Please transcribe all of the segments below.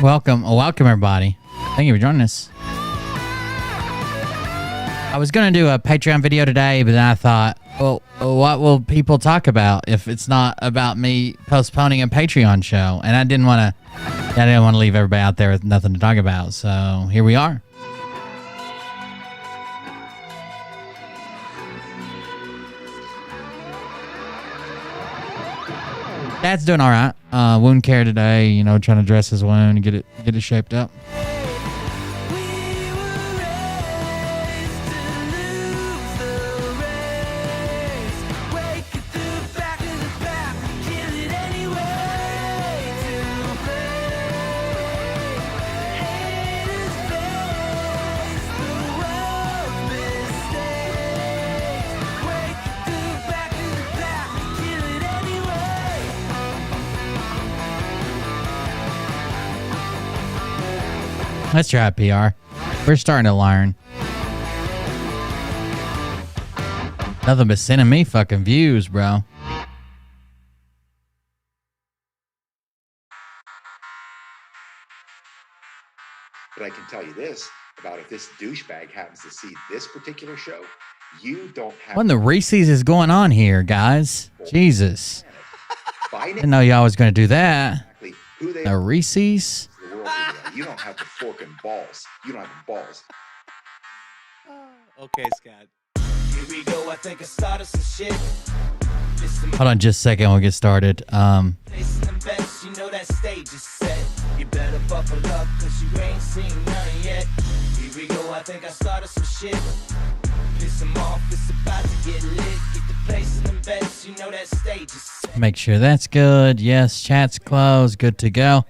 Welcome everybody. Thank you for joining us. I was going to do a Patreon video today, but then I thought, well, what will people talk about if it's not about me postponing a Patreon show? And I didn't want to leave everybody out there with nothing to talk about. So here we are. Dad's doing all right. Wound care today, you know, trying to dress his wound and get it shaped up. Let's try PR. We're starting to learn. Nothing but sending me fucking views, bro. But I can tell you this about if this douchebag happens to see this particular show, you don't have... What in the Reese's is going on here, guys? Jesus. I didn't know y'all was going to do that. Exactly who they The Reese's? You don't have the fork and balls. You don't have the balls. Okay, Scott. Here we go. I think I started some shit. Hold on just a second. We'll get started. You know that stage is set. You better buckle up because you ain't seen none yet. Here we go. I think I started some shit. Piss them off. It's about to get lit. Get the place in the beds. You know that stage is set. Make sure that's good. Yes, chat's closed. Good to go.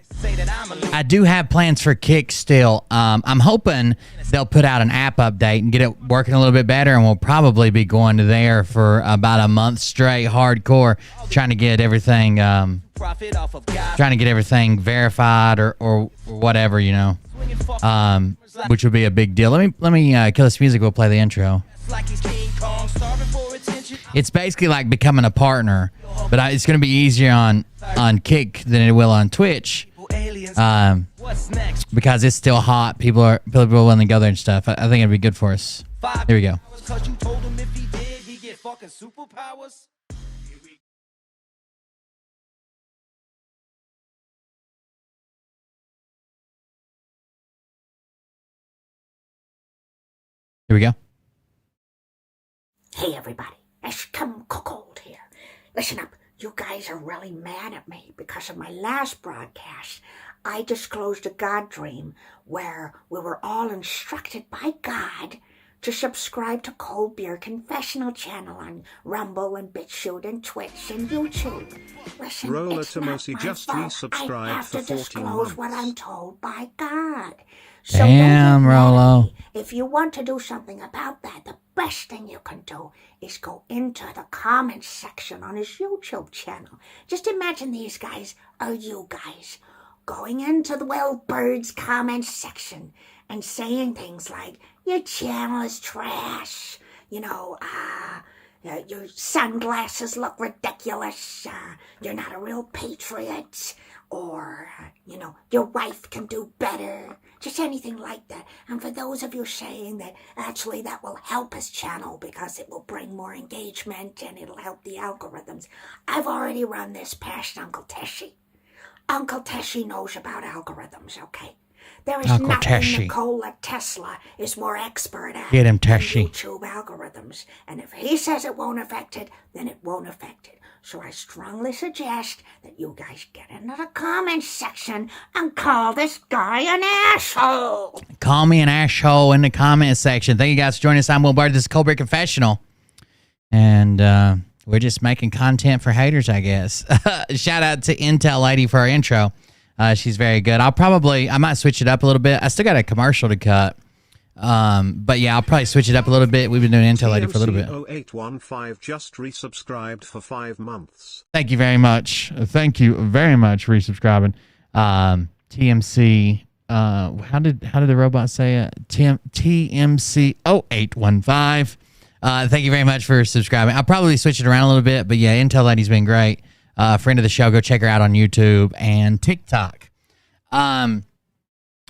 I do have plans for Kick still. I'm hoping they'll put out an app update and get it working a little bit better, and we'll probably be going to there for about a month straight, hardcore, trying to get everything verified or whatever, you know, which would be a big deal. Let me kill this music. We'll play the intro. It's basically like becoming a partner, but it's going to be easier on Kick than it will on Twitch. Because it's still hot. People are willing to go there and stuff. I think it'd be good for us. Here we go. Here we go. Hey everybody, it's Kim Cold here. Listen up, you guys are really mad at me because of my last broadcast. I disclosed a God dream where we were all instructed by God to subscribe to Cold Beer Confessional channel on Rumble and BitChute and Twitch and YouTube. Listen, Roller it's to not Mercy my just fault. resubscribed I have for to 14 disclose what months. I'm told by God. So Damn, don't get mad at Rolo. me. If you want to do something about that, the best thing you can do is go into the comments section on his YouTube channel. Just imagine these guys are you guys going into the Will Bird's comments section and saying things like, your channel is trash, you know, your sunglasses look ridiculous, you're not a real patriot, or, you know, your wife can do better, just anything like that. And for those of you saying that actually that will help his channel because it will bring more engagement and it'll help the algorithms, I've already run this past Uncle Teshy. Uncle Teshy knows about algorithms, okay? There is Uncle nothing Teshy. Nikola Tesla is more expert at Get him, than Teshy. YouTube algorithms. And if he says it won't affect it, then it won't affect it. So I strongly suggest that you guys get into the comments section and call this guy an asshole. Call me an asshole in the comment section. Thank you guys for joining us. I'm Will Bird. This is Cold Beer Confessional. And we're just making content for haters, I guess. Shout out to Intel Lady for our intro. She's very good. I might switch it up a little bit. I still got a commercial to cut. But yeah, I'll probably switch it up a little bit. We've been doing Intel Lady for a little bit. TMC0815 just resubscribed for 5 months. Thank you very much. Thank you very much for resubscribing. TMC, how did the robot say it? TMC0815. Thank you very much for subscribing. I'll probably switch it around a little bit, but yeah, Intel Lady's been great. Friend of the show. Go check her out on YouTube and TikTok.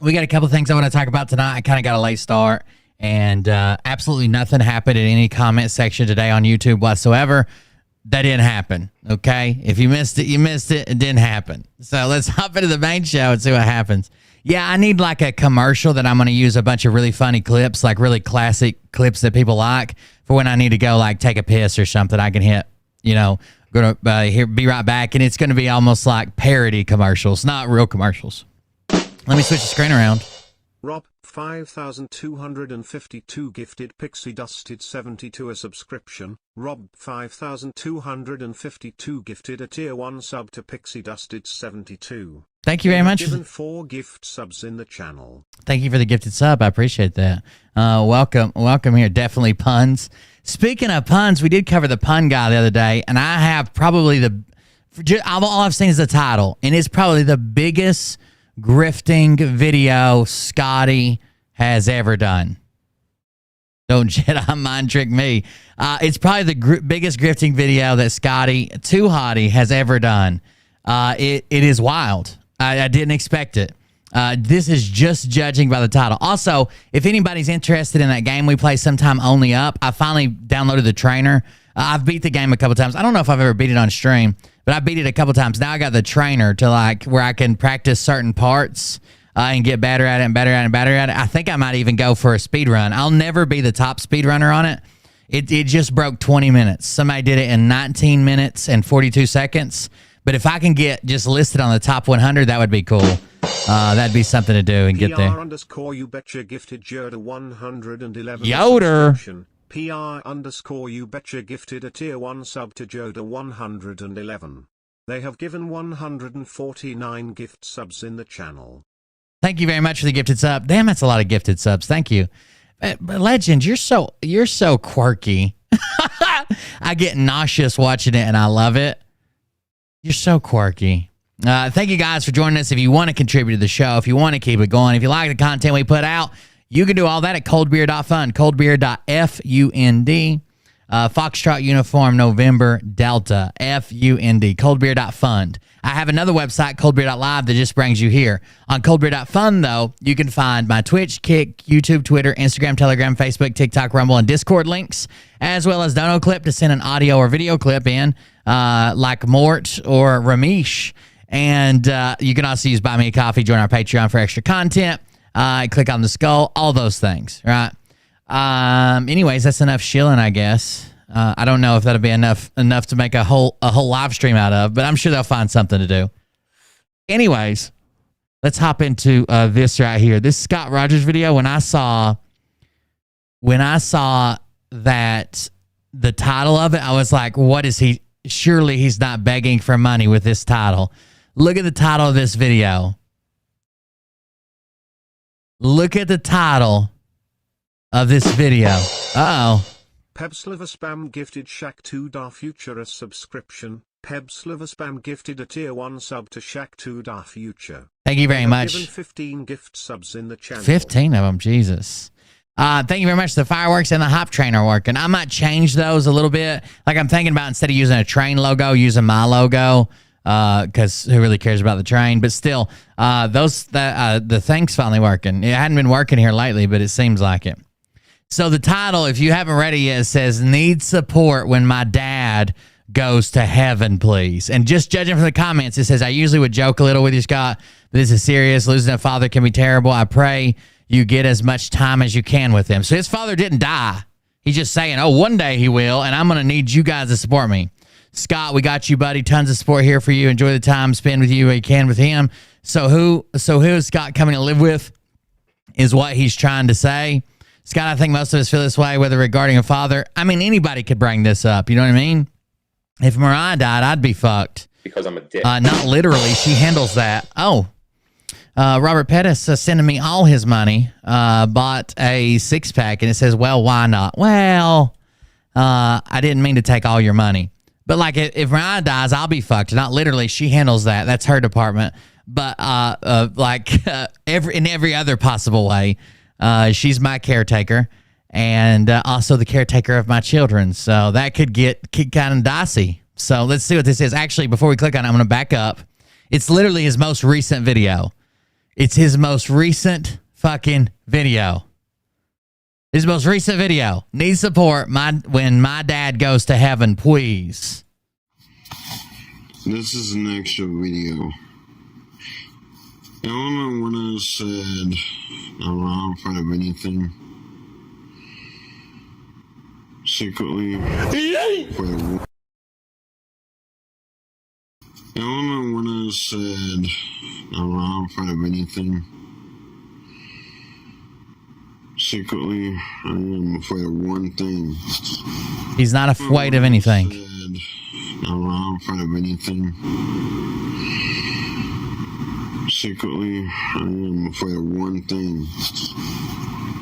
we got a couple things I want to talk about tonight. I kind of got a late start, and absolutely nothing happened in any comment section today on YouTube whatsoever. That didn't happen, okay? If you missed it, you missed it. It didn't happen. So let's hop into the main show and see what happens. Yeah, I need like a commercial that I'm going to use a bunch of really funny clips, like really classic clips that people like, for when I need to go like take a piss or something. I can hit, you know, going to be right back, and it's going to be almost like parody commercials, not real commercials. Let me switch the screen around. Rob, 5,252 gifted Pixie Dusted 72 a subscription. Rob, 5,252 gifted a tier 1 sub to Pixie Dusted 72. Thank you very much. Given 4 gift subs in the channel. Thank you for the gifted sub. I appreciate that. Welcome here. Definitely puns. Speaking of puns, we did cover the pun guy the other day, and I have probably all I've seen is the title, and it's probably the biggest grifting video Scotty has ever done. Don't Jedi mind trick me. It's probably the biggest grifting video that Scotty Too Hottie has ever done. It is wild. I didn't expect it. This is just judging by the title. Also, if anybody's interested in that game we play sometime only up, I finally downloaded the trainer. I've beat the game a couple times. I don't know if I've ever beat it on stream, but I beat it a couple times. Now I got the trainer to like where I can practice certain parts and get better at it and better at it and better at it. I think I might even go for a speed run. I'll never be the top speed runner on it. It just broke 20 minutes. Somebody did it in 19 minutes and 42 seconds. But if I can get just listed on the top 100, that would be cool. That'd be something to do and get there. PR_you betcha gifted Yoda 111. Yoder. PR_you betcha gifted a tier 1 sub to Joda 111. They have given 149 gift subs in the channel. Thank you very much for the gifted sub. Damn, that's a lot of gifted subs. Thank you. Legend, you're so quirky. I get nauseous watching it and I love it. You're so quirky. Thank you guys for joining us. If you want to contribute to the show, if you want to keep it going, if you like the content we put out, you can do all that at coldbeer.fund, coldbeer.fund. Foxtrot Uniform November Delta, FUND, coldbeer.fund. I have another website, coldbeer.live, that just brings you here. On coldbeer.fund, though, you can find my Twitch, Kick, YouTube, Twitter, Instagram, Telegram, Facebook, TikTok, Rumble, and Discord links, as well as Dono Clip to send an audio or video clip in, like Mort or Ramesh. And you can also use Buy Me a Coffee, join our Patreon for extra content, click on the skull, all those things, right? Anyways, that's enough shilling, I guess. I don't know if that'll be enough to make a whole live stream out of, but I'm sure they'll find something to do. Anyways, let's hop into this right here. This Scott Rogers video. When I saw that the title of it, I was like, what is he? Surely he's not begging for money with this title. Look at the title of this video. Look at the title of this video. Uh-oh. Pebsliver Spam gifted Shaq 2 Dar Future a subscription. Pebsliver Spam gifted a tier 1 sub to Shaq 2 Dar Future. Thank you very much. Given 15 gift subs in the channel. 15 of them, Jesus. Thank you very much. The fireworks and the hop train are working. I might change those a little bit. Like I'm thinking about, instead of using a train logo, using my logo, because who really cares about the train? But still, the thing's finally working. It hadn't been working here lately, but it seems like it. So the title, if you haven't read it yet, it says, "Need support when my dad goes to heaven, please." And just judging from the comments, it says, "I usually would joke a little with you, Scott, but this is serious. Losing a father can be terrible. I pray you get as much time as you can with him." So his father didn't die. He's just saying, oh, one day he will, and I'm going to need you guys to support me. Scott, we got you, buddy. Tons of support here for you. Enjoy the time spent with you where you can with him. So who is Scott coming to live with is what he's trying to say. Scott, I think most of us feel this way, whether regarding a father. I mean, anybody could bring this up. You know what I mean? If Mariah died, I'd be fucked. Because I'm a dick. Not literally. She handles that. Oh, Robert Pettis sending me all his money. Bought a 6-pack, and it says, well, why not? Well, I didn't mean to take all your money. But, like, if Mariah dies, I'll be fucked. Not literally. She handles that. That's her department. But, in every other possible way, she's my caretaker and also the caretaker of my children. So that could get kind of dicey. So let's see what this is. Actually, before we click on it, I'm going to back up. It's literally his most recent video. It's his most recent fucking video. His most recent video. Need support when my dad goes to heaven, please. This is an extra video. I remember when I said I'm not afraid of anything. Secretly, for the I remember when I said I'm not afraid of anything. Secretly, I am afraid of one thing. He's not afraid of anything. Said, I'm not afraid of anything. Secretly, I am afraid of one thing.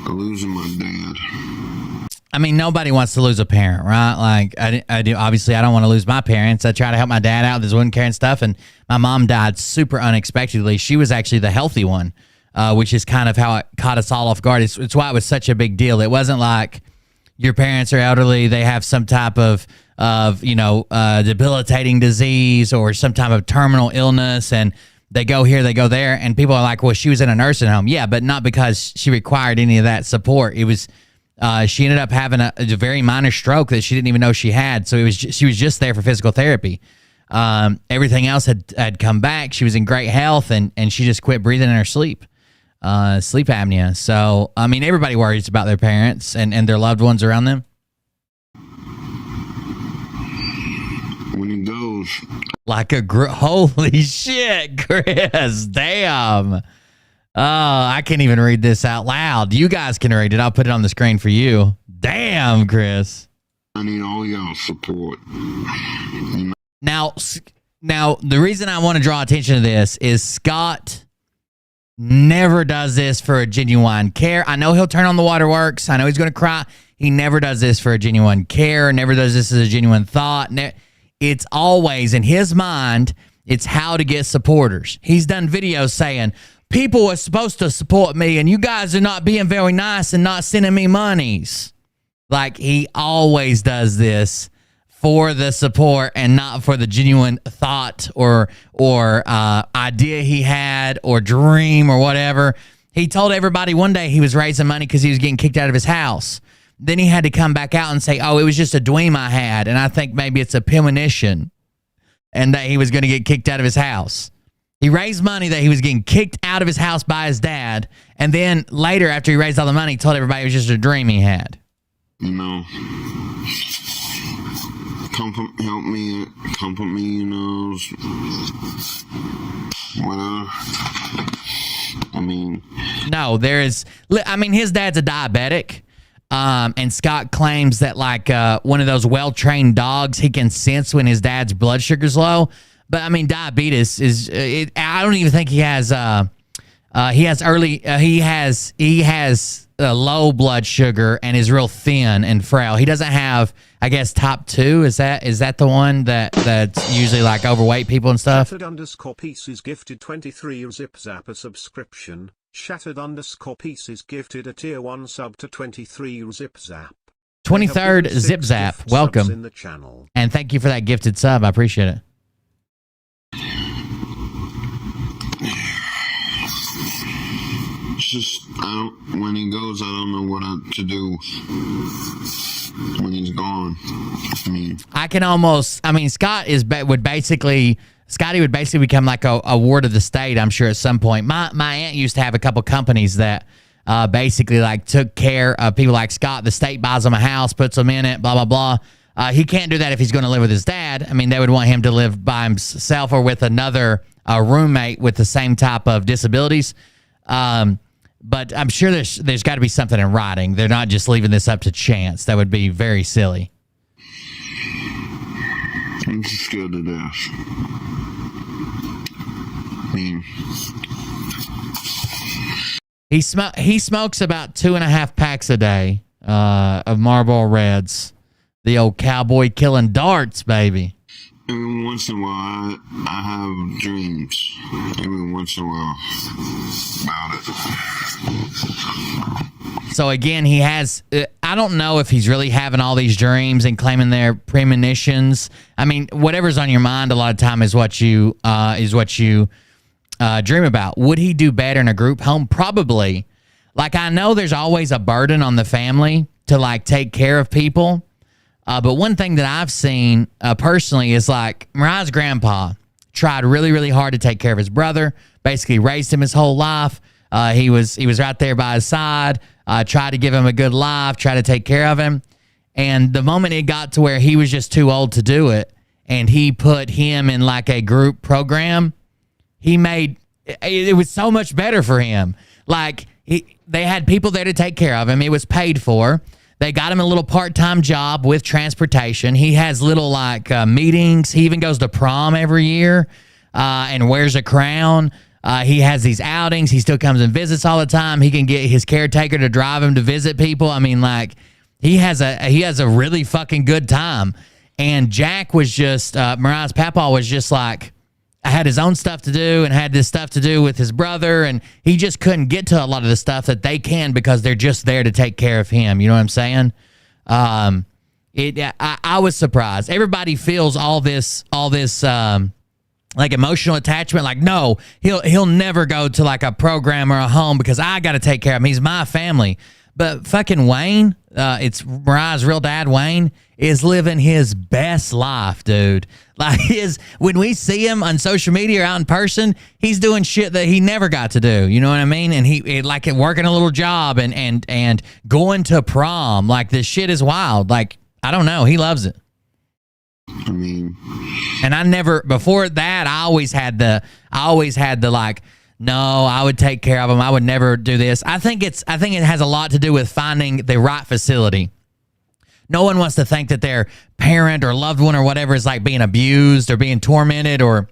Losing my dad. I mean, nobody wants to lose a parent, right? Like, I do. Obviously, I don't want to lose my parents. I try to help my dad out with his wound care and stuff, and my mom died super unexpectedly. She was actually the healthy one, which is kind of how it caught us all off guard. It's why it was such a big deal. It wasn't like your parents are elderly, they have some type of debilitating disease or some type of terminal illness, and they go here, they go there, and people are like, well, she was in a nursing home. Yeah, but not because she required any of that support. It was she ended up having a very minor stroke that she didn't even know she had. So she was just there for physical therapy. Everything else had come back. She was in great health, and she just quit breathing in her sleep. Sleep apnea. So, I mean, everybody worries about their parents and their loved ones around them. When he goes, Like holy shit, Chris. Damn. Oh, I can't even read this out loud. You guys can read it. I'll put it on the screen for you. Damn, Chris. I need all y'all support. Now, the reason I want to draw attention to this is Scott never does this for a genuine care. I know he'll turn on the waterworks. I know he's going to cry. He never does this for a genuine care. Never does this as a genuine thought. It's always, in his mind, it's how to get supporters. He's done videos saying, people are supposed to support me, and you guys are not being very nice and not sending me monies. Like, he always does this for the support and not for the genuine thought or idea he had or dream or whatever. He told everybody one day he was raising money because he was getting kicked out of his house. Then he had to come back out and say, oh, it was just a dream I had, and I think maybe it's a premonition, and that he was going to get kicked out of his house. He raised money that he was getting kicked out of his house by his dad, and then later, after he raised all the money, he told everybody it was just a dream he had. You know, help me, comfort me, you know, whatever. I mean, no, his dad's a diabetic, and Scott claims that like one of those well-trained dogs, he can sense when his dad's blood sugar's low. But I mean, diabetes is. I don't even think he has. He has low blood sugar and is real thin and frail. He doesn't have, I guess, type 2. Is that the one that's usually like overweight people and stuff? Shattered_pieces gifted 23 Zip Zap a subscription. Shattered_pieces gifted a tier 1 sub to 23 Zip Zap. 23rd Zip Zap, welcome. In the channel. And thank you for that gifted sub. I appreciate it. it's just, when he goes, I don't know what to do when he's gone. Scotty would basically become like a ward of the state, I'm sure, at some point. My aunt used to have a couple companies that basically like took care of people like Scott. The state buys them a house, puts them in it, blah, blah, blah. He can't do that if he's going to live with his dad. I mean, they would want him to live by himself or with another roommate with the same type of disabilities. But I'm sure there's got to be something in writing. They're not just leaving this up to chance. That would be very silly. I'm just scared to death. He smokes about 2.5 packs a day of Marlboro Reds. The old cowboy killing darts, baby. Every once in a while, I have dreams. Every once in a while about it. So again, he has. I don't know if he's really having all these dreams and claiming they're premonitions. I mean, whatever's on your mind, a lot of time is what you dream about. Would he do better in a group home? Probably. Like, I know there's always a burden on the family to like take care of people. But one thing that I've seen personally is like Mariah's grandpa tried really, really hard to take care of his brother, basically raised him his whole life. He was right there by his side, tried to give him a good life, tried to take care of him. And the moment it got to where he was just too old to do it, and he put him in like a group program, he made it was so much better for him. Like, they had people there to take care of him. It was paid for. They got him a little part-time job with transportation. He has little like meetings. He even goes to prom every year and wears a crown. He has these outings. He still comes and visits all the time. He can get his caretaker to drive him to visit people. I mean, like, he has a really fucking good time. And Jack was just Mariah's papa was just like, I had his own stuff to do and had this stuff to do with his brother, and he just couldn't get to a lot of the stuff that they can because they're just there to take care of him. You know what I'm saying? I was surprised. Everybody feels all this like emotional attachment. Like, no, he'll never go to like a program or a home because I got to take care of him. He's my family. But fucking Wayne, it's Mariah's real dad, Wayne, is living his best life, dude. Like, when we see him on social media or out in person, he's doing shit that he never got to do. You know what I mean? And he like working a little job and going to prom. Like, this shit is wild. Like, I don't know. He loves it. I mean, and I never, before that, I always had the like, no, I would take care of him. I would never do this. I think it has a lot to do with finding the right facility. No one wants to think that their parent or loved one or whatever is like being abused or being tormented, or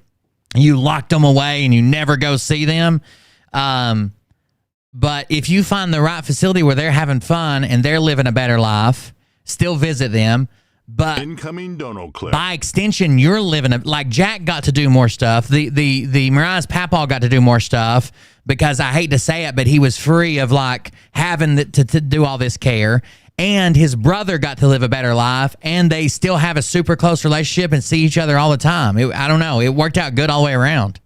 you locked them away and you never go see them. But if you find the right facility where they're having fun and they're living a better life, still visit them. But incoming dono clip. By extension, you're living like Jack got to do more stuff. The Mariah's papa got to do more stuff because I hate to say it, but he was free of like having to do all this care. And his brother got to live a better life, and they still have a super close relationship and see each other all the time. I don't know. It worked out good all the way around.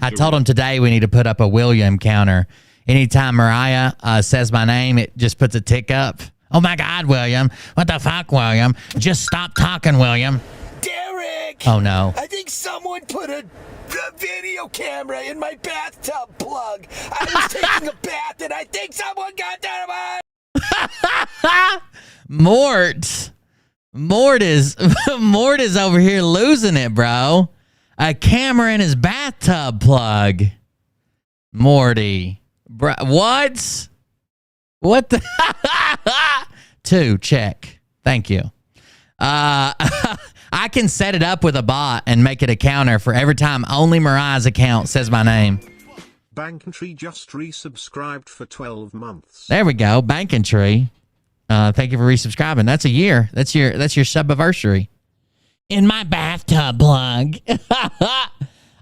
I told him today we need to put up a William counter. Anytime Mariah says my name, it just puts a tick up. Oh, my God, William. What the fuck, William? Just stop talking, William. Derek! Oh, no. I think someone put a video camera in my bathtub plug. I was taking a bath and I think someone got that about. Mort is over here losing it, bro. A camera in his bathtub plug. Morty. Bro, what? What the? 2, check. Thank you. I can set it up with a bot and make it a counter for every time only Mariah's account says my name. Bankentry just resubscribed for 12 months. There we go. Bankentry. Thank you for resubscribing. That's a year. That's your subiversary. In my bathtub plug.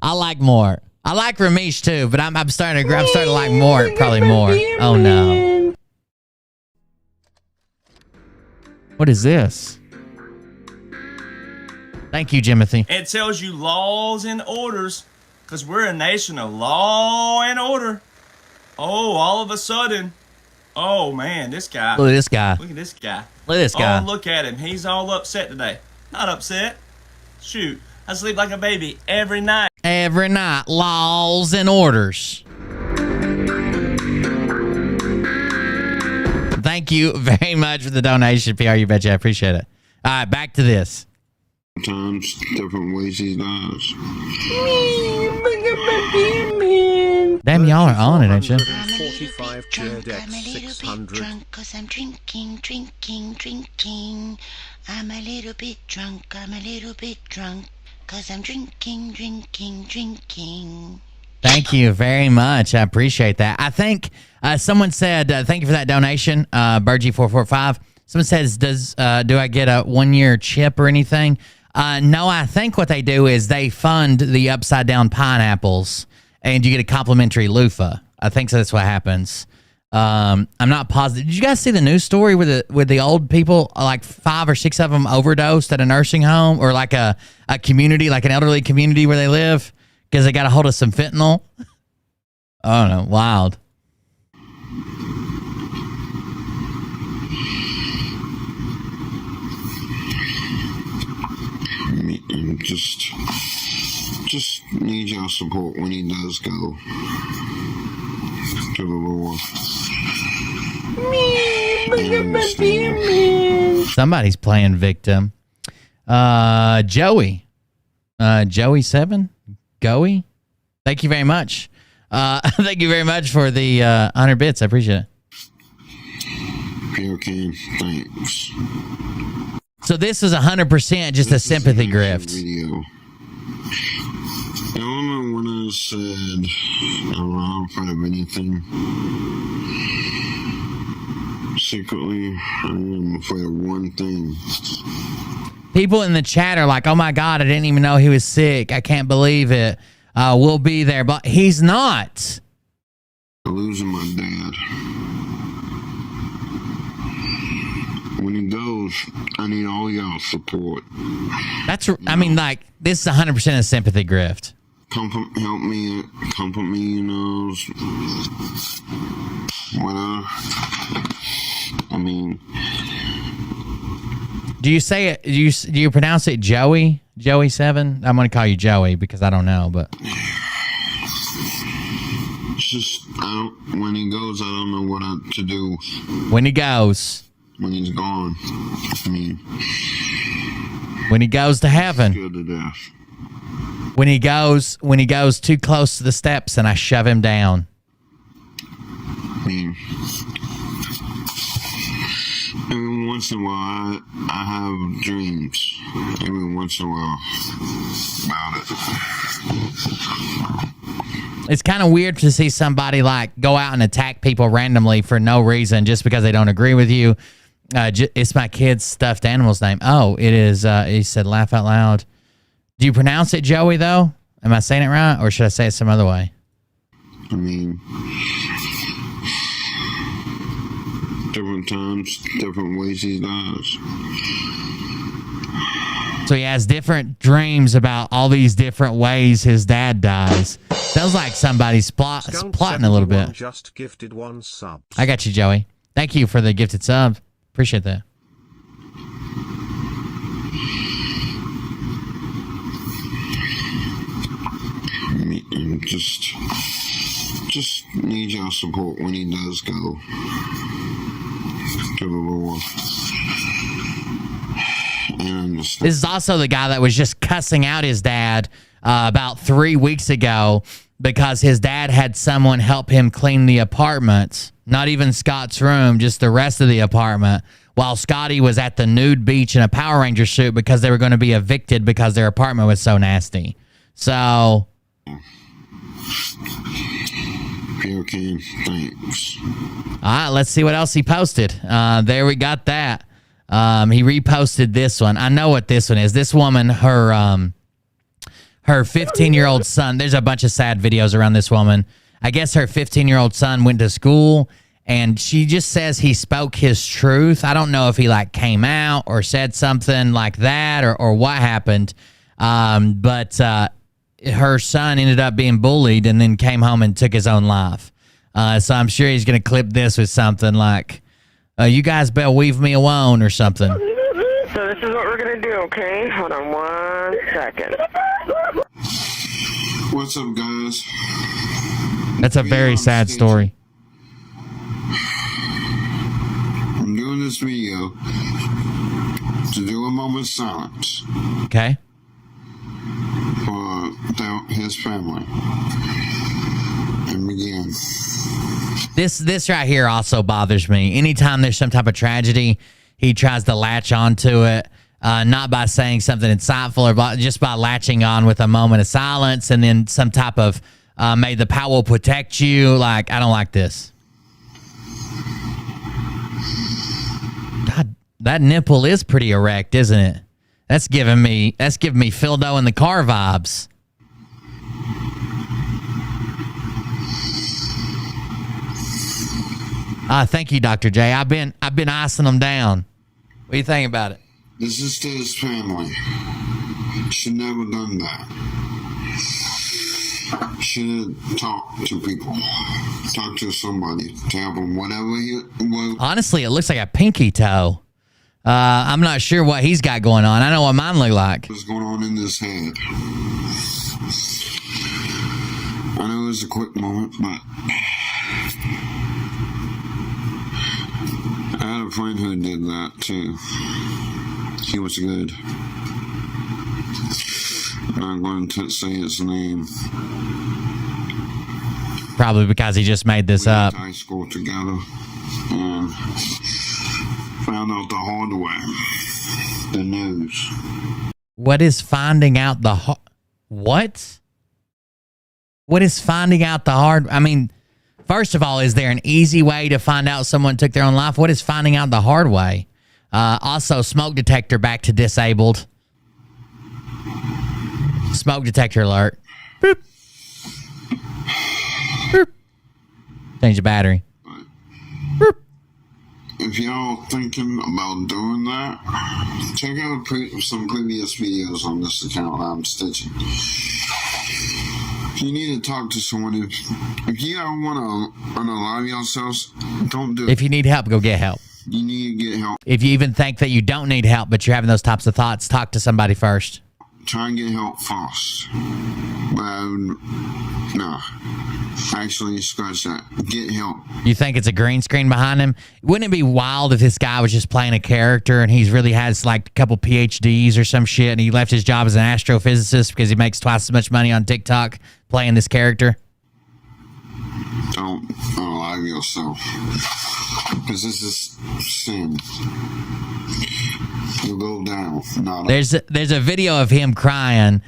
I like Mort. I like Ramesh too, but I'm starting to like Mort probably more. Oh no. What is this? Thank you, Jimothy. It tells you laws and orders, because we're a nation of law and order. Oh, all of a sudden. Oh, man, this guy. Look at this guy. Look at this guy. Look at this guy. Oh, look at him. He's all upset today. Not upset. Shoot, I sleep like a baby every night. Every night. Laws and orders. Thank you very much for the donation, PR. You betcha. I appreciate it. All right, back to this. Times different ways he dies. Damn, y'all are on it, ain't you? 45 chair deck 600. Drunk 'cause I'm drinking. I'm a little bit drunk 'cause I'm drinking. Thank you very much. I appreciate that. I think someone said, thank you for that donation, Bergie445. Someone says, do I get a 1-year chip or anything? No, I think what they do is they fund the upside down pineapples and you get a complimentary loofah. I think that's what happens. I'm not positive. Did you guys see the news story with the old people, like 5 or 6 of them overdosed at a nursing home or like a community, like an elderly community where they live because they got a hold of some fentanyl? I don't know. Wild. Just need your support when he does go to the Lord. Somebody's playing victim. Joey 7 Goey. Thank you very much. Thank you very much for the 100 bits. I appreciate it. Okay, thanks. So this is 100% just a sympathy grift. Video. I don't know when I said I'm afraid of anything. Secretly, I'm afraid of one thing. People in the chat are like, oh my God, I didn't even know he was sick. I can't believe it. We'll be there. But he's not. Losing my dad. When he goes, I need all y'all support. I mean, like, this is 100% a sympathy grift. Help me, comfort me, you know. I mean, do you say it? Do you pronounce it Joey? Joey 7? I'm gonna call you Joey because I don't know, but it's just when he goes, I don't know what to do. When he goes. When he's gone. I mean, when he goes to heaven. Scared to death. When he goes too close to the steps and I shove him down. I mean, every once in a while I have dreams. Every once in a while about it. It's kind of weird to see somebody like go out and attack people randomly for no reason just because they don't agree with you. It's my kid's stuffed animal's name. Oh, it is. He said laugh out loud. Do you pronounce it Joey, though? Am I saying it right, or should I say it some other way? I mean, different times, different ways he dies. So he has different dreams about all these different ways his dad dies. Sounds like somebody's plotting a little bit. Just gifted 1 sub. I got you, Joey. Thank you for the gifted sub. Appreciate that. Just need your support when he does go to the Lord. This is also the guy that was just cussing out his dad about 3 weeks ago because his dad had someone help him clean the apartment. Not even Scott's room, just the rest of the apartment, while Scotty was at the nude beach in a Power Ranger suit because they were going to be evicted because their apartment was so nasty. So... Okay, thanks. All right, let's see what else he posted. There we got that. He reposted this one. I know what this one is. This woman, her 15-year-old son. There's a bunch of sad videos around this woman. I guess her 15-year-old son went to school, and she just says he spoke his truth. I don't know if he like came out or said something like that or what happened. But her son ended up being bullied and then came home and took his own life. So I'm sure he's going to clip this with something like, you guys better leave me alone or something. So this is what we're going to do, okay? Hold on 1 second. What's up, guys? That's a very sad story. I'm doing this video to do a moment's silence. Okay. For his family. And begin. This right here also bothers me. Anytime there's some type of tragedy, he tries to latch onto it, not by saying something insightful or just by latching on with a moment of silence and then some type of may the power protect you. Like, I don't like this. God, that nipple is pretty erect, isn't it? That's giving me Phildo in the car vibes. Thank you, Dr. J. I've been icing them down. What do you think about it? This is to his family. Should never done that. Should have talked to people. Talk to somebody to help him. Whatever he was. Honestly, it looks like a pinky toe. I'm not sure what he's got going on. I know what mine look like. What's going on in his head? I know it was a quick moment, but I had a friend who did that too. He was good. I'm not going to say his name. Probably because he just made this up. We went to high school together and found out the hard way. The news. What is finding out the what? What is finding out the hard? I mean, first of all, is there an easy way to find out someone took their own life? What is finding out the hard way? Also, smoke detector back to disabled. Smoke detector alert. Boop. Boop. Change the battery. Boop. If y'all thinking about doing that, check out some previous videos on this account I'm stitching. If you need to talk to someone, if you don't want to unalive yourselves, don't do it. If you need help, go get help. You need to get help. If you even think that you don't need help, but you're having those types of thoughts, talk to somebody first. Try and get help fast. No. Actually, scratch that. Get help. You think it's a green screen behind him? Wouldn't it be wild if this guy was just playing a character and he's really has like a couple PhDs or some shit and he left his job as an astrophysicist because he makes twice as much money on TikTok playing this character? Don't unalive yourself. Because this is sin. You'll go down, not up. There's a video of him crying.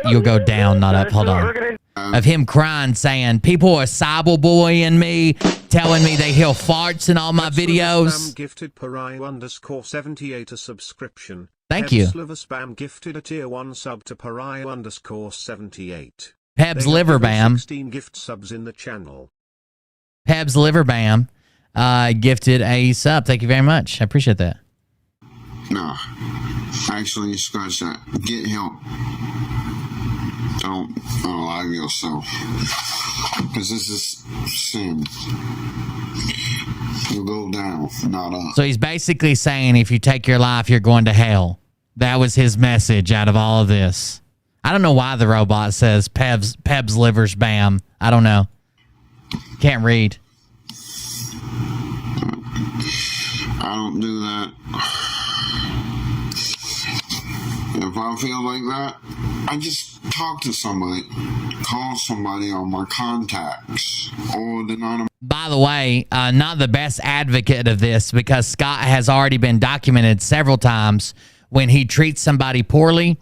You'll go down, not up. Hold on. Of him crying, saying, people are cyberboying me, telling me they hear farts in all my videos. Spam gifted Pariah_78 a subscription. Thank you. Pebs Liver Spam gifted a tier 1 sub to Pariah_78. Pebs Liver Bam. 16 gift subs in the channel. Pebs Liver Bam gifted a sub. Thank you very much. I appreciate that. No. Actually, scratch that. Get help. Don't unalive yourself. Because this is sin. You'll go down, not up. So he's basically saying if you take your life, you're going to hell. That was his message out of all of this. I don't know why the robot says Pebs Livers Bam. I don't know. Can't read. I don't do that. If I feel like that, I just talk to somebody, call somebody on my contacts, or the non. By the way, not the best advocate of this because Scott has already been documented several times when he treats somebody poorly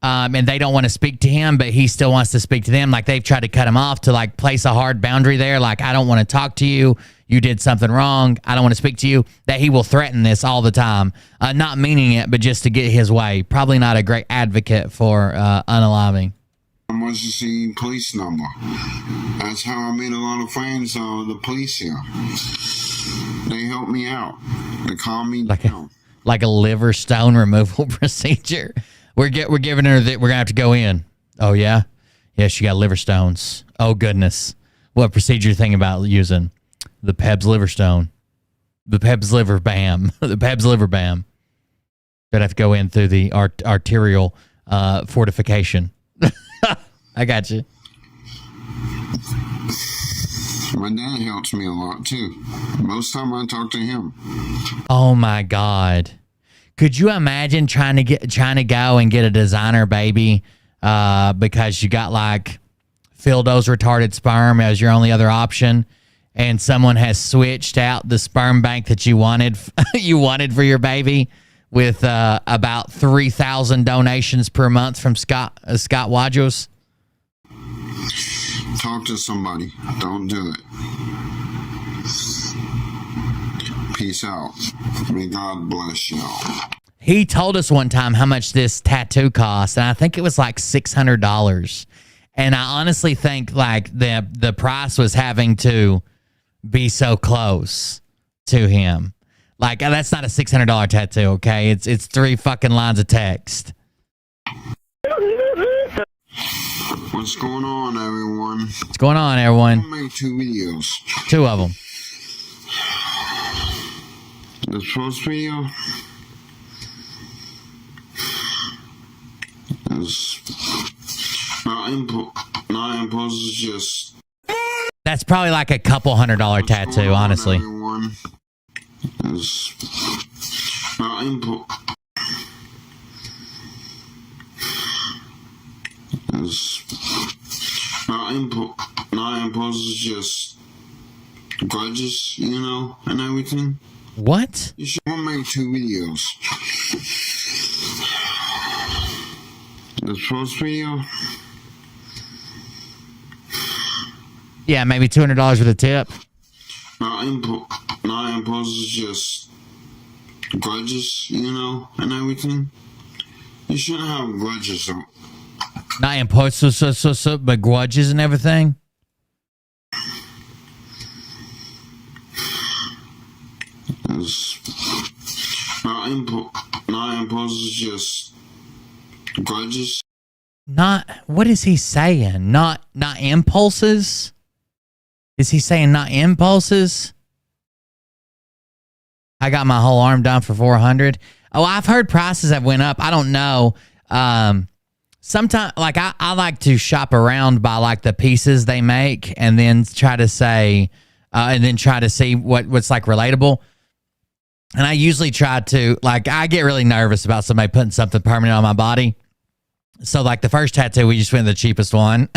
and they don't want to speak to him, but he still wants to speak to them. Like they've tried to cut him off to like place a hard boundary there. Like, I don't want to talk to you. You did something wrong. I don't want to speak to you. That he will threaten this all the time. Not meaning it, but just to get his way. Probably not a great advocate for unaliving. Emergency police number. That's how I made a lot of friends the police here. They help me out. They calm me down. Like a liver stone removal procedure. We're giving her that we're gonna have to go in. Oh yeah? Yeah, she got liver stones. Oh goodness. What procedure you thinking about using? The Pebs Liver Stone. The Pebs Liver Bam. The Pebs Liver Bam. Gonna have to go in through the arterial fortification. I got you. My dad helps me a lot too. Most time I talk to him. Oh my God. Could you imagine trying to go and get a designer baby because you got like Phildo's retarded sperm as your only other option, and someone has switched out the sperm bank that you wanted for your baby with about 3,000 donations per month from Scott Wajos? Talk to somebody. Don't do it. Peace out. May God bless y'all. He told us one time how much this tattoo cost, and I think it was like $600. And I honestly think like the price was having to be so close to him. Like, that's not a $600 tattoo, okay? It's 3 fucking lines of text. What's going on, everyone? What's going on, everyone? I made 2 videos. 2 of them. The first video is not impulses, just. That's probably like a couple $100 tattoo, honestly. Everyone is not not impulses, just grudges, you know, and everything. What? You should make 2 videos. The first video. Yeah, maybe $200 with a tip. Not impulses, just grudges, you know, and everything. You shouldn't have grudges. Not impulses, but grudges and everything. Not impulses, just grudges. Not, what is he saying? Not impulses? Is he saying not impulses? I got my whole arm done for $400. Oh, I've heard prices have went up. I don't know. Sometimes, like, I like to shop around by like the pieces they make, and then try to say, and then try to see what's like relatable. And I usually try to, like, I get really nervous about somebody putting something permanent on my body. So, like, the first tattoo, we just went with the cheapest one,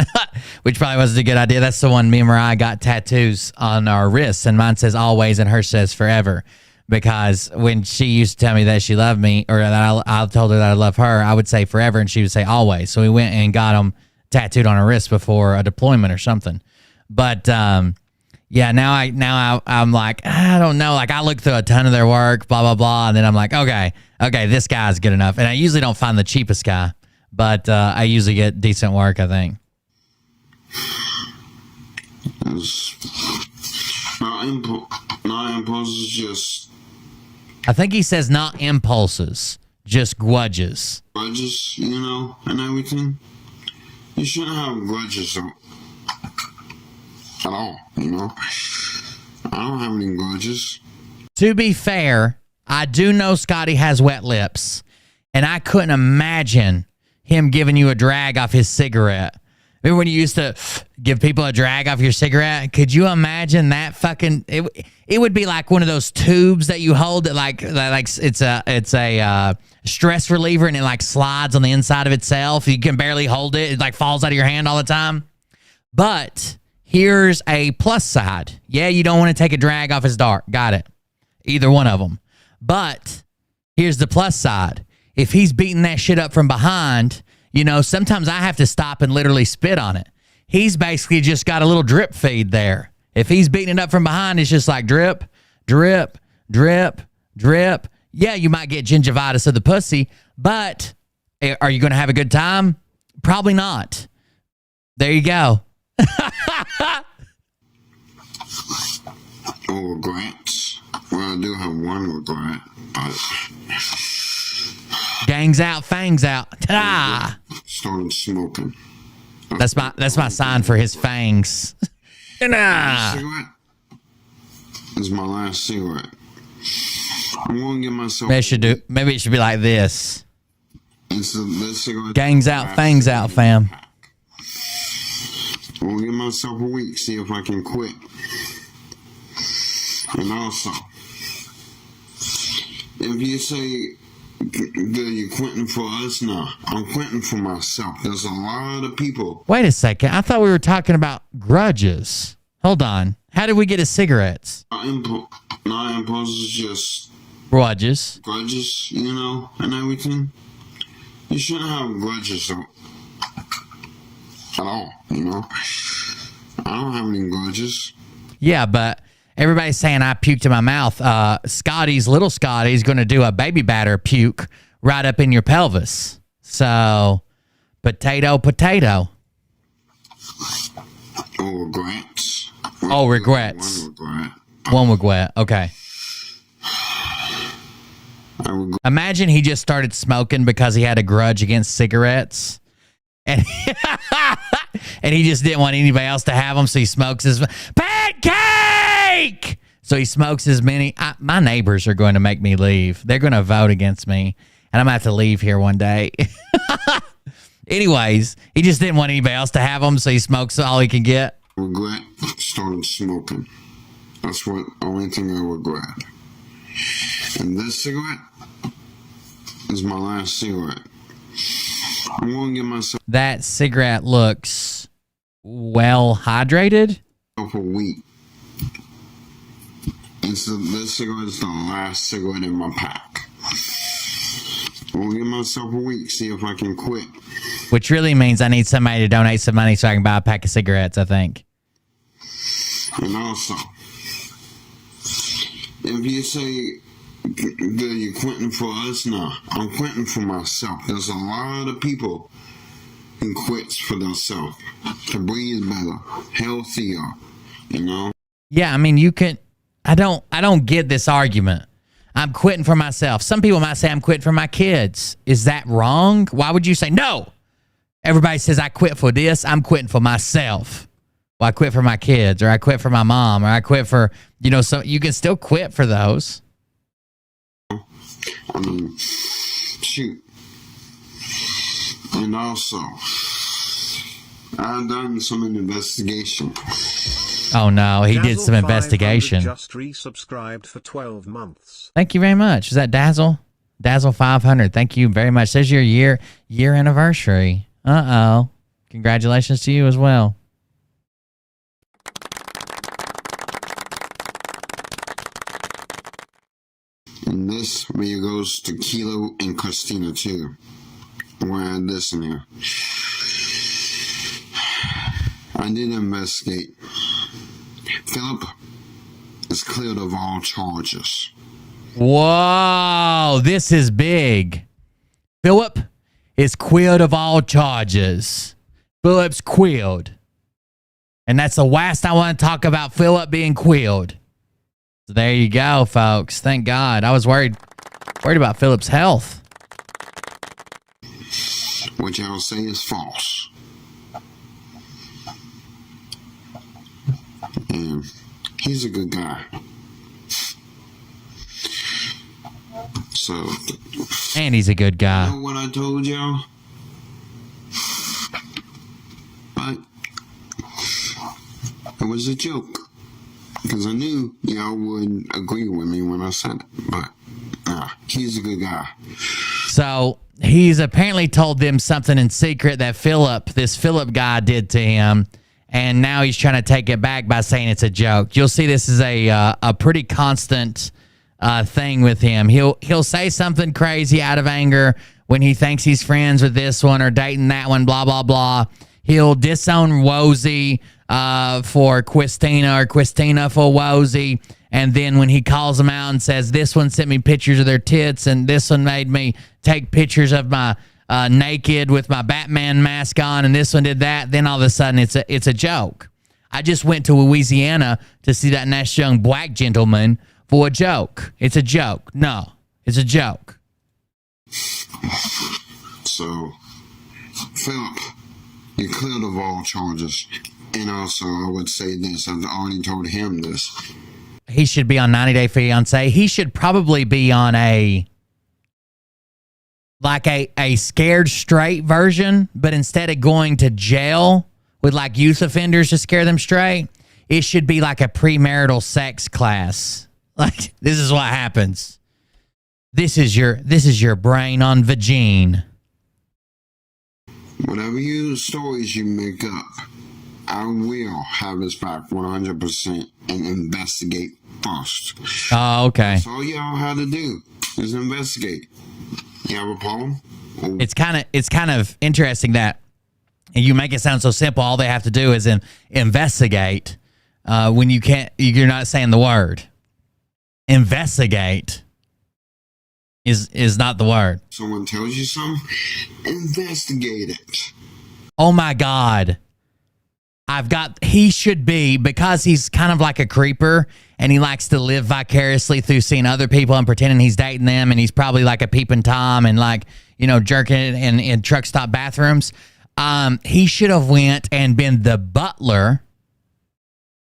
which probably wasn't a good idea. That's the one me and Mariah got tattoos on our wrists, and mine says always and hers says forever. Because when she used to tell me that she loved me, or that I told her that I love her, I would say forever, and she would say always. So we went and got them tattooed on her wrist before a deployment or something. But yeah, now I'm like, I don't know. Like, I look through a ton of their work, blah blah blah, and then I'm like, okay, this guy's good enough. And I usually don't find the cheapest guy, but I usually get decent work, I think. Not impulses, just. I think he says not impulses, just grudges. Grudges, you know, and everything. You shouldn't have grudges at all, you know. I don't have any grudges. To be fair, I do know Scotty has wet lips, and I couldn't imagine him giving you a drag off his cigarette. Remember when you used to give people a drag off your cigarette? Could you imagine that fucking? It would be like one of those tubes that you hold that like it's a stress reliever, and it like slides on the inside of itself. You can barely hold it. It like falls out of your hand all the time. But here's a plus side. Yeah, you don't want to take a drag off his dart. Got it. Either one of them. But here's the plus side. If he's beating that shit up from behind, you know, sometimes I have to stop and literally spit on it. He's basically just got a little drip feed there. If he's beating it up from behind, it's just like drip, drip, drip, drip. Yeah, you might get gingivitis of the pussy, but are you going to have a good time? Probably not. There you go. Regrets. Well, I do have one regret, but. Gangs out, fangs out. Ta-da! Started smoking. That's my sign for his fangs. Cigarette. This is my last cigarette. I'm gonna give myself. Maybe it should be like this. This cigarette. Gangs out, fangs out, fam. I'm gonna give myself a week, see if I can quit. And also, if you say you're quitting for us, no, I'm quitting for myself. There's a lot of people. Wait a second. I thought we were talking about grudges. Hold on. How did we get to cigarettes? Not impulses, just grudges. Grudges, you know, and everything. You shouldn't have grudges at all, you know. I don't have any grudges. Yeah, but everybody's saying I puked in my mouth. Little Scotty's going to do a baby batter puke right up in your pelvis. So, potato. Regrets. Regrets. regret. One regret. Okay. I regret. Imagine he just started smoking because he had a grudge against cigarettes. And, and he just didn't want anybody else to have them, so he smokes his pancake. So he smokes as many. My neighbors are going to make me leave. They're going to vote against me, and I'm going to have to leave here one day. Anyways, he just didn't want anybody else to have them, so he smokes all he can get. Regret started smoking. That's what only thing I regret. And this cigarette is my last cigarette. I'm gonna give myself That cigarette looks well hydrated. a week. This cigarette is the last cigarette in my pack. I'm gonna give myself a week, see if I can quit. Which really means I need somebody to donate some money so I can buy a pack of cigarettes, I think. And also, if you say that you're quitting for us, no, I'm quitting for myself. There's a lot of people who quits for themselves to breathe better, healthier, you know. Yeah, I mean, you can. I don't get this argument. I'm quitting for myself. Some people might say I'm quitting for my kids. Is that wrong? Why would you say no? Everybody says I quit for this. I'm quitting for myself. Well, I quit for my kids, or I quit for my mom, or I quit for, so you can still quit for those. I mean, shoot. And also, I've done some investigation. Oh no, he did some Dazzle investigation. 500 just resubscribed for 12 months. Thank you very much. Is that Dazzle? Dazzle 500. Thank you very much. Says your year anniversary. Uh-oh. Congratulations to you as well. And this video goes to Kilo and Christina too. I'm gonna add this in here. I did investigate. Philip is cleared of all charges. Whoa, this is big. Philip is quilled of all charges. Philip's quilled. And that's the last I want to talk about Philip being quilled. So there you go, folks. Thank God. I was worried about Philip's health. Which I'll say is false. And he's a good guy. So, And he's a good guy. you know what I told y'all? But it was a joke. Because I knew y'all wouldn't agree with me when I said it. But, nah, he's a good guy. So he's apparently told them something in secret that this Philip guy did to him. And now he's trying to take it back by saying it's a joke. You'll see this is a pretty constant thing with him. He'll say something crazy out of anger when he thinks he's friends with this one or dating that one, blah, blah, blah. He'll disown Wozy for Christina or Christina for Wozy. And then when he calls them out and says, this one sent me pictures of their tits and this one made me take pictures of my naked with my Batman mask on and this one did that, then all of a sudden it's a joke. I just went to Louisiana to see that nice young black gentleman for a joke. It's a joke. No, it's a joke. So, Philip, you're cleared of all charges. And also, I would say this. I've already told him this. He should be on 90 Day Fiancé. He should probably be on a scared straight version, but instead of going to jail with like youth offenders to scare them straight, it should be like a premarital sex class. Like, this is what happens. This is your brain on vagine. Whatever stories you make up, I will have his back 100% and investigate first. Oh, okay. That's all y'all had to do is investigate. You have a problem? It's kind of interesting that you make it sound so simple. All they have to do is investigate when you're not saying the word. Investigate is not the word. Someone tells you something, investigate it. Oh my God. he should be, because he's kind of like a creeper and he likes to live vicariously through seeing other people and pretending he's dating them, and he's probably like a peeping Tom and like, you know, jerking it in truck stop bathrooms. He should have went and been the butler.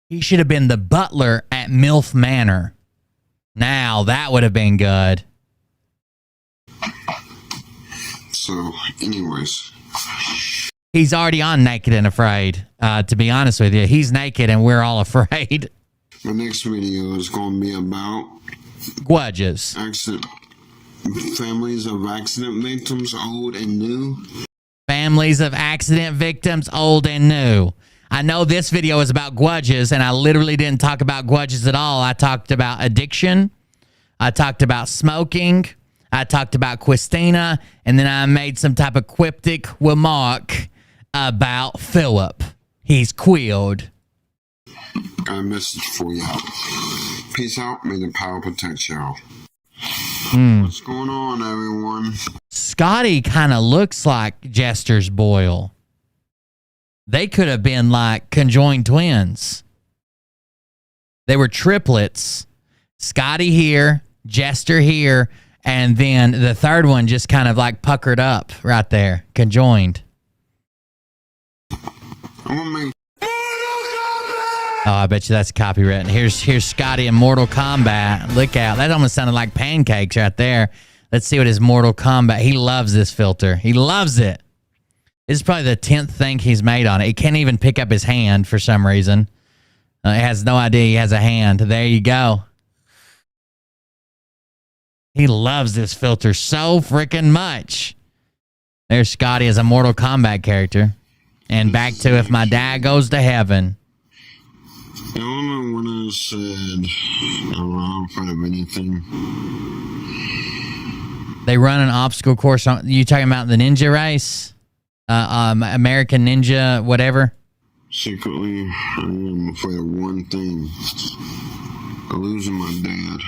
He should have been the butler at MILF Manor. Now that would have been good. So, anyways. He's already on Naked and Afraid, to be honest with you. He's naked and we're all afraid. My next video is going to be about Grudges. Families of accident victims, old and new. Families of accident victims, old and new. I know this video is about grudges, and I literally didn't talk about grudges at all. I talked about addiction. I talked about smoking. I talked about Christina, and then I made some type of cryptic remark about Philip. He's quilled. Got a message for y'all. Peace out. May the power protect y'all. What's going on, everyone? Scotty kind of looks like Jester's Boyle. They could have been like conjoined twins. They were triplets. Scotty here, Jester here, and then the third one just kind of like puckered up right there, conjoined. Oh, I bet you that's copyright. Here's Scotty in Mortal Kombat. Look out. That almost sounded like pancakes right there. Let's see what his Mortal Kombat. He loves this filter. He loves it. This is probably the 10th thing he's made on it. He can't even pick up his hand for some reason. It has no idea he has a hand. There you go. He loves this filter so freaking much. There's Scotty as a Mortal Kombat character. And back to If My Dad Goes to Heaven. I don't know when I said I'm not afraid of anything. They run an obstacle course. You talking about the ninja race? American Ninja, whatever? Secretly, I am afraid of one thing. Losing my dad.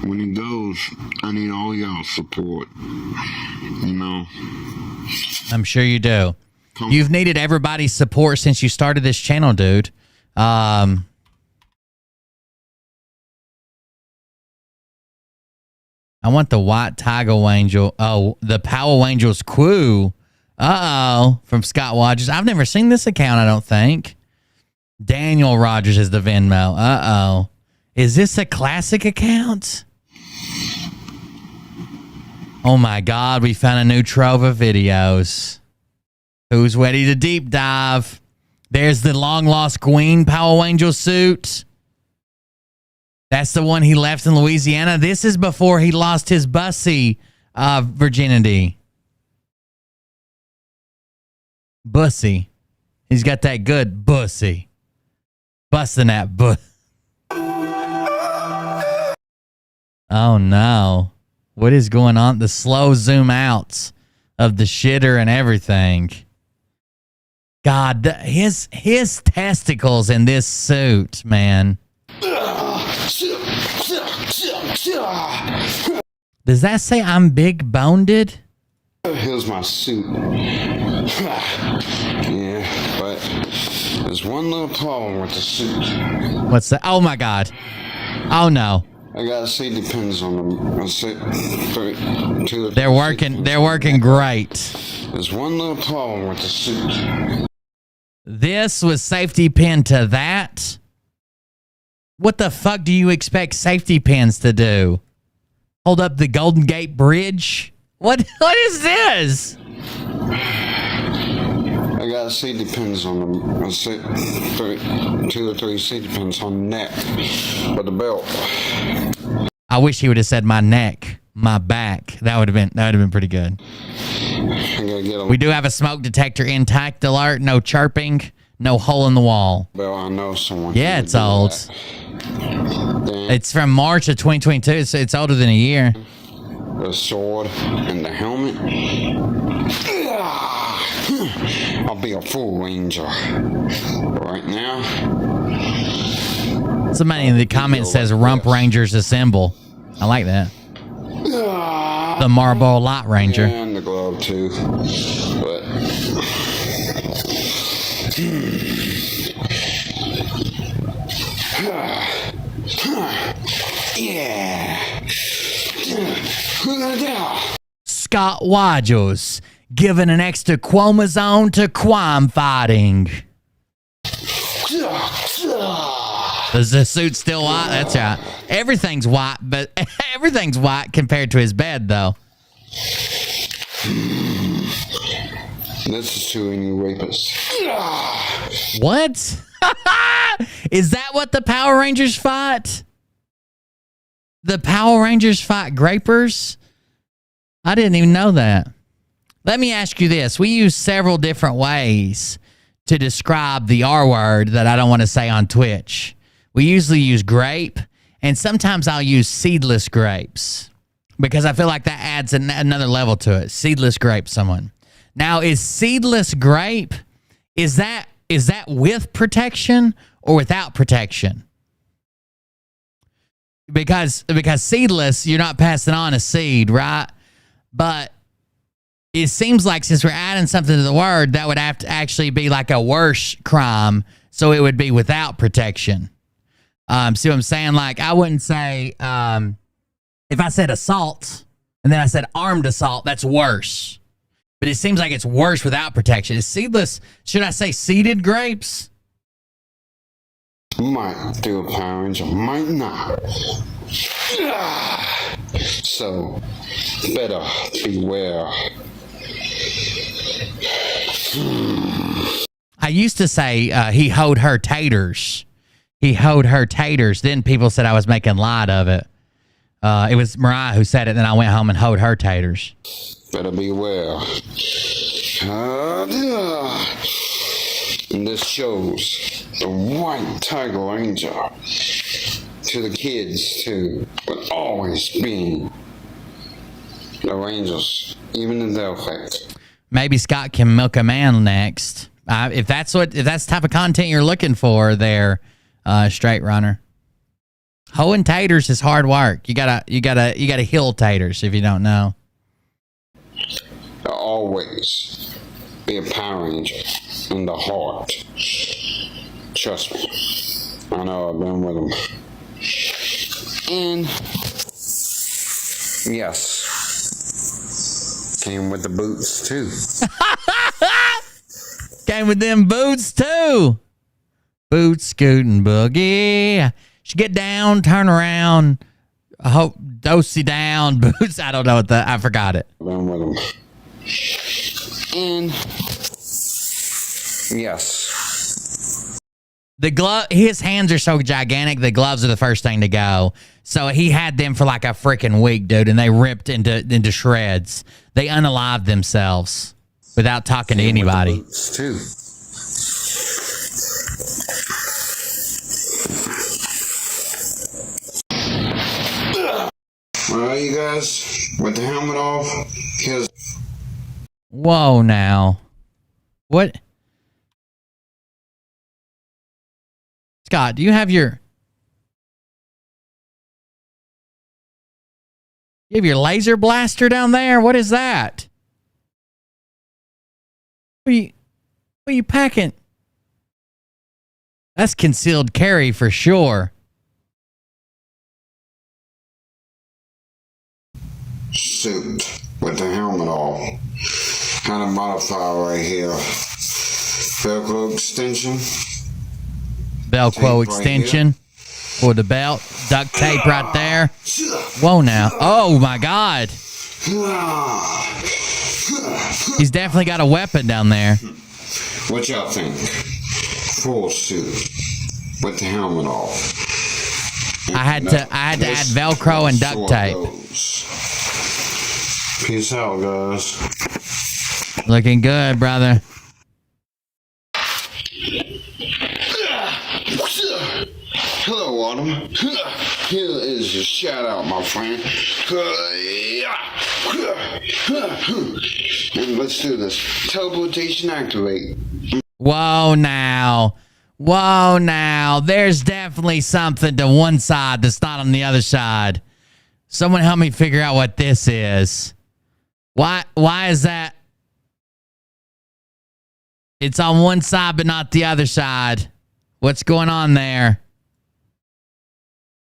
When he goes, I need all y'all's support. You know? I'm sure you do. You've needed everybody's support since you started this channel, dude. I want the White Tiger Angel. Oh, the Power Angels crew. Uh-oh. From Scott Rogers. I've never seen this account, I don't think. Daniel Rogers is the Venmo. Uh-oh. Is this a classic account? Oh, my God. We found a new trove of videos. Who's ready to deep dive? There's the long-lost Queen Power Angel suit. That's the one he left in Louisiana. This is before he lost his bussy virginity. Bussy. He's got that good bussy. Busting that buss. Oh, no. What is going on? The slow zoom outs of the shitter and everything. God, his testicles in this suit, man. Does that say I'm big boned? Here's my suit. Yeah, but there's one little problem with the suit. What's that? Oh my God. Oh no. I gotta say, depends on them. They're working great. There's one little problem with the suit. This was safety pin to that. What the fuck do you expect safety pins to do? Hold up the Golden Gate Bridge? What is this? I gotta say, depends on them. I say 2 or 3 safety pins on the neck or the belt. I wish he would have said my neck, my back. That would have been pretty good. We do have a smoke detector intact alert. No chirping. No hole in the wall. Well, I know someone. Yeah, it's old. It's from March of 2022. It's older than a year. The sword and the helmet. I'll be a full ranger. Right now. Somebody in the comments says Rump Rangers assemble. I like that. The Marlboro Light Ranger. And the glove too. But Scott Rogers giving an extra chromosome to crime fighting. Is the suit still white? That's right. Everything's white, but everything's white compared to his bed, though. This is to any rapists. What? Is that what the Power Rangers fight? The Power Rangers fight grapers? I didn't even know that. Let me ask you this. We use several different ways to describe the R word that I don't want to say on Twitch. We usually use grape, and sometimes I'll use seedless grapes because I feel like that adds another level to it. Seedless grape, someone. Now, is seedless grape, is that with protection or without protection? Because seedless, you're not passing on a seed, right? But it seems like since we're adding something to the word, that would have to actually be like a worse crime, so it would be without protection. See what I'm saying? Like, I wouldn't say, if I said assault and then I said armed assault, that's worse. But it seems like it's worse without protection. Is seedless, should I say seeded grapes? Might do a Power Ranger, might not. So, better beware. I used to say he hoed her taters. He hoed her taters. Then people said I was making light of it. It was Mariah who said it. Then I went home and hoed her taters. Better beware. And this shows the white Tiger Ranger to the kids too, but always being the Rangers, even in their effect. Maybe Scott can milk a man next. If that's the type of content you're looking for, there, Straight Runner. Hoeing taters is hard work. You gotta hill taters if you don't know. Always be a Power Ranger in the heart. Trust me, I know I've been with them. And yes, came with the boots too. Came with them boots too. Boots, scooting, boogie. She get down, turn around. I hope dosey down, boots. I don't know what I forgot it. Been with them. And yes, the glove. His hands are so gigantic. The gloves are the first thing to go. So he had them for like a freaking week, dude, and they ripped into shreds. They unalived themselves without talking to anybody. Too. All right, you guys, with the helmet off, here's. Whoa, now. What? Scott, do you have your laser blaster down there? What is that? What are you packing? That's concealed carry for sure. Suit with the helmet off. Kind of modifier right here. Velcro extension. Velcro extension for the belt. Duct tape right there. Whoa now. Oh my God. He's definitely got a weapon down there. What y'all think? Full suit with the helmet off. I had to add Velcro and duct tape. Peace out, guys. Looking good, brother. Hello, Autumn. Here is your shout out, my friend. And let's do this. Teleportation activate. Whoa now. Whoa now. There's definitely something to one side that's not on the other side. Someone help me figure out what this is. Why is that? It's on one side, but not the other side. What's going on there?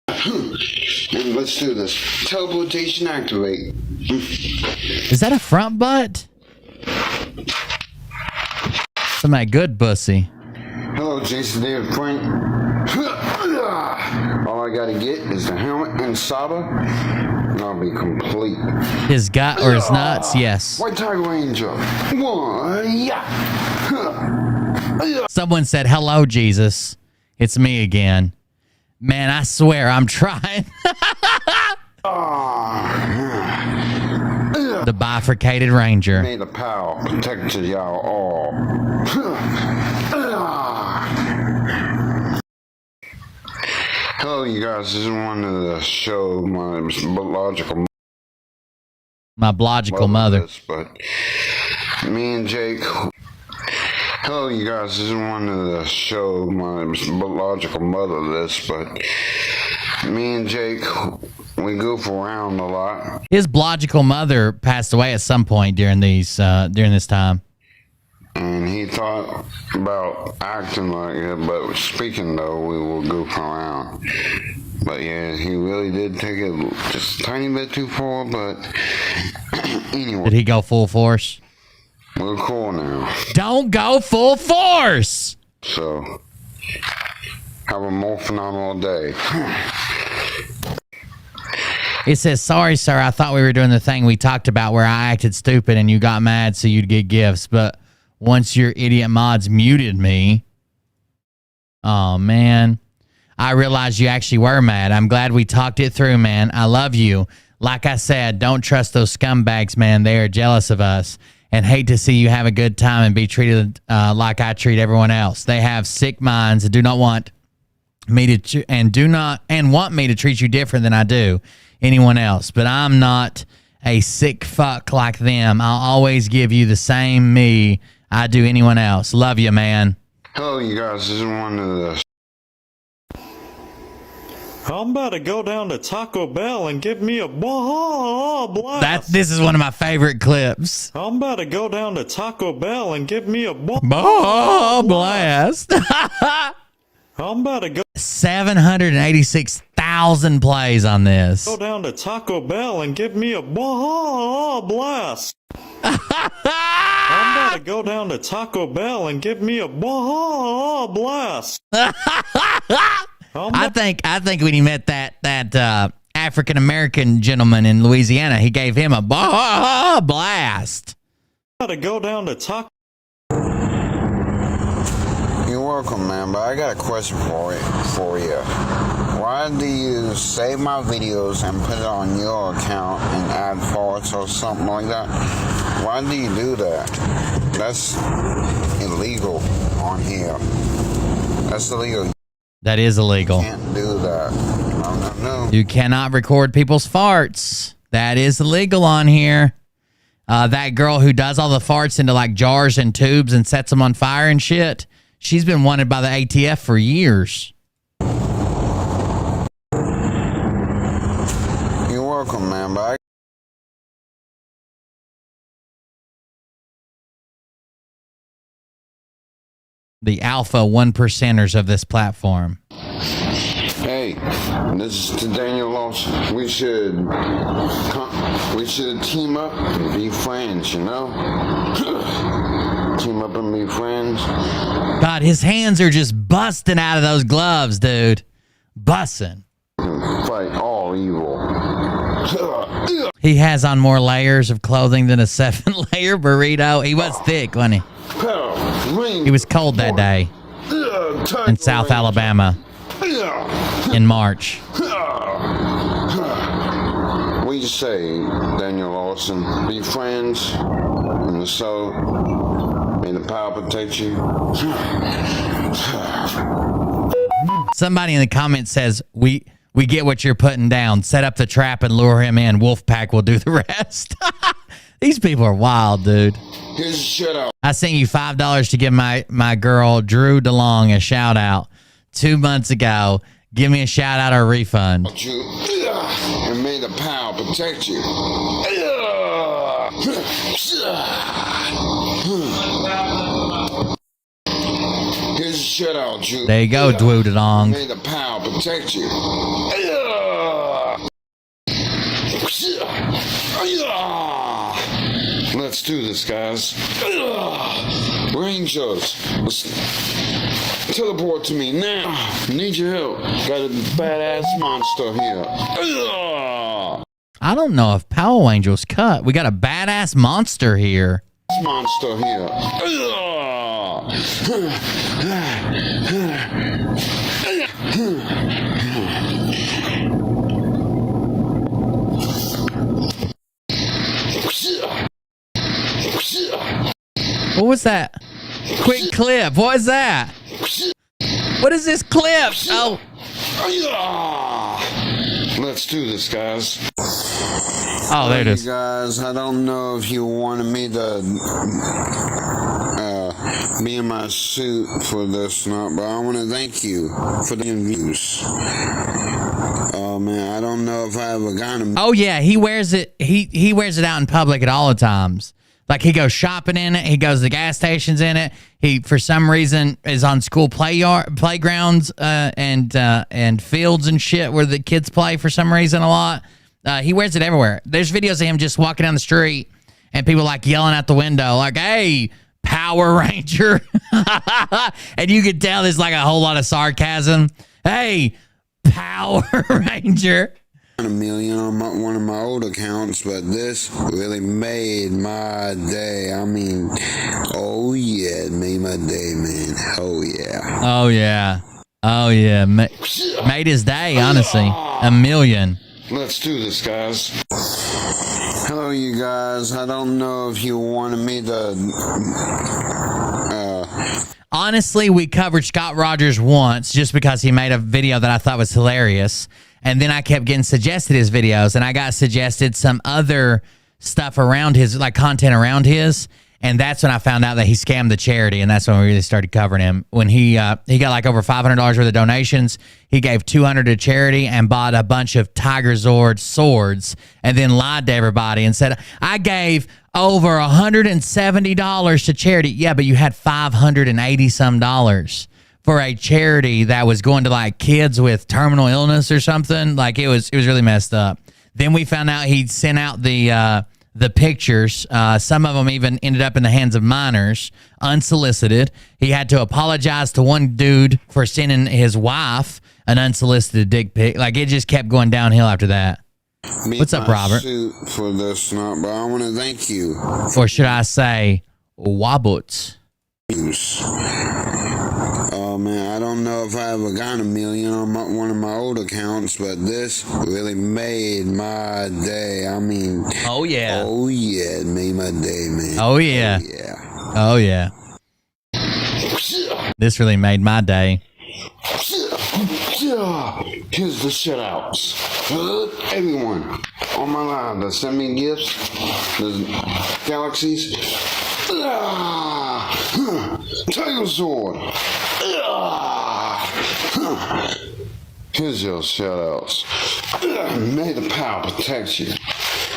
And let's do this. Teleportation activate. Is that a front butt? Somebody good bussy. Hello, Jason David Frank. All I gotta get is the helmet and Saba, and I'll be complete. His gut or his nuts? Yes. White Tiger Ranger. Someone said, hello, Jesus. It's me again. Man, I swear I'm trying. The bifurcated ranger. May the power protect y'all all. Hello, you guys. This is one of the show my biological mother. But me and Jake. Hello, you guys. This is one of the show my biological mother lists, but me and Jake, we goof around a lot. His biological mother passed away at some point during this time. And he thought about acting like it, but speaking though, we will goof around. But yeah, he really did take it just a tiny bit too far, but anyway. Did he go full force? We're cool now. Don't go full force! So, have a more phenomenal day. It says, sorry, sir, I thought we were doing the thing we talked about where I acted stupid and you got mad so you'd get gifts, but once your idiot mods muted me, oh, man, I realized you actually were mad. I'm glad we talked it through, man. I love you. Like I said, don't trust those scumbags, man. They are jealous of us and hate to see you have a good time and be treated like I treat everyone else. They have sick minds and do not want me to want me to treat you different than I do anyone else. But I'm not a sick fuck like them. I'll always give you the same me I do anyone else. Love you, man. Hello, you guys. This is one of the... I'm about to go down to Taco Bell and give me a blast. This is one of my favorite clips. I'm about to go down to Taco Bell and give me a blast. I'm about to go 786,000 plays on this. Go down to Taco Bell and give me a blast. I'm about to go down to Taco Bell and give me a blast. I think when he met that African American gentleman in Louisiana, he gave him a blast. I'm about to go down to Taco. You're welcome, man, but I got a question for you. Why do you save my videos and put it on your account and add parts or something like that? Why do you do that? That's illegal on here. That's illegal. That is illegal. You can't do that. No. You cannot record people's farts. That is illegal on here. That girl who does all the farts into like jars and tubes and sets them on fire and shit, she's been wanted by the ATF for years. You're welcome, man. Bye. The alpha 1%ers of this platform. Hey, this is to Daniel Lawson. We should team up and be friends, you know? Team up and be friends. God, his hands are just busting out of those gloves, dude. Busting. Fight all evil. He has on more layers of clothing than a 7-layer burrito. He was thick, wasn't he? He was cold that day in South Alabama in March. What do you say, Daniel Lawson? Be friends, and so may the power protect you. Somebody in the comments says, we get what you're putting down. Set up the trap and lure him in. Wolfpack will do the rest. These people are wild, dude. Here's a shout out. I sent you $5 to give my girl Drew DeLong a shout out 2 months ago. Give me a shout out or refund. And may the power protect you. shut out, you. There you go, Dwoodalong. May the power protect you. Let's do this, guys. Rangers, teleport to me now. Need your help. Got a badass monster here. I don't know if Power Rangers cut. We got a badass monster here. Monster here. What was that? Quick clip. What is that? What is this clip? Oh. Let's do this, guys. Oh, there it is. You guys, I don't know if you wanted me to be in my suit for this or not, but I want to thank you for the views. Oh man, I don't know if I ever got him. Oh yeah, he wears it. He wears it out in public at all the times. Like he goes shopping in it. He goes to the gas stations in it. He, for some reason, is on school playgrounds and fields and shit where the kids play for some reason a lot. He wears it everywhere. There's videos of him just walking down the street and people like yelling out the window like, "Hey, Power Ranger!" And you can tell there's like a whole lot of sarcasm. "Hey, Power Ranger!" $1 million on one of my old accounts, but this really made my day. I mean, oh yeah, it made my day, man. Oh yeah. Oh yeah. Oh yeah. Made his day, honestly. $1 million. Let's do this, guys. Hello, you guys. I don't know if you wanted me to. Honestly, we covered Scott Rogers once just because he made a video that I thought was hilarious. And then I kept getting suggested his videos, and I got suggested some other stuff around his, like content around his. And that's when I found out that he scammed the charity, and that's when we really started covering him. When he got like over $500 worth of donations, he gave $200 to charity and bought a bunch of Tiger Zord swords, and then lied to everybody and said, "I gave over $170 to charity." Yeah, but you had $580 some for a charity that was going to like kids with terminal illness or something. Like it was really messed up. Then we found out he'd sent out the pictures. Some of them even ended up in the hands of minors, unsolicited. He had to apologize to one dude for sending his wife an unsolicited dick pic. Like it just kept going downhill after that. What's up, Robert? For this, not, but I want to thank you. Or should I say, wabboots? Oh man, I don't know if I ever got $1 million on one of my old accounts, but this really made my day. I mean, oh yeah, it made my day, man. Oh yeah, oh yeah. This really made my day. Here's the shutouts. Everyone on my line that send me gifts, the galaxies. Tiger Sword. Here's your shoutouts. May the power protect you.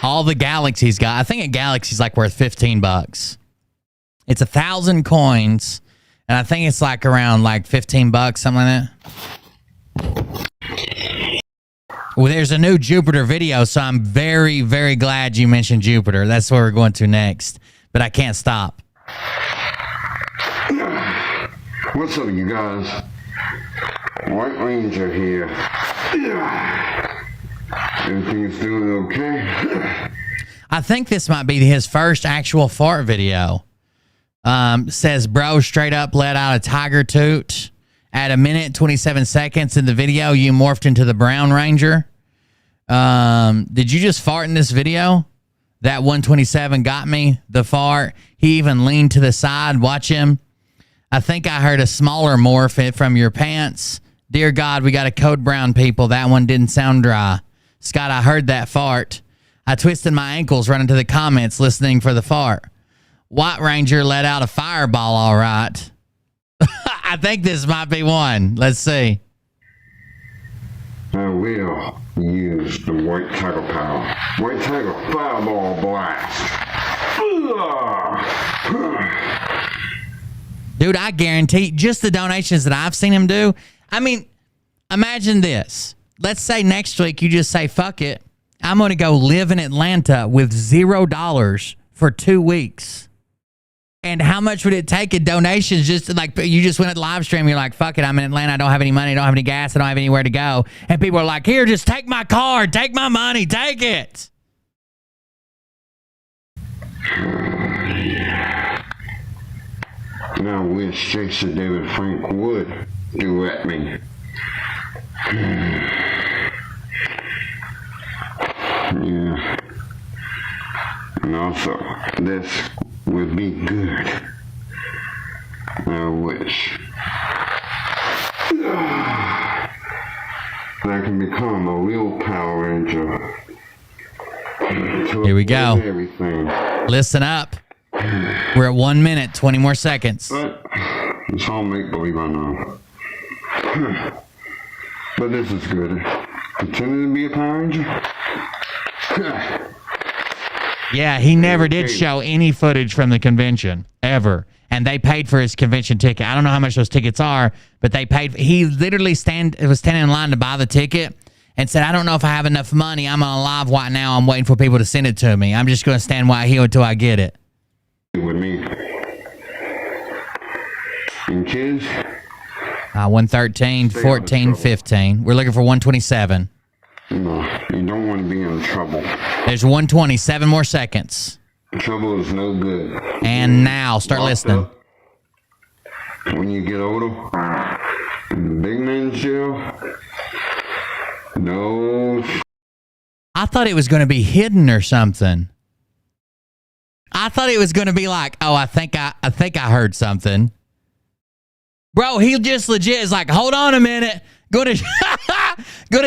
All the galaxies got. I think a galaxy's like worth $15. It's 1,000 coins, and I think it's like around like $15, something like that. Well, there's a new Jupiter video, so I'm very, very glad you mentioned Jupiter. That's where we're going to next, but I can't stop. What's up, you guys? White Ranger here. Everything's doing okay? I think this might be his first actual fart video. Says, bro straight up let out a tiger toot. At 1:27 in the video, you morphed into the Brown Ranger. Did you just fart in this video? That 127 got me, the fart. He even leaned to the side. Watch him. I think I heard a smaller morph from your pants. Dear God, we got a code brown, people. That one didn't sound dry. Scott, I heard that fart. I twisted my ankles running to the comments listening for the fart. White Ranger let out a fireball, all right. I think this might be one. Let's see. I will use the White Tiger power. White Tiger fireball blast. Dude, Dude, I guarantee just the donations that I've seen him do. I mean, imagine this. Let's say next week you just say, fuck it. I'm going to go live in Atlanta with $0 for 2 weeks. And how much would it take in donations? Just like you just went at live stream. You're like, fuck it. I'm in Atlanta. I don't have any money. I don't have any gas. I don't have anywhere to go. And people are like, here, just take my card. Take my money. Take it. Now I wish Jason David Frank would duet me. Yeah. And also, this would be good. I wish. I can become a real Power Ranger. Here we go. Everything. Listen up. We're at 1 minute, 20 more seconds. But it's all make-believe, I know. But this is good. Pretending to be a Power Ranger? Yeah, he never did show any footage from the convention, ever. And they paid for his convention ticket. I don't know how much those tickets are, but they paid. He literally was standing in line to buy the ticket and said, I don't know if I have enough money. I'm on live right now. I'm waiting for people to send it to me. I'm just going to stand right here until I get it. With me. And kids? 113, 14, 15. We're looking for 127. No, you don't want to be in trouble. There's 120, 7 more seconds. Trouble is no good. And now, start listening. When you get older, in the big man's jail, no. I thought it was going to be hidden or something. I thought it was going to be like, oh, I think I heard something. Bro, he just legit is like, hold on a minute. Gonna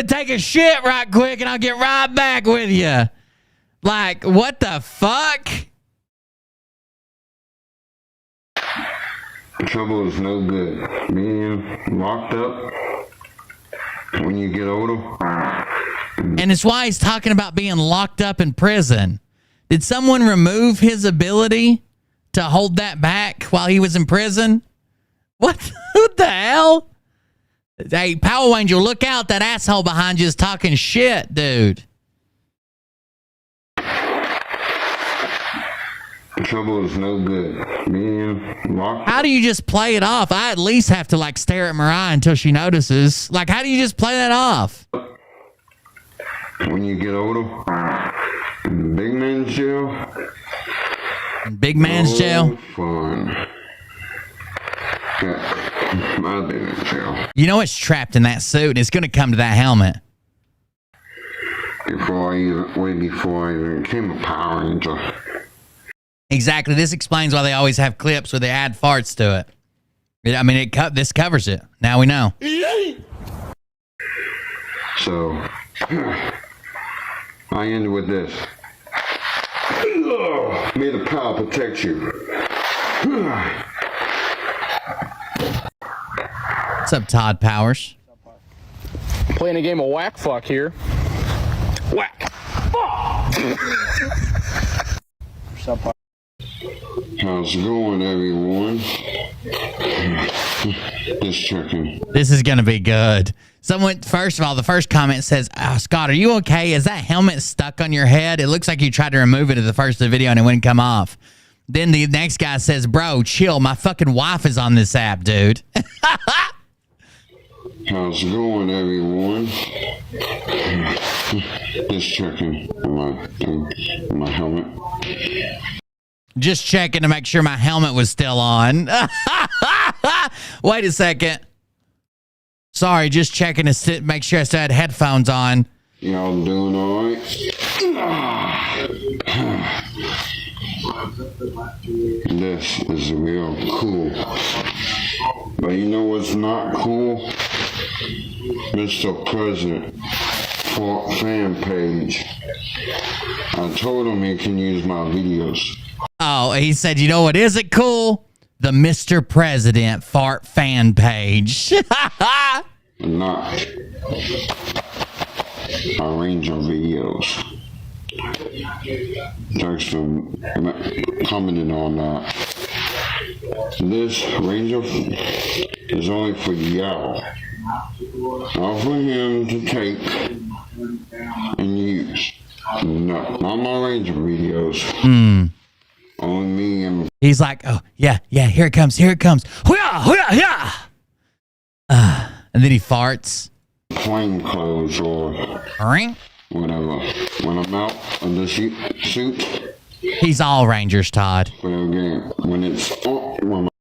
take a shit right quick and I'll get right back with you. Like, what the fuck? Trouble is no good. Being locked up when you get older. And it's why he's talking about being locked up in prison. Did someone remove his ability to hold that back while he was in prison? What the hell? Hey, Power Ranger, look out. That asshole behind you is talking shit, dude. Trouble is no good. Being locked. How do you just play it off? I at least have to like stare at Mariah until she notices. Like, how do you just play that off? When you get older, in the big man's jail. Big man's jail? Fun. Yeah, my big man's jail. You know it's trapped in that suit and it's going to come to that helmet. Before I even became a Power Ranger. Exactly. This explains why they always have clips where they add farts to it. I mean, this covers it. Now we know. So, I end with this. May the power protect you. What's up, Todd Powers? Playing a game of whack fuck here. Whack. Fuck. How's it going, everyone? Just checking. This is going to be good. Someone, first of all, the first comment says, oh, Scott, are you okay? Is that helmet stuck on your head? It looks like you tried to remove it at the first of the video and it wouldn't come off. Then the next guy says, bro, chill. My fucking wife is on this app, dude. How's it going, everyone? Just checking my helmet. Just checking to make sure my helmet was still on. Wait a second. Sorry, just checking to make sure I still had headphones on. Y'all doing all right? This is real cool. But you know what's not cool? Mr. President fan page. I told him he can use my videos. Oh, he said, you know what isn't cool? The Mr. President fart fan page. Not a range of videos. Thanks for commenting on that. this Ranger is only for y'all. Not for him to take and use. No, not my Ranger videos. Only me and... He's like, oh, yeah, here it comes. Hoo-yah, hoo-yah, yeah. And then he farts. Plain clothes or whatever. When I'm out of the suit. He's all Rangers, Todd. When it's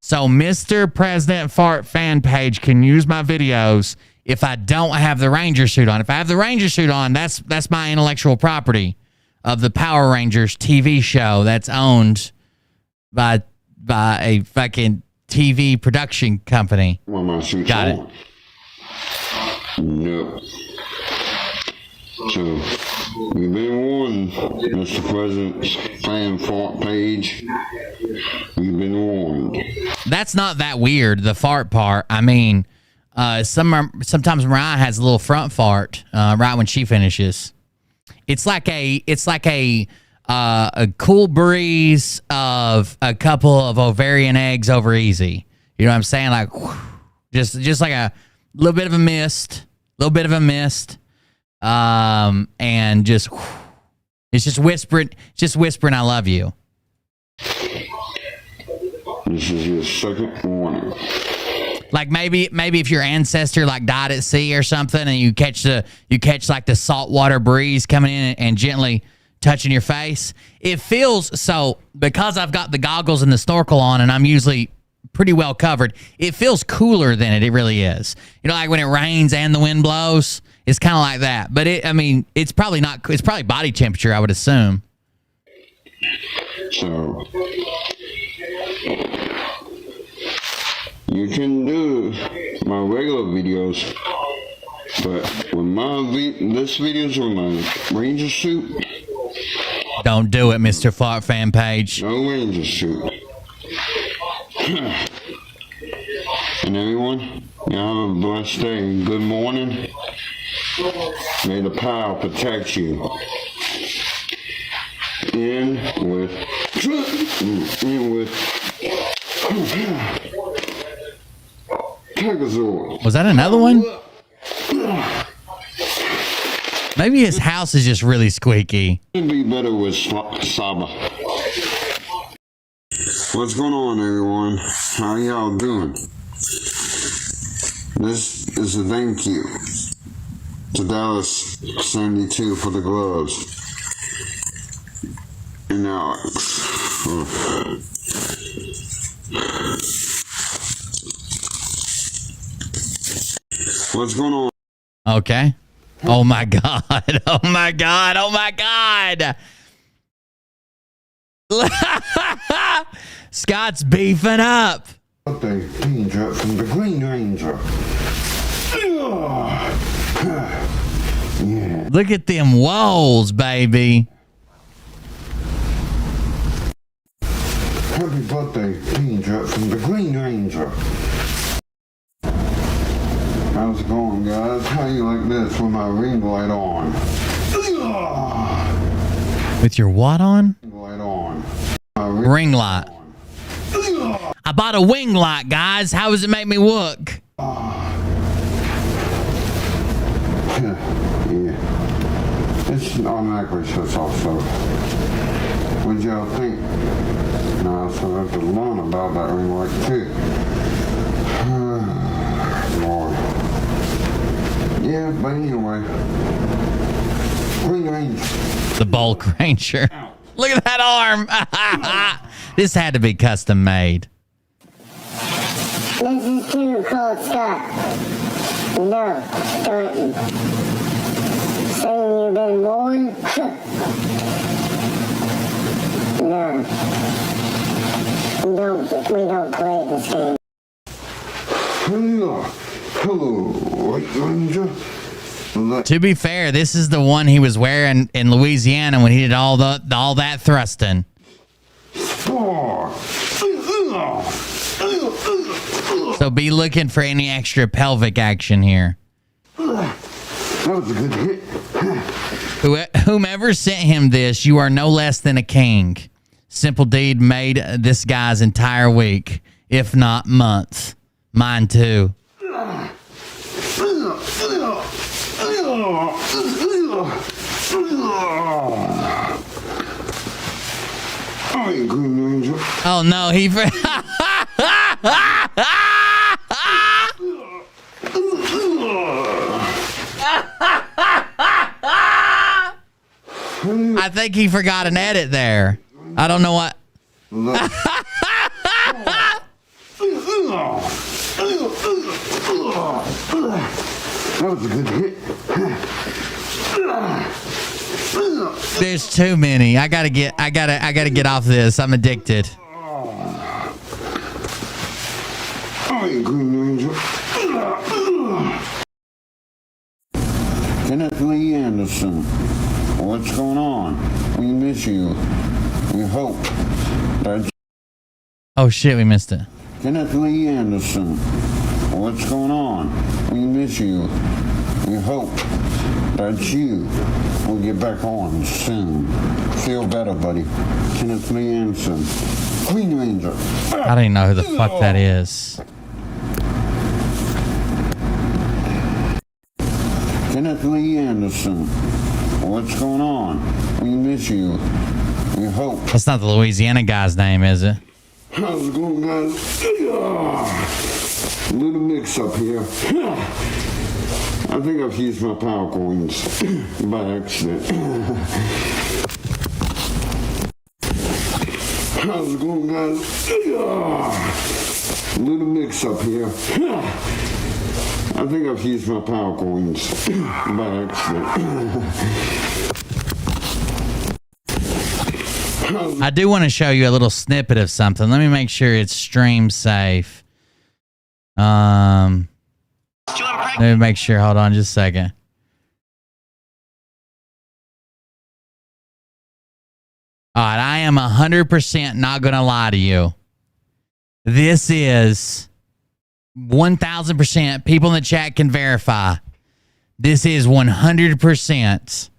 so Mr. President Fart fan page can use my videos if I don't have the Ranger suit on. If I have the Ranger suit on, that's my intellectual property of the Power Rangers TV show that's owned by a fucking TV production company. Well, my suit's Got on. No. So, you've been warned, Mr. President's fan fart page. You've been warned. That's not that weird, the fart part. I mean, sometimes Mariah has a little front fart right when she finishes. It's like a cool breeze of a couple of ovarian eggs over easy. You know what I'm saying? Like, just like a little bit of a mist, and just it's just whispering, I love you. This is your second warning. Like maybe if your ancestor like died at sea or something, and you catch like the saltwater breeze coming in and gently touching your face. It feels so, because I've got the goggles and the snorkel on, and I'm usually pretty well covered. It feels cooler than it really is. You know, like when it rains and the wind blows, it's kind of like that. But it's probably not. It's probably body temperature, I would assume. So you can do my regular videos, but when this video's on my Ranger suit. Don't do it, Mr. Fart fan page. No Ranger suit. And everyone, y'all have a blessed day and good morning. May the power protect you. In with Tegazord. Was that another one? Maybe his house is just really squeaky. It'd be better with Saba. What's going on, everyone? How y'all doing? This is a thank you to Dallas 72 for the gloves. And Alex. What's going on? Okay. Oh my God. Oh my God. Oh my God. Scott's beefing up. The danger from the Green Ranger. Yeah. Look at them walls, baby. Happy birthday, Danger from the Green Ranger. How's it going, guys? How you like this with my ring light on? With your what on? Light on. Ring light. I bought a wing light, guys. How does it make me look? Yeah. It's automatically shuts off, so what'd y'all think? No, so I have to learn about that ring light too. Lord. Yeah, but anyway. Green Ranger. The bulk ranger. Look at that arm. This had to be custom made. This is too cold, Scott. No, Thornton. Saying you've been warned? No. We don't play this game. Hello, White Ranger. To be fair, this is the one he was wearing in Louisiana when he did all that thrusting. So be looking for any extra pelvic action here. That was a good hit. Whomever sent him this, you are no less than a king. Simple Deed made this guy's entire week. if not months. Mine too. Oh no, he. I think he forgot an edit there. I don't know what. That was a good hit. There's too many. I gotta get off this. I'm addicted. Kenneth Lee Anderson, what's going on? We miss you. We hope that. Oh shit, we missed it. Kenneth Lee Anderson, what's going on? We miss you. We hope that you will get back on soon. Feel better, buddy. Kenneth Lee Anderson, Queen Ranger. I don't even know who the fuck that is. Kenneth Lee Anderson, what's going on? We miss you. We hope. That's not the Louisiana guy's name, is it? How's it going, guys? Little mix up here. I think I've used my power coins by accident. How's it going, guys? Little mix up here. I think I've used my power coins by accident. I do want to show you a little snippet of something. Let me make sure it's stream safe. Let me make sure. Hold on just a second. All right, I am 100% not going to lie to you. This is 1,000%. People in the chat can verify. This is 100%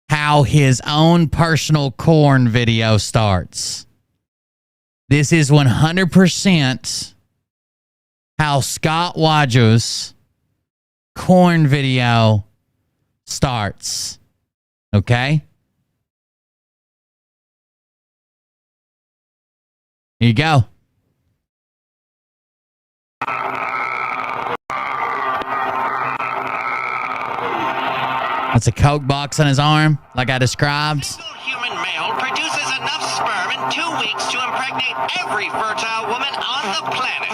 how his own personal corn video starts. This is 100% how Scott Wadjo's corn video starts. Okay? Here you go. That's a Coke box on his arm, like I described. Human male produces enough sperm in 2 weeks to impregnate every fertile woman on the planet.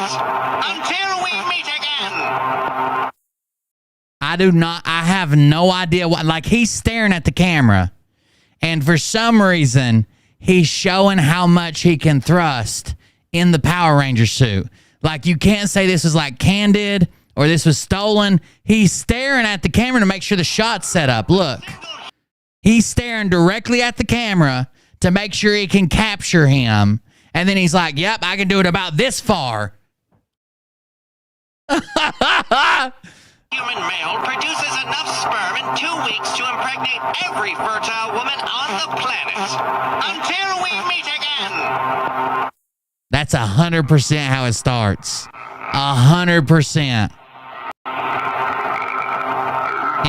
Until we meet again. I have no idea what, like he's staring at the camera. And for some reason, he's showing how much he can thrust in the Power Ranger suit. Like you can't say this was like candid or this was stolen. He's staring at the camera to make sure the shot's set up. Look. He's staring directly at the camera to make sure he can capture him. And then he's like, yep, I can do it about this far. Human male produces enough sperm in 2 weeks to impregnate every fertile woman on the planet. Until we meet again. That's 100% how it starts. 100%.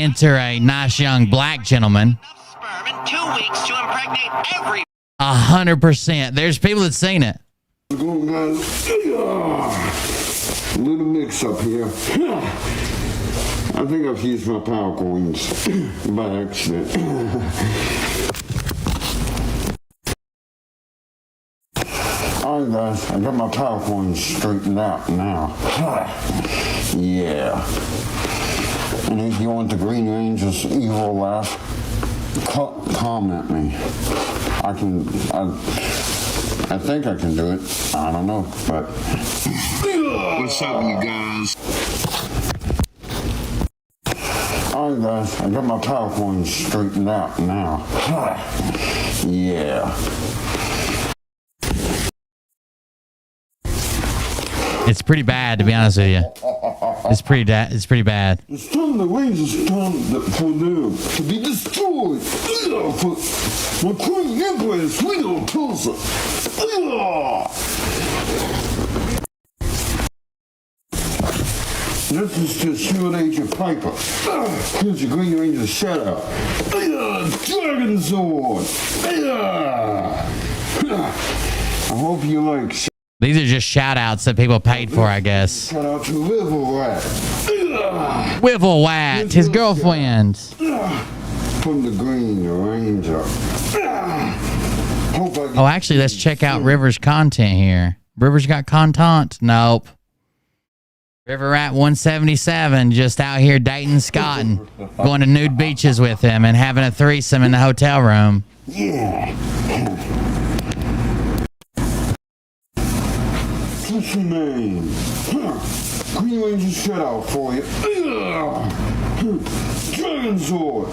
Enter a nice young black gentleman. Sperm in 2 weeks to impregnate every. 100%. There's people that seen it. Little mix up here. I think I've used my power coins by accident. All right, guys, I got my power coins straightened out now. Yeah. And if you want the Green Ranger's evil laugh, comment me. I think I can do it. I don't know, but. What's up, you guys? All right, guys, I got my power coins straightened out now. Yeah. It's pretty bad, to be honest with you. It's pretty bad. It's time the Rangers time for them to be destroyed. My Queen Empress, we don't closer. This is to Shield Agent Piper. Here's your Green Ranger shout out. Dragon Zord. I hope you like. These are just shout outs that people paid for, I guess. Shout out to Wivelrat. Wivelrat, his girlfriend. From the Green Ranger. Oh, actually, let's check out River's content here. River's got content? Nope. River Rat 177 just out here dating Scott and going to nude beaches with him and having a threesome in the hotel room. Yeah. What's your name? Green Ranger shout out for you. Dragon Zord.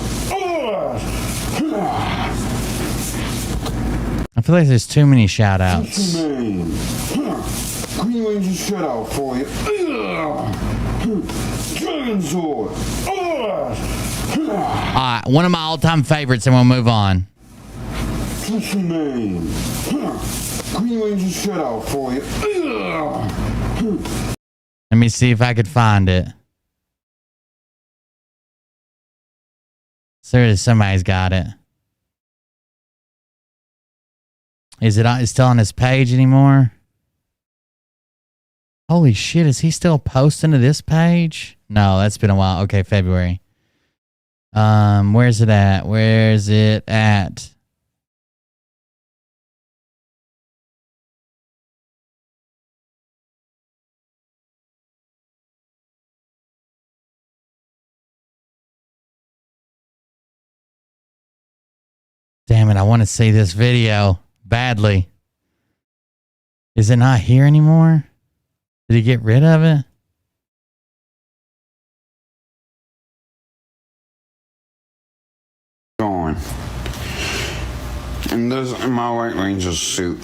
I feel like there's too many shout outs. What's your name? Green Ranger shout out for you. Dragon Zord. Alright, one of my all-time favorites, and we'll move on. What's your name? Green Ranger shout out for you. Let me see if I could find it. Seriously, somebody's got it. Is it still on his page anymore? Holy shit, is he still posting to this page? No, that's been a while. Okay, February. Where's it at? Where's it at? Damn it, I want to see this video badly. Is it not here anymore? Did he get rid of it? Going. And this in my White Ranger suit.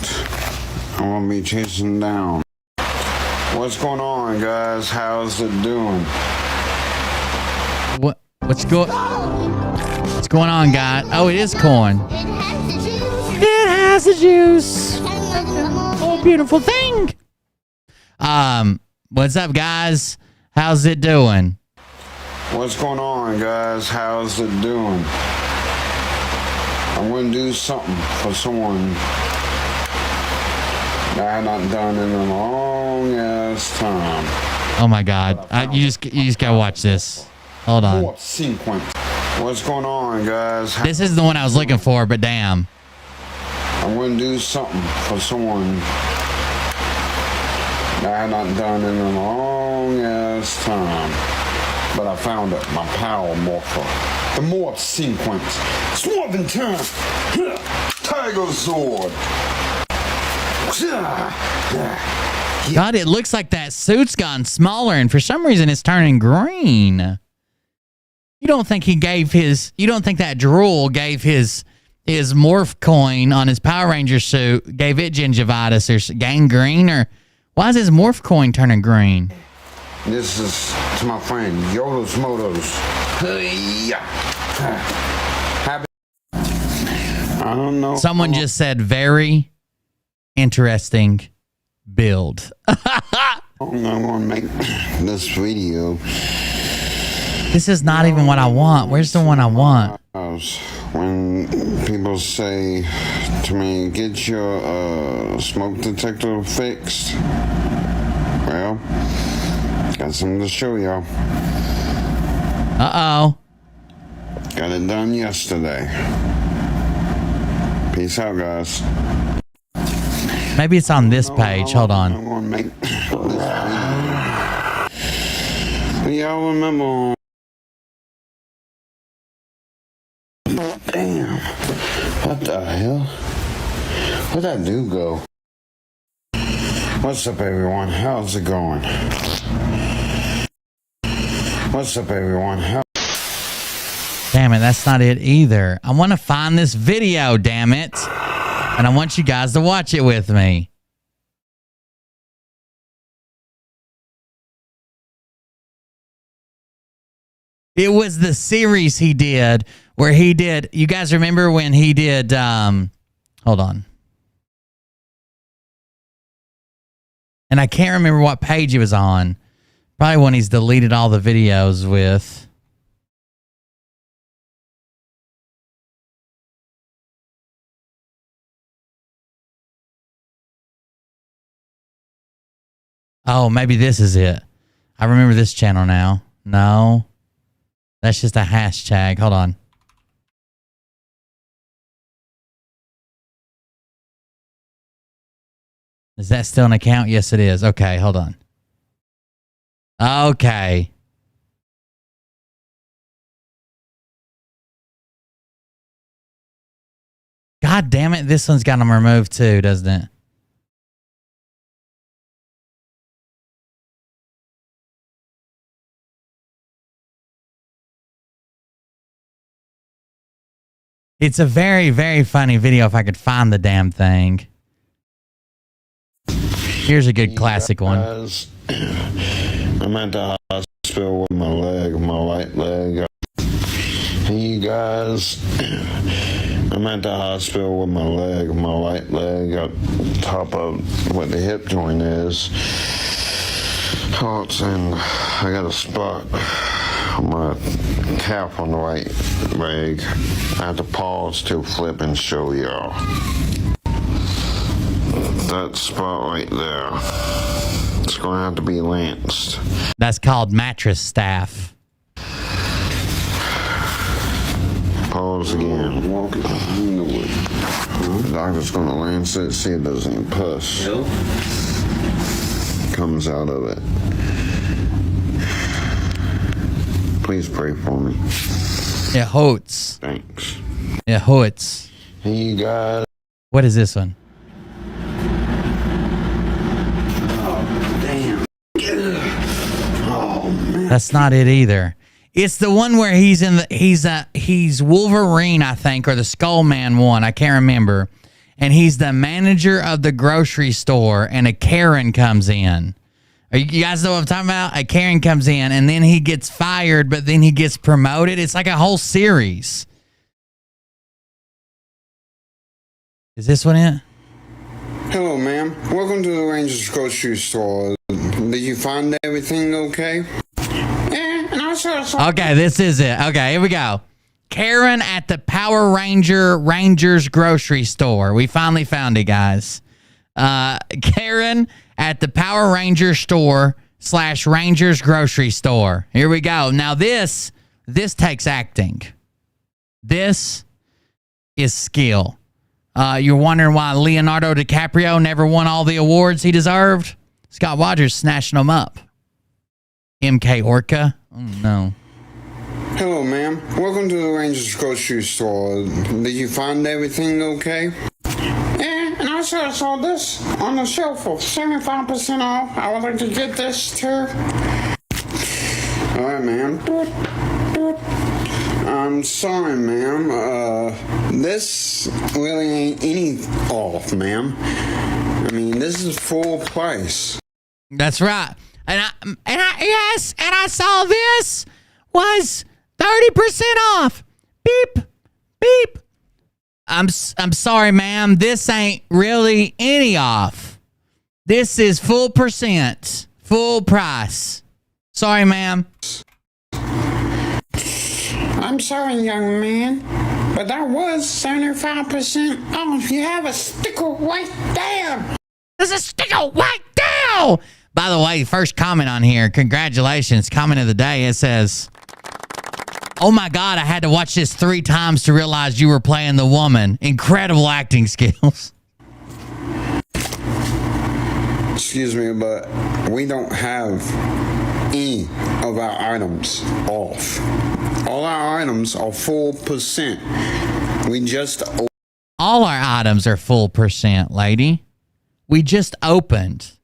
I'm gonna be chasing down. What's going on, guys? How's it doing? What's going on, guys? Oh, it is corn. It has the juice. Oh, beautiful thing. What's up, guys? How's it doing? What's going on, guys? How's it doing? I'm gonna do something for someone that I have not done in a long ass time. Oh my God! You just gotta watch this. Hold on. Sequence. What's going on, guys? This is the one I was looking for, but damn. I'm gonna do something for someone that I have not done in a long ass time. But I found it, my power morpher. The morph sequence. Swarming turn. Tiger Zord. God, it looks like that suit's gotten smaller, and for some reason it's turning green. You don't think that drool gave his morph coin on his Power Ranger suit, gave it gingivitis or gangrene, or why is his morph coin turning green? This is to my friend Yodos Motos. I don't know. Someone just said very interesting build. I'm gonna make this video. This is not even what I want. Where's the one I want? When people say to me, get your smoke detector fixed. Well, got something to show y'all. Uh-oh. Got it done yesterday. Peace out, guys. Maybe it's on this page. Hold on. I'm gonna make this video. Y'all remember? Damn. What the hell? Where'd that dude go? What's up, everyone? How's it going? What's up, everyone? Damn it, that's not it either. I want to find this video, damn it. And I want you guys to watch it with me. It was the series he did where he did, you guys remember when he did, hold on. And I can't remember what page it was on, Probably one he's deleted all the videos with. Oh, maybe this is it. I remember this channel now. No. That's just a hashtag. Hold on. Is that still an account? Yes, it is. Okay, hold on. Okay. God damn it. This one's got them removed too, doesn't it? It's a very, very funny video if I could find the damn thing. Here's a good classic one. I'm at the hospital with my right leg. Hey, you guys. I'm at the hospital with my right leg up top of what the hip joint is. Oh, and I got a spot on my calf on the right leg. I have to pause to flip and show y'all. That spot right there. It's going to have to be lanced. That's called mattress staff. Pause again. The doctor's going to lance it, see it doesn't push. Comes out of it. Please pray for me. It hurts. Thanks. It hurts. Hey, you guys. What is this one? That's not it either. It's the one where he's in the he's Wolverine, I think, or the Skull Man one. I can't remember. And he's the manager of the grocery store, and a Karen comes in. You guys know what I'm talking about? A Karen comes in, and then he gets fired, but then he gets promoted. It's like a whole series. Is this one it? Hello, ma'am. Welcome to the Rangers grocery store. Did you find everything okay? Yeah, and also... Okay, this is it. Okay, here we go. Karen at the Power Rangers grocery store. We finally found it, guys. Karen at the Power Ranger store / Rangers grocery store. Here we go. Now this takes acting. This is skill. You're wondering why Leonardo DiCaprio never won all the awards he deserved? Scott Rogers snatching them up. MK Orca? Oh, no. Hello, ma'am. Welcome to the Rangers grocery store. Did you find everything okay? Yeah, and also I saw this on the shelf for 75% off. I would like to get this too. All right, ma'am. I'm sorry, ma'am. This really ain't any off, ma'am. I mean, this is full price. That's right. And I saw this was 30% off. Beep, beep. I'm sorry, ma'am. This ain't really any off. This is full percent, full price. Sorry, ma'am. I'm sorry, young man, but that was 75% off. You have a sticker right there. There's a sticker right there. By the way, first comment on here. Congratulations. Comment of the day. It says, oh my God, I had to watch this 3 times to realize you were playing the woman. Incredible acting skills. Excuse me, but we don't have any of our items off. All our items are full percent. We just... All our items are full percent, lady. We just opened.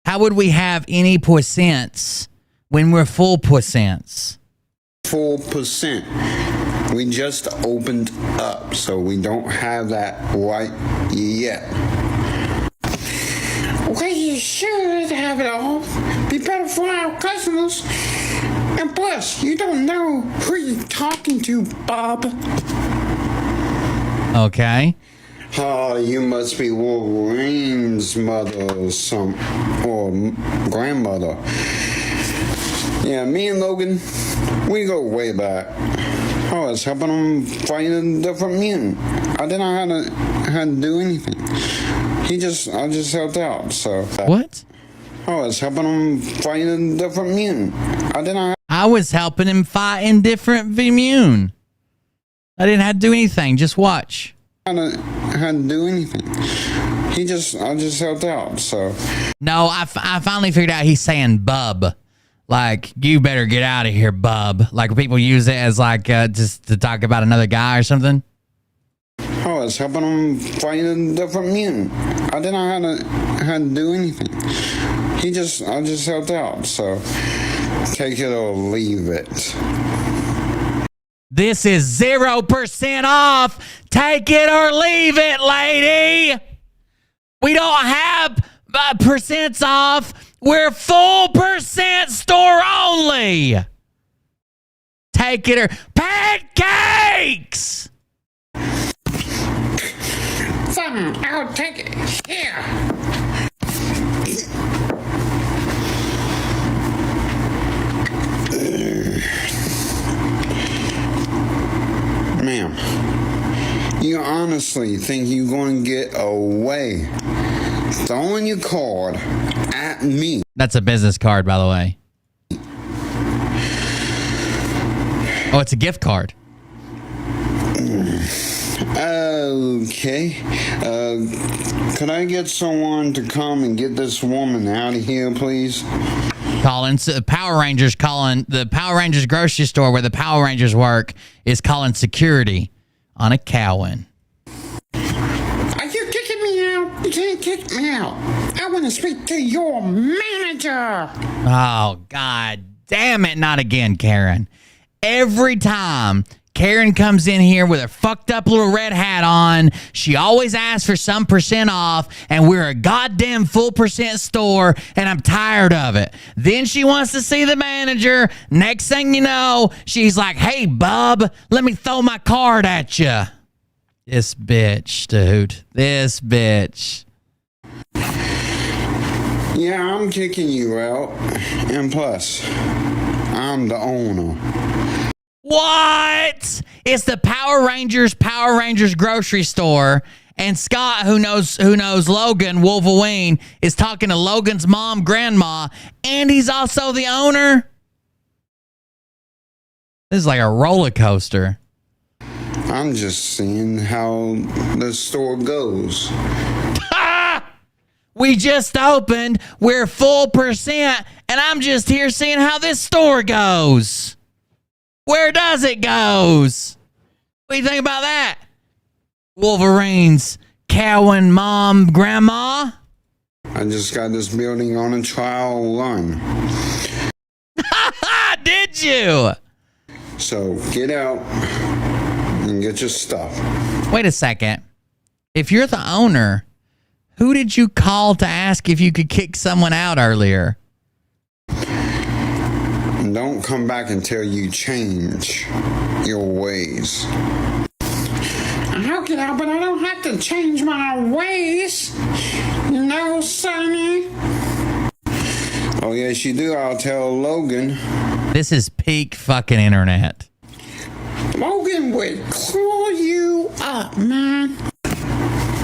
How would we have any percents when we're full percents? Full percent. We just opened up, so we don't have that right yet. Well, you should have it all. Be better for our customers. And plus, you don't know who you're talking to, Bob. Okay. Oh, you must be Wolverine's mother or grandmother. Yeah, me and Logan, we go way back. I was helping him fight a different mutant. I didn't have to do anything. I just helped out, so. What? I was helping him fight a different mutant. I was helping him fight in different immune. I didn't have to do anything. Just watch. I had to do anything. I just helped out, so. No, I finally figured out he's saying bub. Like, you better get out of here, bub. Like, people use it as, like, just to talk about another guy or something. I was helping him fight a different mutant. I didn't have to do anything. I just helped out, so. Take it or leave it. This is 0% off. Take it or leave it, lady. We don't have percents off. We're full percent store only. Take it or pancakes. Fine, I'll take it. Here. Ma'am, you honestly think you're going to get away throwing your card at me? That's a business card, by the way. Oh, it's a gift card. Okay. Could I get someone to come and get this woman out of here, please? Calling Power Rangers, calling the Power Rangers grocery store where the Power Rangers work is calling security on a Cowan. Are you kicking me out? You can't kick me out. I want to speak to your manager. Oh, God damn it. Not again, Karen. Every time Karen comes in here with her fucked up little red hat on, she always asks for some percent off, and we're a goddamn full percent store, and I'm tired of it. Then she wants to see the manager. Next thing you know, she's like, hey, bub, let me throw my card at you. This bitch, dude. This bitch. Yeah, I'm kicking you out. And plus, I'm the owner. What? It's the Power Rangers grocery store, and Scott, who knows Logan, Wolverine, is talking to Logan's mom, grandma, and he's also the owner. This is like a roller coaster. I'm just seeing how the store goes. We just opened, we're full percent, and I'm just here seeing how this store goes. Where does it goes? What do you think about that? Wolverine's Cowan mom, grandma? I just got this building on a trial run. Did you? So get out and get your stuff. Wait a second. If you're the owner, who did you call to ask if you could kick someone out earlier? Don't come back until you change your ways. I'll get out, but I don't have to change my ways. No, Sonny. Oh, yes, you do. I'll tell Logan. This is peak fucking internet. Logan would call you up, man.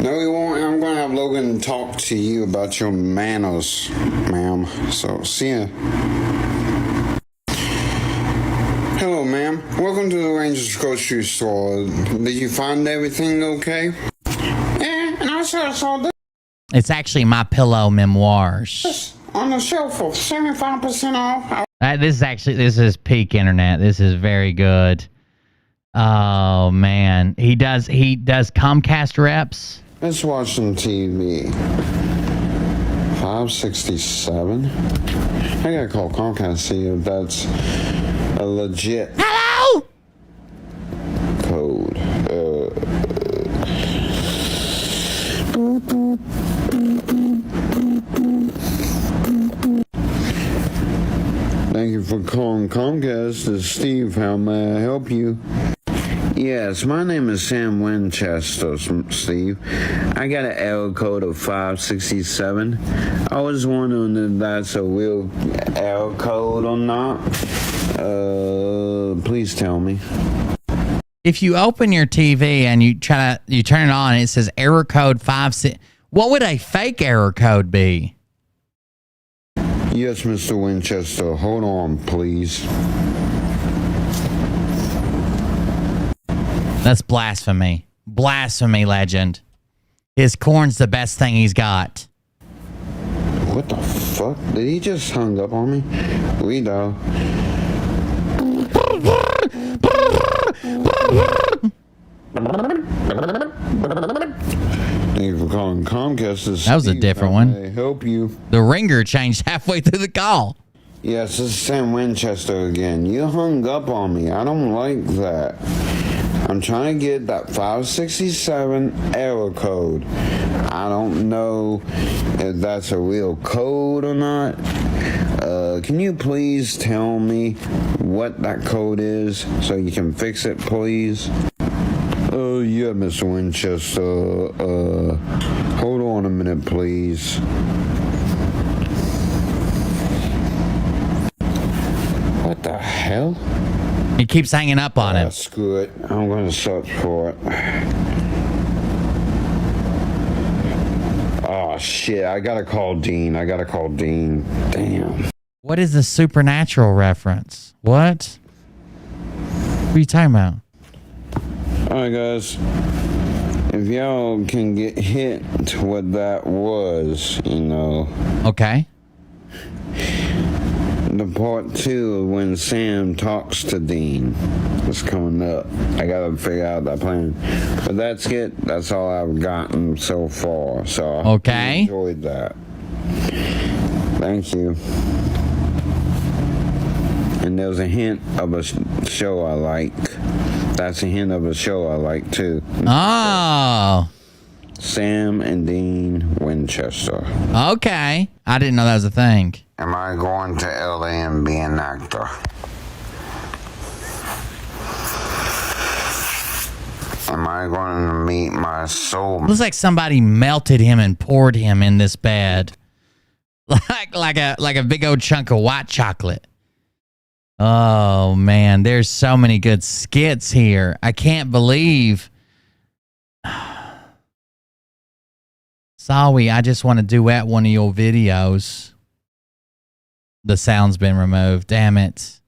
No, he won't. I'm going to have Logan talk to you about your manners, ma'am. So, see ya. Hello, ma'am. Welcome to the Rangers grocery store. Did you find everything okay? Yeah, and I saw this It's actually My Pillow Memoirs. on the shelf for 75% off. This is peak internet. This is very good. Oh man, he does Comcast reps. Let's watch some TV. 567. I gotta call Comcast, see if that's a legit Hello. code. Thank you for calling Comcast. This is Steve. How may I help you? Yes, my name is Sam Winchester, Steve. I got an error code of 567. I was wondering if that's a real error code or not. Please tell me. If you open your TV and you turn it on, it says error code 56. What would a fake error code be? Yes, Mr. Winchester. Hold on, please. That's blasphemy. Blasphemy, legend. His corn's the best thing he's got. What the fuck? Did he just hung up on me? Guido. Thank you for calling Comcast. That was a different one. I help you. The ringer changed halfway through the call. Yes, this is Sam Winchester again. You hung up on me. I don't like that. I'm trying to get that 567 error code. I don't know if that's a real code or not. Can you please tell me what that code is so you can fix it, please? Yeah, Mr. Winchester. Hold on a minute, please. What the hell? He keeps hanging up on him. Screw it. I'm going to search for it. Oh, shit. I got to call Dean. Damn. What is the supernatural reference? What? What are you talking about? Alright, guys. If y'all can get hit to what that was, you know. Okay. The part 2 of when Sam talks to Dean is coming up. I gotta figure out that plan. But that's it. That's all I've gotten so far. So I hope you enjoyed that. Thank you. And there's a hint of a show I like. That's a hint of a show I like too. Oh. Sam and Dean Winchester. Okay. I didn't know that was a thing. Am I going to LA and be an actor? Am I going to meet my soul? Looks like somebody melted him and poured him in this bed. Like a big old chunk of white chocolate. Oh man, there's so many good skits here. I can't believe. Sorry, I just want to duet one of your videos. The sound's been removed. Damn it.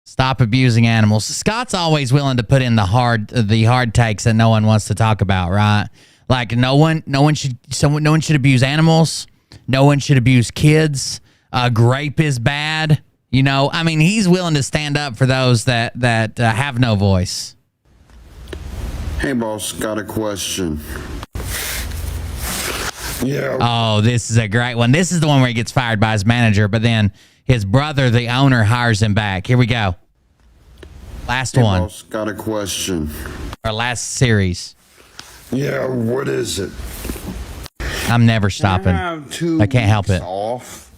Stop abusing animals. Scott's always willing to put in the hard takes that no one wants to talk about, right? Like no one should abuse animals. No one should abuse kids. Grape is bad. You know, I mean, he's willing to stand up for those that have no voice. Hey, boss, got a question. Yeah. Oh, this is a great one. This is the one where he gets fired by his manager, but then his brother, the owner, hires him back. Here we go. Last one. Boss, got a question. Our last series. Yeah, what is it? I'm never stopping. I can't help it. Off?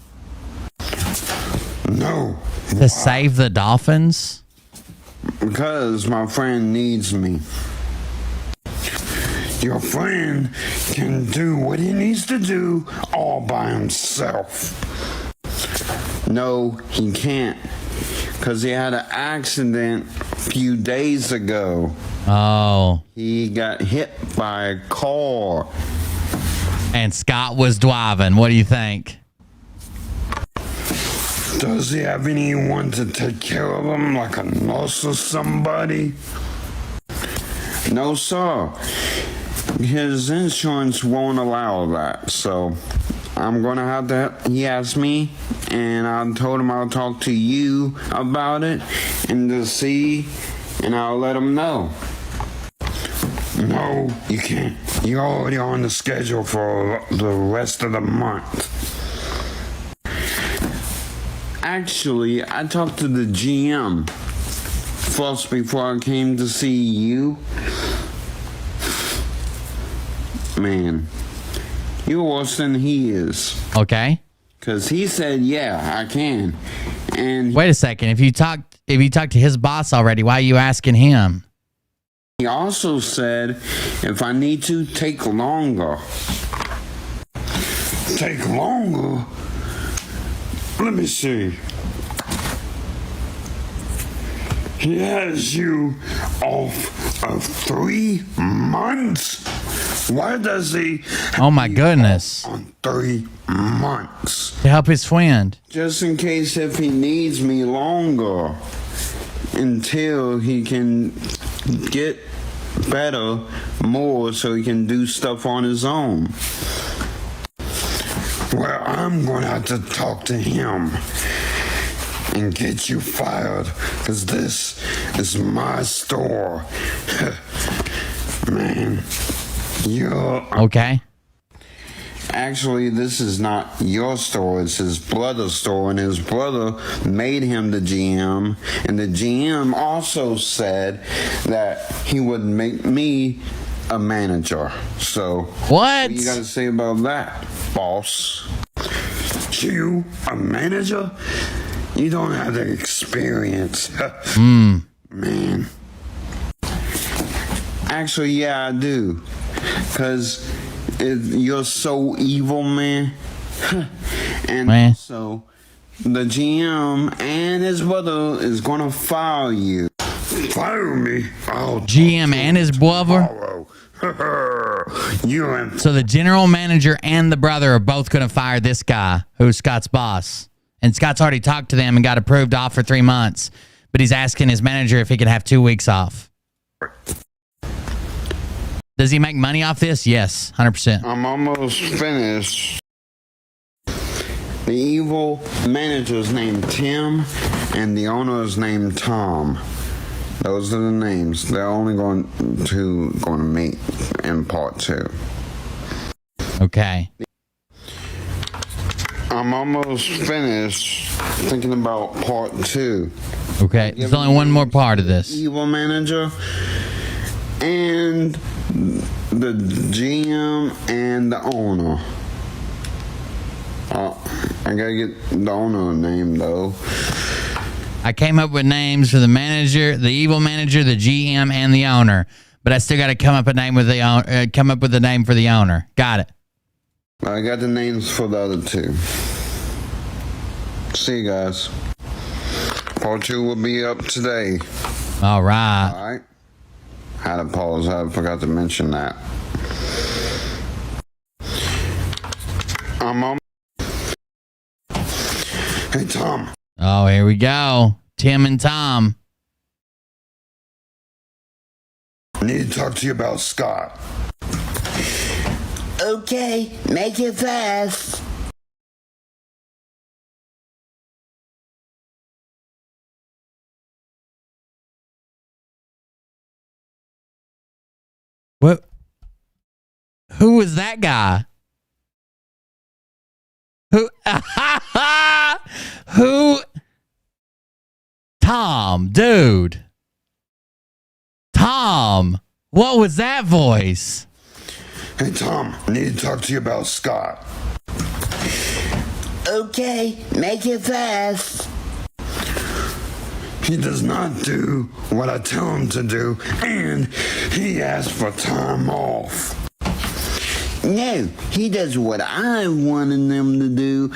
No. To save the dolphins? Because my friend needs me. Your friend can do what he needs to do all by himself. No, he can't. Because he had an accident a few days ago. Oh. He got hit by a car. And Scott was driving. What do you think? Does he have anyone to take care of him, like a nurse or somebody? No, sir. His insurance won't allow that, so I'm gonna have to. He asked me, and I told him I'll talk to you about it and to see, and I'll let him know. No, you can't. You're already on the schedule for the rest of the month. Actually, I talked to the GM first before I came to see you. Man, you're worse than he is. Okay. Because he said, yeah, I can. And wait a second. If if you talked to his boss already, why are you asking him? He also said if I need to take longer. Take longer? Let me see. He has you off of 3 months? Why does he? Oh my goodness. On 3 months. To help his friend. Just in case if he needs me longer. Until he can get better more so he can do stuff on his own. Well, I'm going to have to talk to him and get you fired because this is my store. Man, you're... Okay. Actually, this is not your store, it's his brother's store, and his brother made him the GM, and the GM also said that he would make me a manager. So, what do you got to say about that, boss? You, a manager? You don't have the experience. Man. Actually, yeah, I do. Because you're so evil, man. And so the GM and his brother is gonna fire you. Fire me? GM and his brother? So the general manager and the brother are both gonna fire this guy, who's Scott's boss. And Scott's already talked to them and got approved off for 3 months. But he's asking his manager if he can have 2 weeks off. Does he make money off this? Yes, 100%. I'm almost finished. The evil manager is named Tim, and the owner is named Tom. Those are the names. They're only going to meet in part 2. Okay. I'm almost finished thinking about part 2. Okay, there's only one more part of this. Evil manager and the GM and the owner. I gotta get the owner name though. I came up with names for the manager, the evil manager, the GM, and the owner. But I still got to come up with a name with the come up with a name for the owner. Got it. I got the names for the other 2. See you guys. Part 2 will be up today. All right. All right. Had to pause. I forgot to mention that. I'm on. Hey, Tom. Oh, here we go. Tim and Tom. I need to talk to you about Scott. Okay, make it fast. What? Who was that guy? Who? Who? Tom, dude. Tom, what was that voice? Hey, Tom, I need to talk to you about Scott. Okay, make it fast. He does not do what I tell him to do, and he asks for time off. No, he does what I wanted him to do,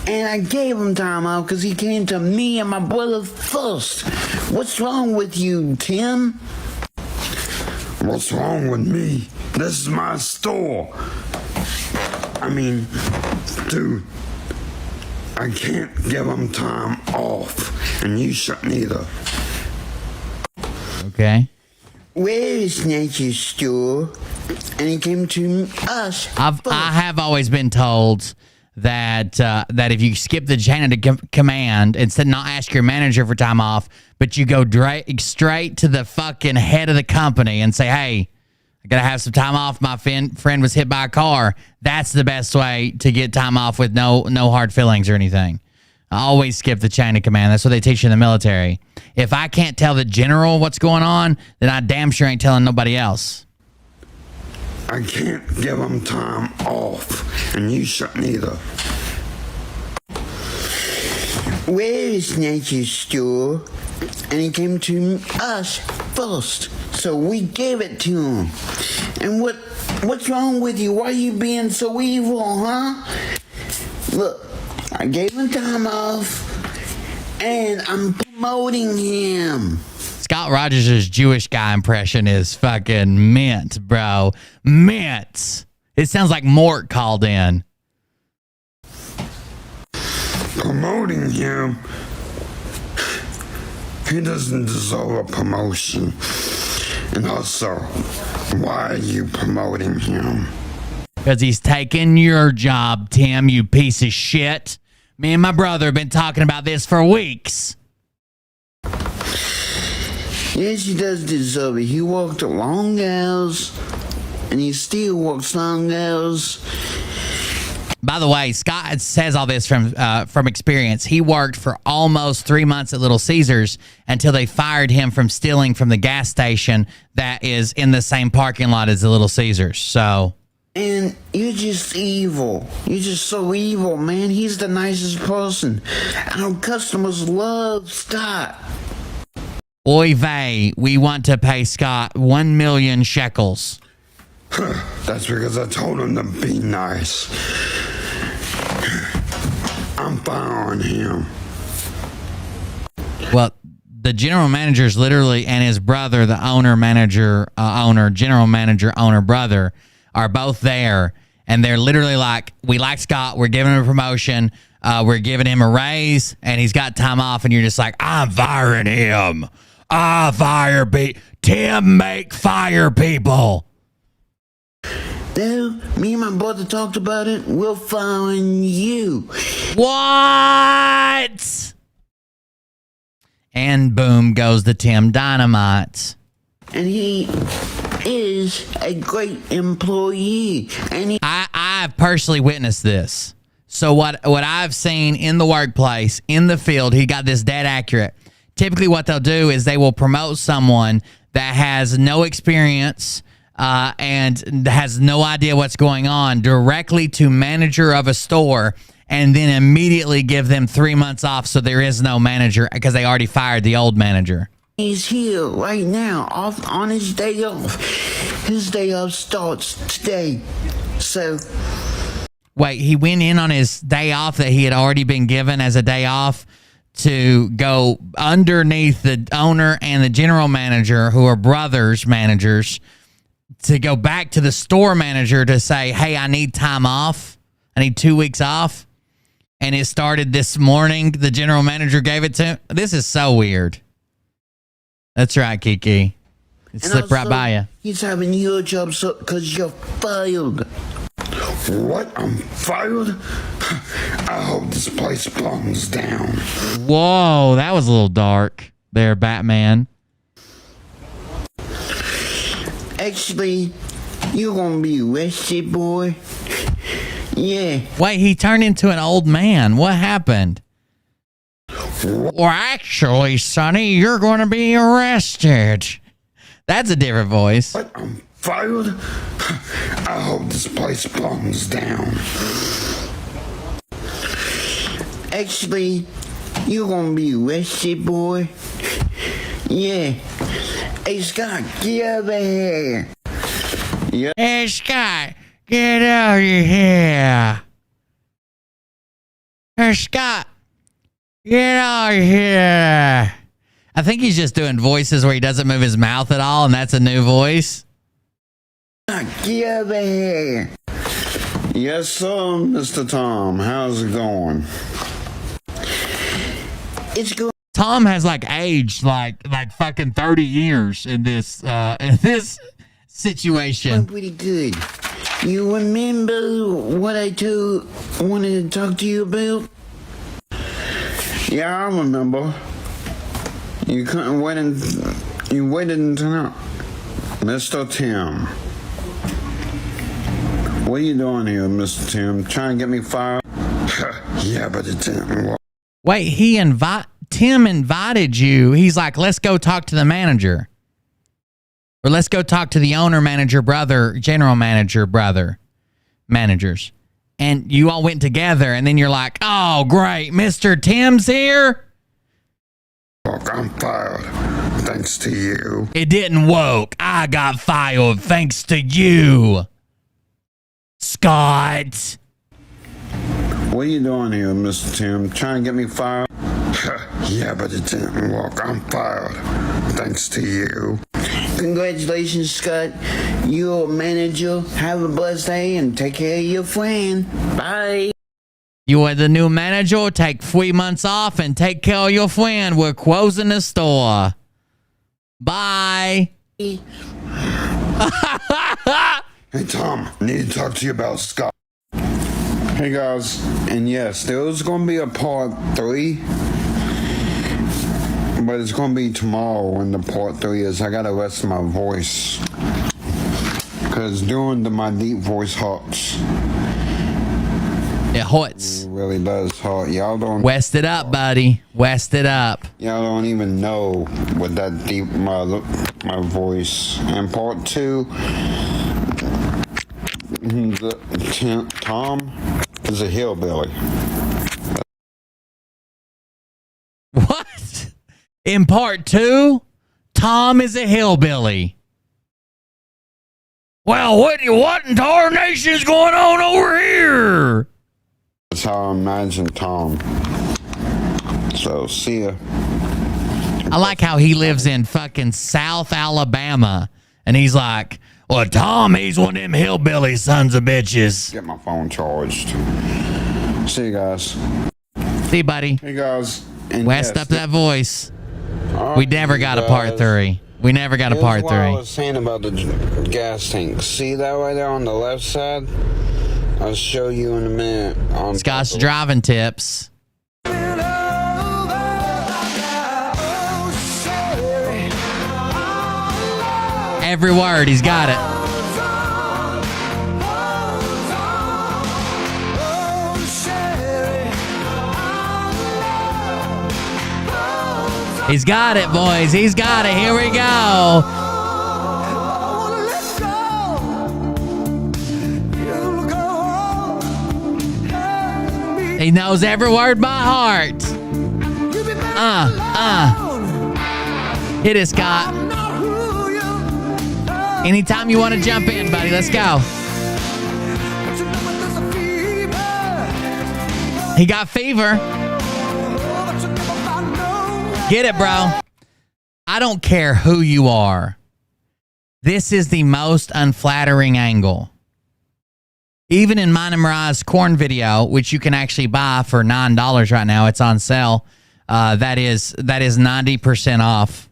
and I gave him time off because he came to me and my brother first. What's wrong with you, Tim? What's wrong with me? This is my store. I mean, dude, I can't give him time off, and you shouldn't either. Okay. Where is Nature's store? And he came to us. I have always been told that that if you skip the chain of command, instead not ask your manager for time off, but you go straight to the fucking head of the company and say, hey, I got to have some time off. My friend was hit by a car. That's the best way to get time off with no hard feelings or anything. I always skip the chain of command. That's what they teach you in the military. If I can't tell the general what's going on, then I damn sure ain't telling nobody else. I can't give him time off, and you shouldn't either. where is Nature's store? And he came to us first. So we gave it to him. And what's wrong with you? Why are you being so evil, huh? Look, I gave him time off, and I'm promoting him. Scott Rogers' Jewish guy impression is fucking mint, bro. Mint. It sounds like Mort called in. Promoting him? He doesn't deserve a promotion. And also, why are you promoting him? Because he's taking your job, Tim, you piece of shit. Me and my brother have been talking about this for weeks. Yes, he does deserve it. He worked long hours, and he still works long hours. By the way, Scott says all this from experience. He worked for almost 3 months at Little Caesars until they fired him from stealing from the gas station that is in the same parking lot as the Little Caesars. So, and you're just evil. You're just so evil, man. He's the nicest person. Our customers love Scott. Oy vey, we want to pay Scott 1 million shekels. That's because I told him to be nice. I'm firing him. Well, the general manager's literally, and his brother, the general manager, owner, brother, are both there. And they're literally like, we like Scott. We're giving him a promotion. We're giving him a raise. And he's got time off. And you're just like, I'm firing him. I fire people. Tim, make fire people. Though, me and my brother talked about it. We're firing you. What? And boom goes the Tim Dynamite. And he is a great employee. And I've personally witnessed this. So what I've seen in the workplace, in the field, he got this dead accurate. Typically what they'll do is they will promote someone that has no experience and has no idea what's going on directly to manager of a store, and then immediately give them 3 months off so there is no manager because they already fired the old manager. He's here right now, off on his day off. His day off starts today. So, wait, he went in on his day off that he had already been given as a day off to go underneath the owner and the general manager, who are brothers managers, to go back to the store manager to say, hey, I need time off. I need 2 weeks off. And it started this morning. The general manager gave it to him. This is so weird. That's right, Kiki. It slipped right by you. He's having your job because you're fired. What? I'm fired? I hope this place burns down. Whoa, that was a little dark there, Batman. Actually, you're going to be arrested, boy. Yeah. Wait, he turned into an old man. What happened? Well, actually, Sonny, you're going to be arrested. That's a different voice. What? I'm fired? I hope this place burns down. Actually, you're going to be arrested, boy. Yeah. Hey, Scott, get over here. Yeah. Hey, Scott, get over here. Hey, Scott, get over here. I think he's just doing voices where he doesn't move his mouth at all, and that's a new voice. Get over here. Yes, sir, Mr. Tom. How's it going? It's good. Tom has like aged like fucking 30 years in this situation. Pretty good. You remember what I wanted to talk to you about? Yeah, I remember. You couldn't wait you waited until now. Mr. Tim. What are you doing here, Mr. Tim? Trying to get me fired? Yeah, but it didn't work. Wait, Tim invited you. He's like, let's go talk to the manager. Or let's go talk to the owner, manager, brother, general manager, brother, managers. and you all went together, and then you're like, oh, great, Mr. Tim's here? Look, I'm fired. Thanks to you. It didn't work. I got fired thanks to you, Scott. What are you doing here, Mr. Tim? Trying to get me fired? Yeah, but it didn't work. I'm fired. Thanks to you. Congratulations, Scott. You're a manager. Have a blessed day and take care of your friend. Bye. You are the new manager. Take 3 months off and take care of your friend. We're closing the store. Bye. Hey, Tom, I need to talk to you about Scott. Hey, guys. And yes, there was going to be a part 3. But it's going to be tomorrow when the part 3 is. I got to rest my voice. Because doing my deep voice hurts. It hurts. It really does hurt. Y'all don't... West it up, buddy. West it up. Y'all don't even know what that deep my voice. And part 2, Tom is a hillbilly. What? In part 2, Tom is a hillbilly. Well, what in tarnation is going on over here? That's how I imagine Tom. So, see ya. I like how he lives in fucking South Alabama. And he's like, well, Tom, he's one of them hillbilly sons of bitches. Get my phone charged. See you guys. See you, buddy. Hey, guys. And West up that voice. We never got a part 3. We never got a part 3. Here's what I was saying about the gas tank. See that right there on the left side? I'll show you in a minute. Scott's driving tips. Every word, he's got it. He's got it, boys. He's got it. Here we go. He knows every word by heart. Hit it, Scott. Anytime you want to jump in, buddy, let's go. He got fever. Get it, bro. I don't care who you are. This is the most unflattering angle. Even in mine and Mariah's corn video, which you can actually buy for $9 right now, it's on sale. That is 90% off.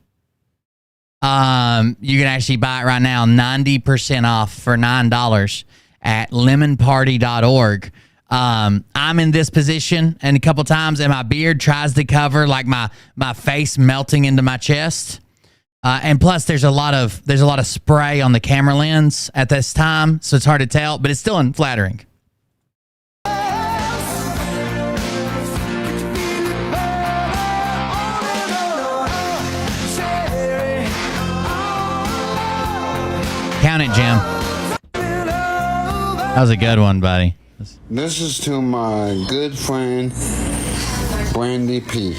You can actually buy it right now, 90% off for $9 at lemonparty.org. I'm in this position and a couple times, and my beard tries to cover like my face melting into my chest. And plus, there's a lot of spray on the camera lens at this time, so it's hard to tell, but it's still unflattering. Count it, Jim. That was a good one, buddy. This is to my good friend, Brandy P.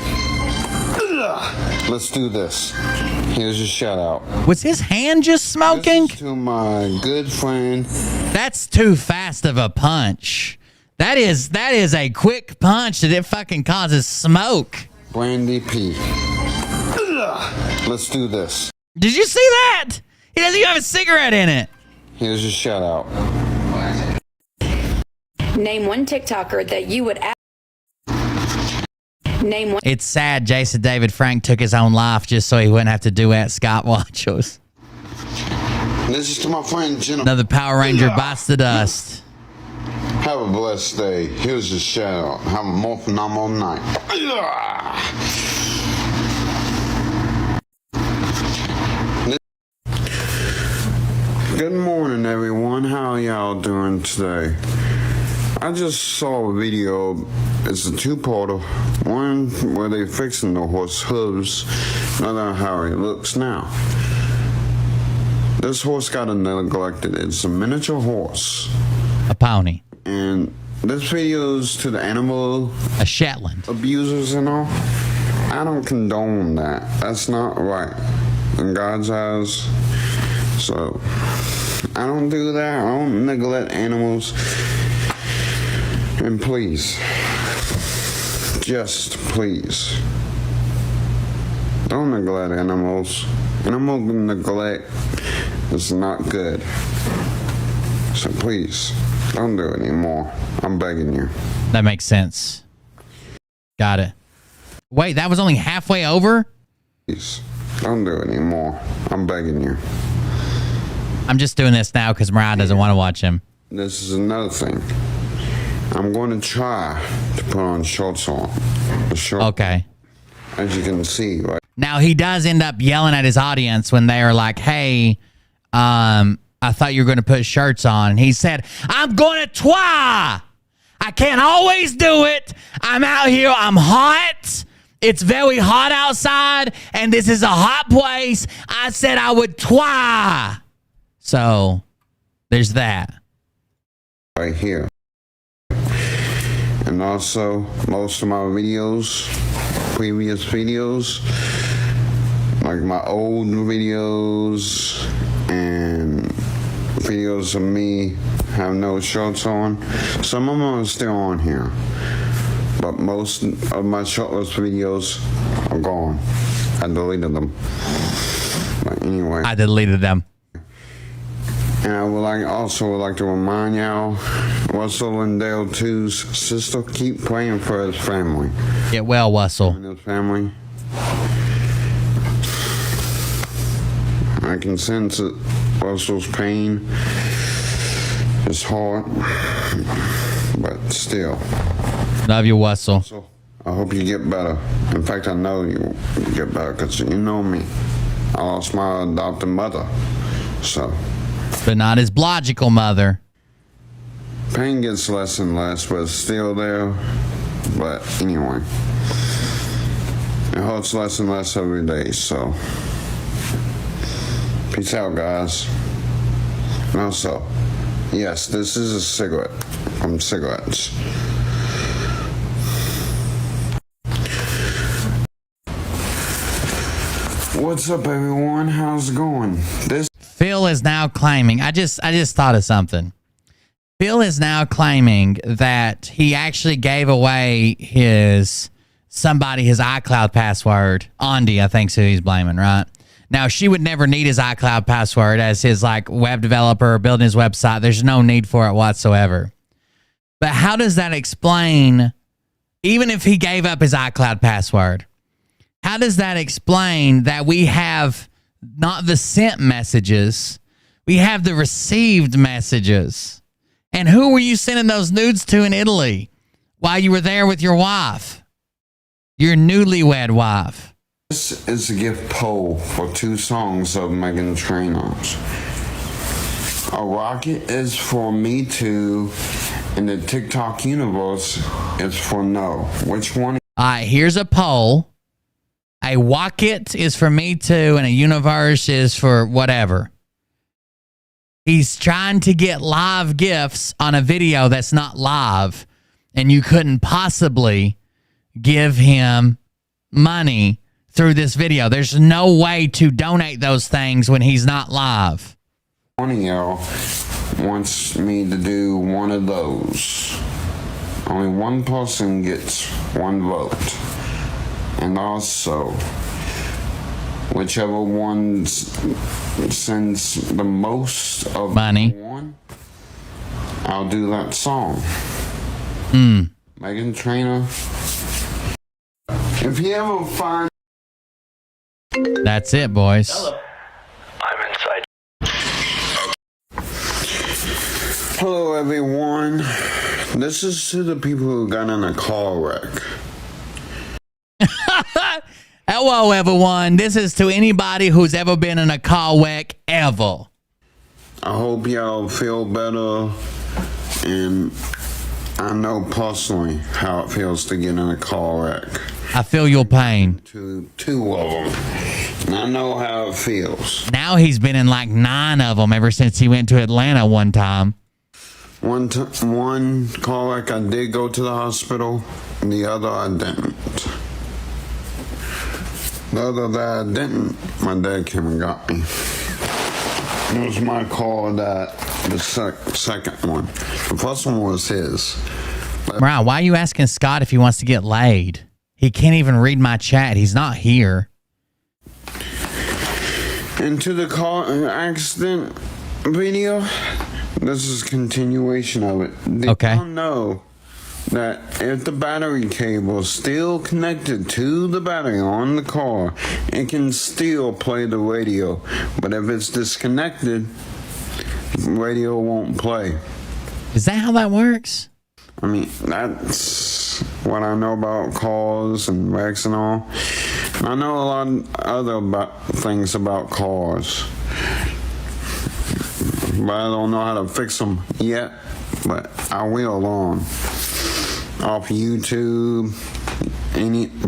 Let's do this. Here's your shout out. Was his hand just smoking? This is to my good friend. That's too fast of a punch. That is a quick punch that it fucking causes smoke. Brandy P. Let's do this. Did you see that? He doesn't even have a cigarette in it. Here's your shout out. Name one TikToker that you would name one. It's sad Jason David Frank took his own life just so he wouldn't have to duet Scott Watchos. This is to my friend Jennifer. Another Power Ranger bites the dust. Have a blessed day. Here's your shout out. Have a more phenomenal night. Good morning, everyone. How are y'all doing today? I just saw a video. It's a two-parter. One where they're fixing the horse hooves. Another how he looks now. This horse got neglected. It's a miniature horse. A pony. And this video's to the animal a Shetland abusers and all. I don't condone that. That's not right in God's eyes. So I don't do that. I don't neglect animals. And please, just please, don't neglect animals. Animal neglect is not good. So please, don't do it anymore. I'm begging you. That makes sense. Got it. Wait, that was only halfway over? Please, don't do it anymore. I'm begging you. I'm just doing this now because Mariah doesn't want to watch him. This is another thing. I'm going to try to put on shorts on. Okay. As you can see, right? Now, he does end up yelling at his audience when they are like, hey, I thought you were going to put shirts on. And he said, I'm going to try. I can't always do it. I'm out here. I'm hot. It's very hot outside, and this is a hot place. I said I would try. So, there's that. Right here. And also, most of my videos, previous videos, like my old videos and videos of me have no shorts on. Some of them are still on here, but most of my shirtless videos are gone. I deleted them. But anyway, I deleted them. And I would like to remind y'all, Russell Lindell 2's sister, keep praying for his family. Get well, Russell. And his family. I can sense it. Russell's pain, his heart, but still. Love you, Russell. I hope you get better. In fact, I know you get better because you know me. I lost my adopted mother, so. But not his biological mother. Pain gets less and less, but it's still there. But anyway, it hurts less and less every day, so. Peace out, guys. And also, yes, this is a cigarette from cigarettes. What's up, everyone? How's it going? Phil is now claiming, I just thought of something. Phil is now claiming that he actually gave away his iCloud password. Andy, I think, is who he's blaming, right? Now, she would never need his iCloud password as his web developer building his website. There's no need for it whatsoever. But how does that explain, even if he gave up his iCloud password, how does that explain that we have not the sent messages, we have the received messages? And who were you sending those nudes to in Italy while you were there with your wife? Your newlywed wife. This is a gift poll for 2 songs of Meghan Trainor's. A Rocket is for Me Too, and the TikTok universe is for No. Which one? All right, here's a poll. A Rocket is for Me Too, and a universe is for whatever. He's trying to get live gifts on a video that's not live, and you couldn't possibly give him money through this video. There's no way to donate those things when he's not live. One of y'all wants me to do one of those. Only one person gets 1 vote. And also, whichever one sends the most of money, I'll do that song. Meghan Trainor. If you ever find... That's it, boys. Hello. I'm inside. Hello, everyone. This is to the people who got in a car wreck. Hello, everyone. This is to anybody who's ever been in a car wreck ever. I hope y'all feel better, and I know personally how it feels to get in a car wreck. I feel your pain. Two of them. And I know how it feels. Now he's been in like 9 of them ever since he went to Atlanta one time. One call, like I did go to the hospital, and the other I didn't. The other that I didn't, my dad came and got me. It was my call that the second one. The first one was his. Mariah, why are you asking Scott if he wants to get laid? He can't even read my chat. He's not here. Into the car accident video, this is continuation of it. They don't know that if the battery cable is still connected to the battery on the car, it can still play the radio. But if it's disconnected, radio won't play. Is that how that works? I mean, that's what I know about cars and wrecks and all. And I know a lot of other things about cars. But I don't know how to fix them yet. But I will off YouTube,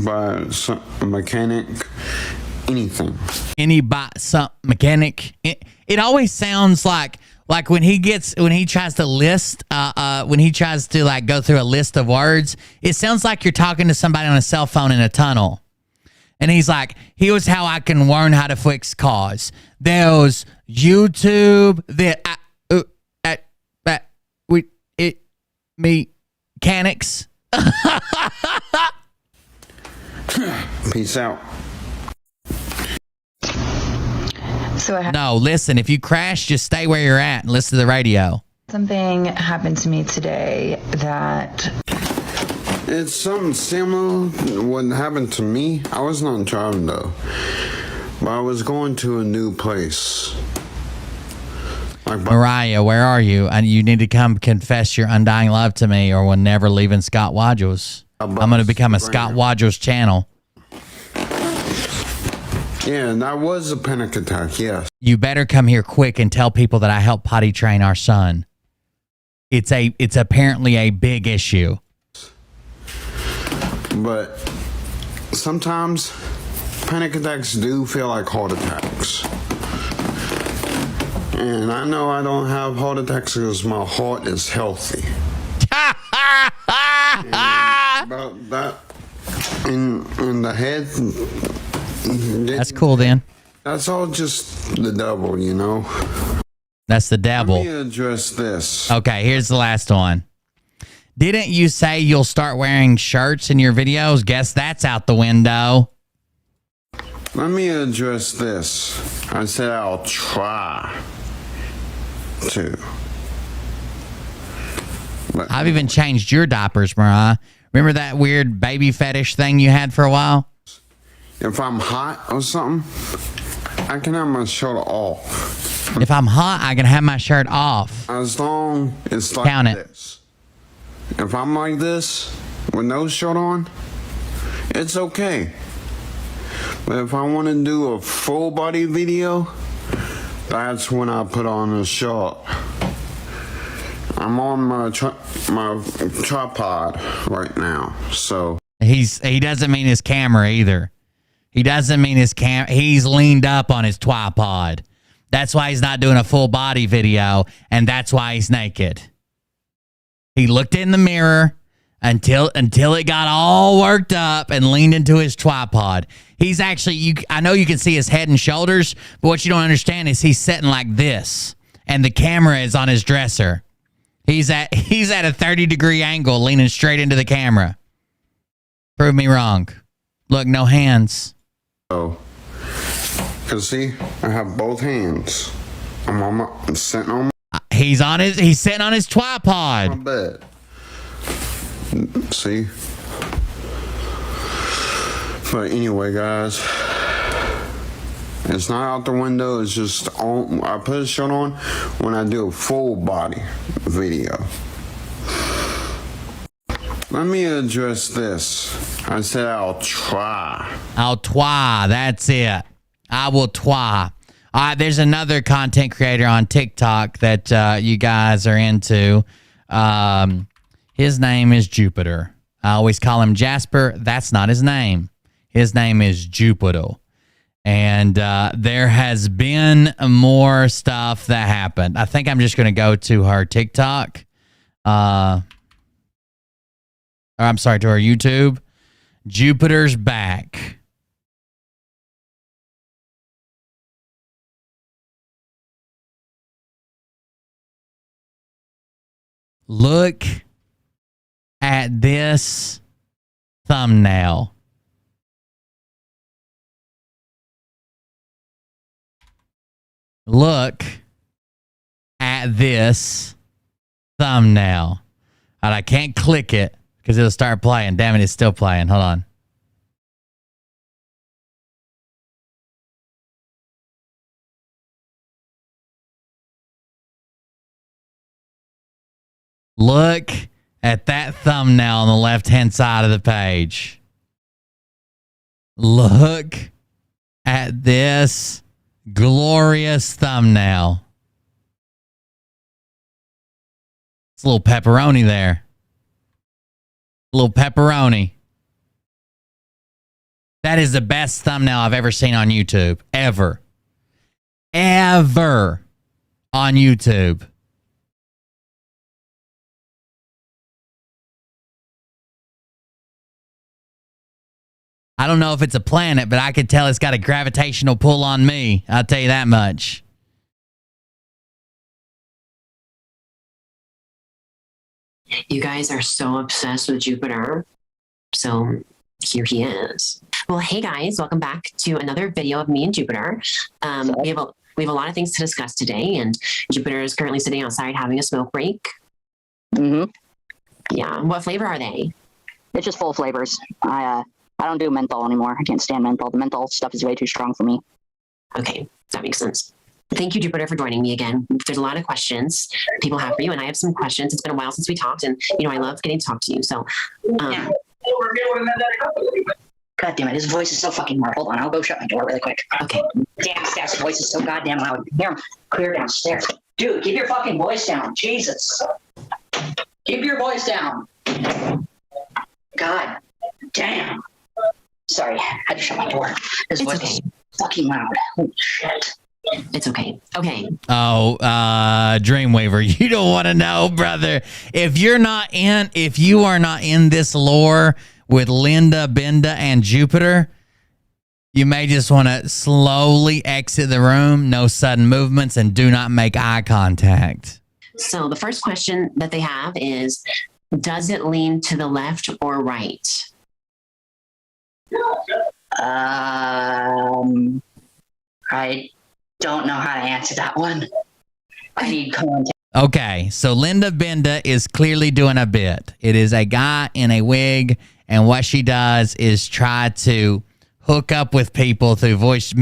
by some mechanic, anything. Some mechanic. It always sounds like when he tries to list, when he tries to like go through a list of words, it sounds like you're talking to somebody on a cell phone in a tunnel. And he's like, here's how I can learn how to fix cars. There's YouTube, mechanics. Peace out. No, listen, if you crash, just stay where you're at and listen to the radio. Something happened to me today that... It's something similar to what happened to me. I was not driving though, but I was going to a new place. Mariah, where are you? And you need to come confess your undying love to me, or we're never leaving Scott Wadgels. I'm going to become a Scott Wadgels channel. Yeah, and that was a panic attack, yes. You better come here quick and tell people that I helped potty train our son. It's apparently a big issue. But sometimes panic attacks do feel like heart attacks. And I know I don't have heart attacks because my heart is healthy. About that in the head. That's cool then. That's all just the devil, you know. That's the devil. Let me address this. Okay, here's the last one. Didn't you say you'll start wearing shirts in your videos? Guess that's out the window. Let me address this. I said I'll try to. But I've even changed your diapers, Mariah. Remember that weird baby fetish thing you had for a while? If I'm hot or something, I can have my shirt off. If I'm hot, I can have my shirt off. As long as it's like Count it. this. If I'm like this, with no shirt on, it's okay. But if I want to do a full body video, that's when I put on a shirt. I'm on my tripod right now, so. He doesn't mean his camera either. He doesn't mean his he's leaned up on his tripod. That's why he's not doing a full body video, and that's why he's naked. He looked in the mirror until it got all worked up and leaned into his tripod. He's actually, I know you can see his head and shoulders, but what you don't understand is he's sitting like this, and the camera is on his dresser. He's at a 30-degree angle, leaning straight into the camera. Prove me wrong. Look, no hands. Oh, cause see, I have both hands. I'm sitting on. He's sitting on his tripod. My bed. See? But anyway, guys, it's not out the window. It's just on. I put a shirt on when I do a full body video. Let me address this. I said I'll try. I'll try. That's it. I will try. All right, there's another content creator on TikTok that you guys are into. His name is Jupiter. I always call him Jasper. That's not his name. His name is Jupiter. And there has been more stuff that happened. I think I'm just going to go to her TikTok or I'm sorry, to our YouTube. Jupiter's back. Look at this thumbnail. Look at this thumbnail. And I can't click it because it'll start playing. Damn it, it's still playing. Hold on. Look at that thumbnail on the left-hand side of the page. Look at this glorious thumbnail. It's a little pepperoni there. A little pepperoni. That is the best thumbnail I've ever seen on YouTube. Ever. Ever on YouTube. I don't know if it's a planet, but I could tell it's got a gravitational pull on me. I'll tell you that much. You guys are so obsessed with Jupiter. So here he is. Well, hey guys, welcome back to another video of me and Jupiter. We have a lot of things to discuss today, and Jupiter is currently sitting outside having a smoke break. Mm-hmm. Yeah. What flavor are they? It's just full flavors. I don't do menthol anymore. I can't stand menthol. The menthol stuff is way too strong for me. Okay, that makes sense. Thank you, Jupiter, for joining me again. There's a lot of questions people have for you, and I have some questions. It's been a while since we talked, and I love getting to talk to you. So, God damn it, his voice is so fucking loud. Hold on, I'll go shut my door really quick. Okay. Damn, Seth's voice is so goddamn loud. Hear him clear downstairs. Dude, keep your fucking voice down. Jesus. Keep your voice down. God damn. Sorry, I had to shut my door. His voice is fucking loud. Holy shit. It's okay. Okay. Oh, Dreamweaver, you don't want to know, brother. If you are not in this lore with Linda, Benda, and Jupiter, you may just want to slowly exit the room, no sudden movements, and do not make eye contact. So the first question that they have is, does it lean to the left or right? I don't know how to answer that one. I need context. Okay, so Linda Benda is clearly doing a bit. It is a guy in a wig, and what she does is try to hook up with people through voice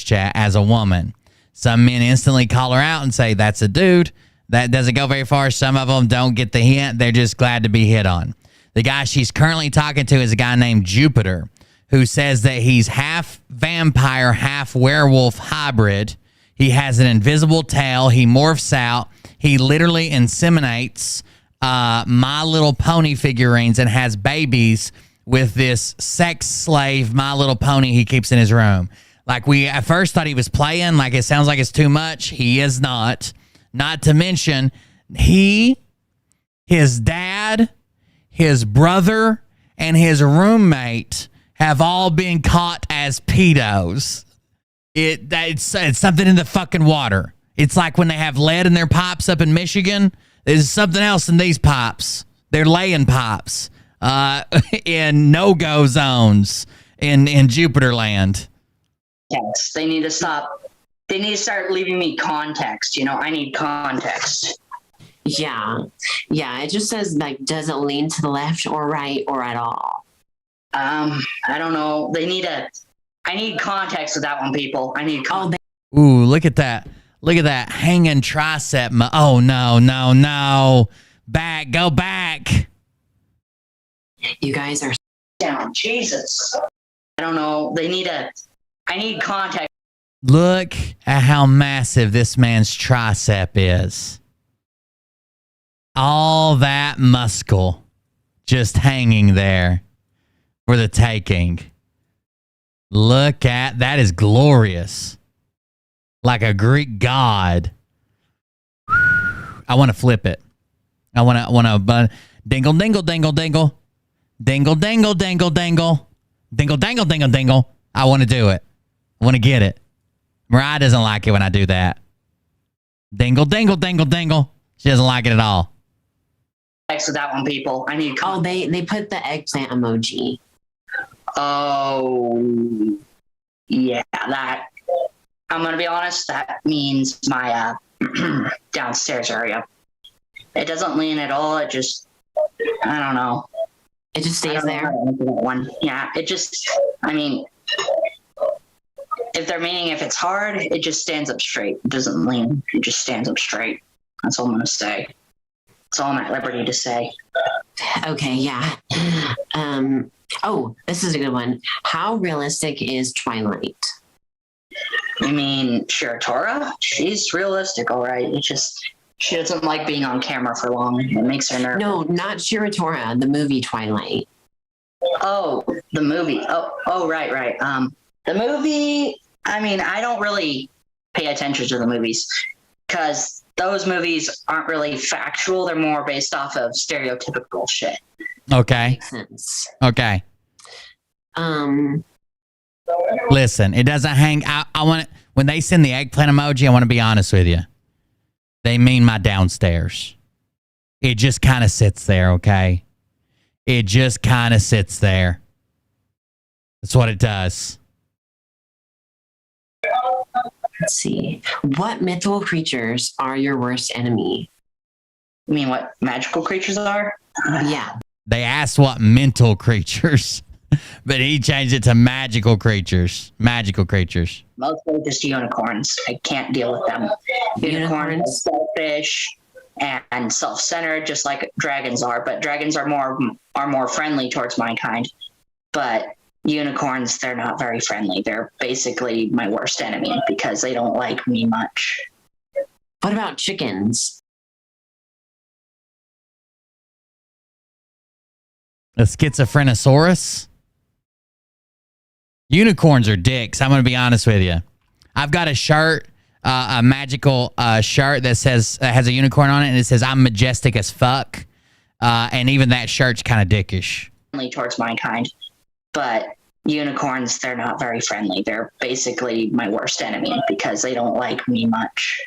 chat as a woman. Some men instantly call her out and say, that's a dude. That doesn't go very far. Some of them don't get the hint. They're just glad to be hit on. The guy she's currently talking to is a guy named Jupiter, who says that he's half vampire, half werewolf hybrid. He has an invisible tail. He morphs out. He literally inseminates My Little Pony figurines and has babies with this sex slave My Little Pony he keeps in his room. Like, we at first thought he was playing, like it sounds like it's too much. He is not. Not to mention, his dad, his brother, and his roommate have all been caught as pedos. It's something in the fucking water. It's like when they have lead in their pipes up in Michigan. There's something else in these pipes. They're laying pipes in no-go zones in Jupiter land. Yes, they need to stop. They need to start leaving me context. I need context. Yeah. It just says, like, does it lean to the left or right or at all? I don't know. I need context with that one, people. I need context. Ooh, look at that. Look at that hanging tricep. Oh, no. Go back. You guys are down. Jesus. I don't know. I need context. Look at how massive this man's tricep is. All that muscle just hanging there for the taking. Look at that. Is glorious. Like a Greek god. I want to flip it. I want to dingle, dingle, dingle, dingle, dingle, dingle, dingle, dingle, dingle, dangle, dingle, dingle. I want to do it. I want to get it. Mariah doesn't like it when I do that. Dingle, dingle, dingle, dingle. She doesn't like it at all. Thanks for that one, people. I need. Oh, they put the eggplant emoji. Oh, yeah. That. I'm gonna be honest. That means my downstairs area. It doesn't lean at all. It just. I don't know. It just stays there. One. Yeah. It just. I mean. If they're meaning if it's hard, it just stands up straight. It doesn't lean. It just stands up straight. That's all I'm gonna say. That's all I'm at liberty to say. Okay, yeah. Oh, this is a good one. How realistic is Twilight? You mean Shiratora? She's realistic, all right. It's just she doesn't like being on camera for long. It makes her nervous. No, not Shiratora. The movie Twilight. Oh, the movie. Oh, right. The movie. I mean, I don't really pay attention to the movies because those movies aren't really factual. They're more based off of stereotypical shit. Okay. Makes sense. Okay. Listen, it doesn't hang. I want when they send the eggplant emoji. I want to be honest with you. They mean my downstairs. It just kind of sits there. Okay. It just kind of sits there. That's what it does. Let's see. What mythical creatures are your worst enemy? You mean what magical creatures are? Yeah. They asked what mental creatures, but he changed it to magical creatures. Magical creatures. Mostly just unicorns. I can't deal with them. Unicorns are selfish and self-centered, just like dragons are. But dragons are more friendly towards mankind. But unicorns, they're not very friendly. They're basically my worst enemy because they don't like me much. What about chickens? A schizophrenosaurus? Unicorns are dicks. I'm going to be honest with you. I've got a shirt, a magical shirt that says has a unicorn on it, and it says I'm majestic as fuck. And even that shirt's kind of dickish. Towards mankind, but unicorns, they're not very friendly. They're basically my worst enemy because they don't like me much.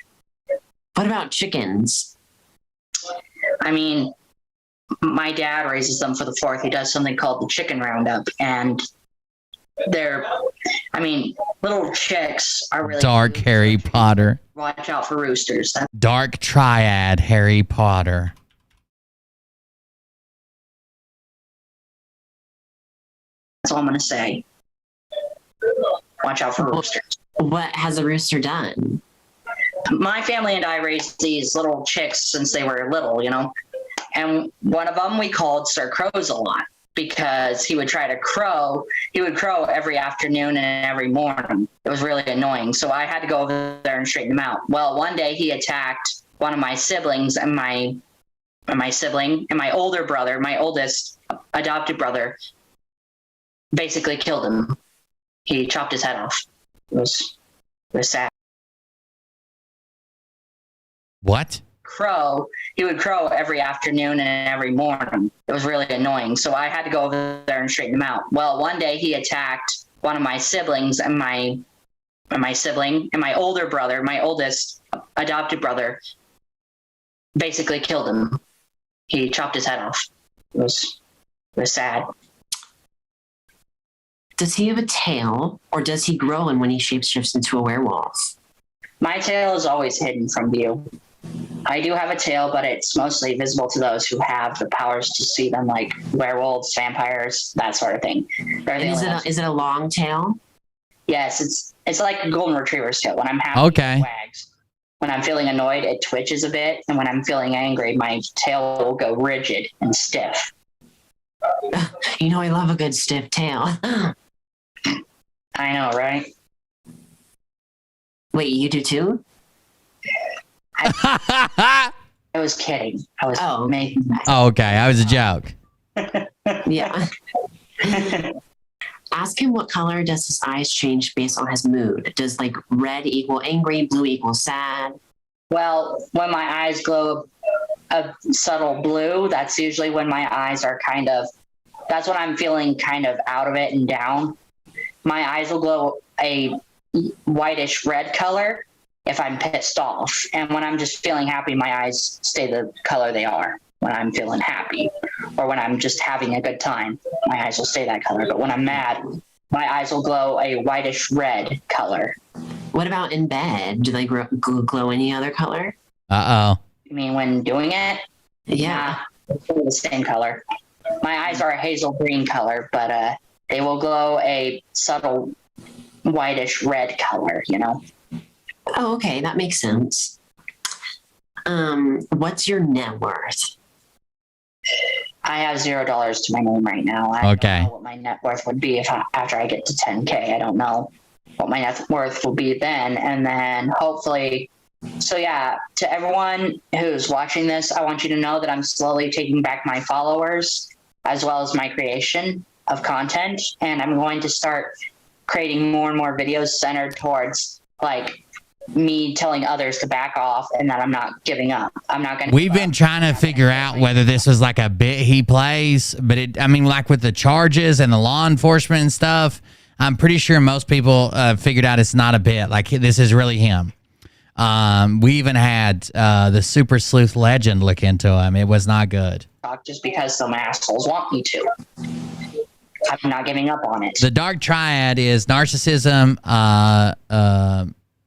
What about chickens? I mean, my dad raises them for the 4th. He does something called the chicken roundup, and little chicks are really Dark Harry Potter. Watch out for roosters. Dark Triad Harry Potter. That's all I'm going to say. Watch out for roosters. What has a rooster done? My family and I raised these little chicks since they were little, And one of them we called Sir Crows a lot because he would try to crow. He would crow every afternoon and every morning. It was really annoying. So I had to go over there and straighten him out. Well, one day he attacked one of my siblings and my older brother, my oldest adopted brother, basically killed him. He chopped his head off. It was sad. What? He would crow every afternoon and every morning. It was really annoying. So I had to go over there and straighten him out. Well, one day he attacked one of my siblings and my older brother, my oldest adopted brother, basically killed him. He chopped his head off. It was sad. Does he have a tail, or does he grow in when he shapeshifts into a werewolf? My tail is always hidden from view. I do have a tail, but it's mostly visible to those who have the powers to see them, like werewolves, vampires, that sort of thing. Is it a long tail? Yes, it's like a golden retriever's tail. When I'm happy, okay. It wags. When I'm feeling annoyed, it twitches a bit, and when I'm feeling angry, my tail will go rigid and stiff. I love a good stiff tail. I know, right? Wait, you do too? I was kidding. I was making that. Oh, okay. I was a joke. Yeah. Ask him what color does his eyes change based on his mood. Does red equal angry, blue equal sad? Well, when my eyes glow a subtle blue. That's usually when my eyes are that's when I'm feeling kind of out of it and down. My eyes will glow a whitish red color if I'm pissed off. And when I'm just feeling happy, my eyes stay the color they are. When I'm feeling happy or when I'm just having a good time, my eyes will stay that color. But when I'm mad, my eyes will glow a whitish red color. What about in bed? Do they glow any other color? Uh-oh. You mean when doing it? Yeah. It's the same color. My eyes are a hazel green color, but they will glow a subtle whitish red color, you know? Oh, okay. That makes sense. What's your net worth? I have $0 to my name right now. I don't know what my net worth would be after I get to 10K. I don't know what my net worth will be then. And then hopefully, so yeah, to everyone who's watching this, I want you to know that I'm slowly taking back my followers as well as my creation of content. And I'm going to start creating more and more videos centered towards like me telling others to back off and that I'm not giving up. I'm not going to. We've been trying to figure out whether this was like a bit he plays, but I mean, like with the charges and the law enforcement and stuff, I'm pretty sure most people figured out it's not a bit. Like this is really him. We even had the Super Sleuth legend look into him. It was not good. Just because some assholes want me to. I'm not giving up on it. The dark triad is narcissism,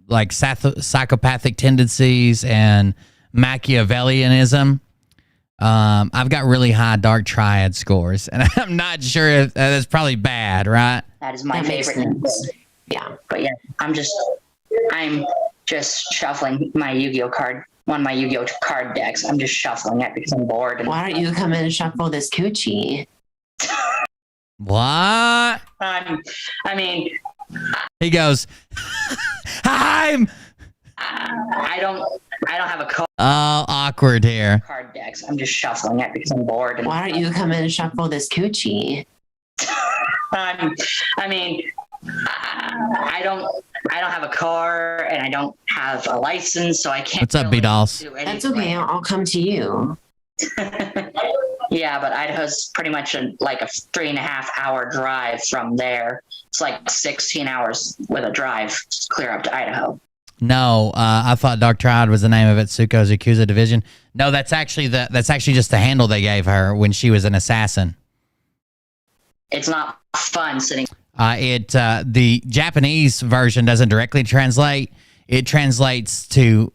like psychopathic tendencies and Machiavellianism. I've got really high dark triad scores, and I'm not sure if that's probably bad, right? That is my favorite. Yeah. But yeah, I'm just shuffling my Yu-Gi-Oh card, one of my Yu-Gi-Oh card decks. I'm just shuffling it because I'm bored. And why don't you come in and shuffle this coochie? What? I mean, he goes, I don't have a card. Oh, awkward here. Card decks. I'm just shuffling it because I'm bored. And why don't you come in and shuffle this coochie? I don't have a car and I don't have a license, so I can't. What's up, B-Dolls? That's okay. I'll come to you. Yeah, but Idaho's pretty much like a 3.5 hour drive from there. It's like 16 hours with a drive clear up to Idaho. No, I thought Dark Triad was the name of it. Tsuko's Yakuza division. No, that's actually just the handle they gave her when she was an assassin. It's not fun sitting. The Japanese version doesn't directly translate. It translates to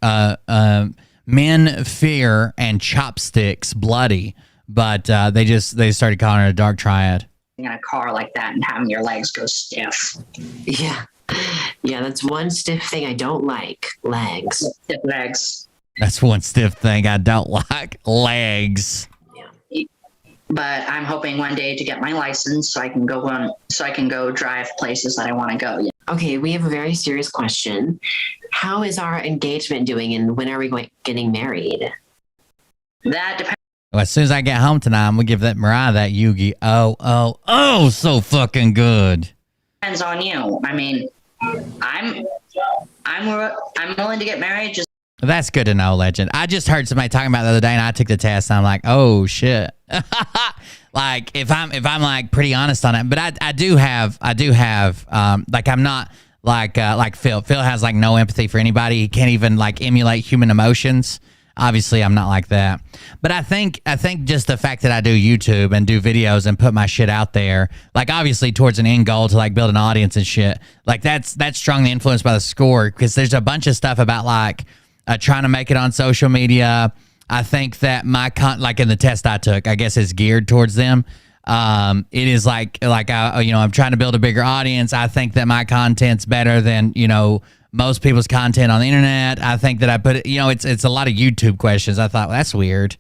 men fear and chopsticks bloody, but they started calling her a dark triad. In a car like that and having your legs go stiff. Yeah, that's one stiff thing I don't like. Legs. Stiff legs. That's one stiff thing I don't like. Legs. But I'm hoping one day to get my license so I can go drive places that I want to go. Okay, we have a very serious question. How is our engagement doing, and when are we getting married? That depends. Well, as soon as I get home tonight, I'm gonna give that Mariah that Yu-Gi-Oh, so fucking good. Depends on you. I mean, I'm willing to get married. Just that's good to know, Legend. I just heard somebody talking about it the other day, and I took the test, and I'm like, oh shit. Like if I'm like pretty honest on it, but I do have like I'm not like Phil. Phil has like no empathy for anybody. He can't even like emulate human emotions. Obviously, I'm not like that. But I think just the fact that I do YouTube and do videos and put my shit out there, like obviously towards an end goal to like build an audience and shit, like that's strongly influenced by the score, because there's a bunch of stuff about like trying to make it on social media. I think that my like in the test I took, I guess is geared towards them. It is like I'm trying to build a bigger audience. I think that my content's better than, most people's content on the internet. I think that I put it, it's a lot of YouTube questions. I thought, well, that's weird.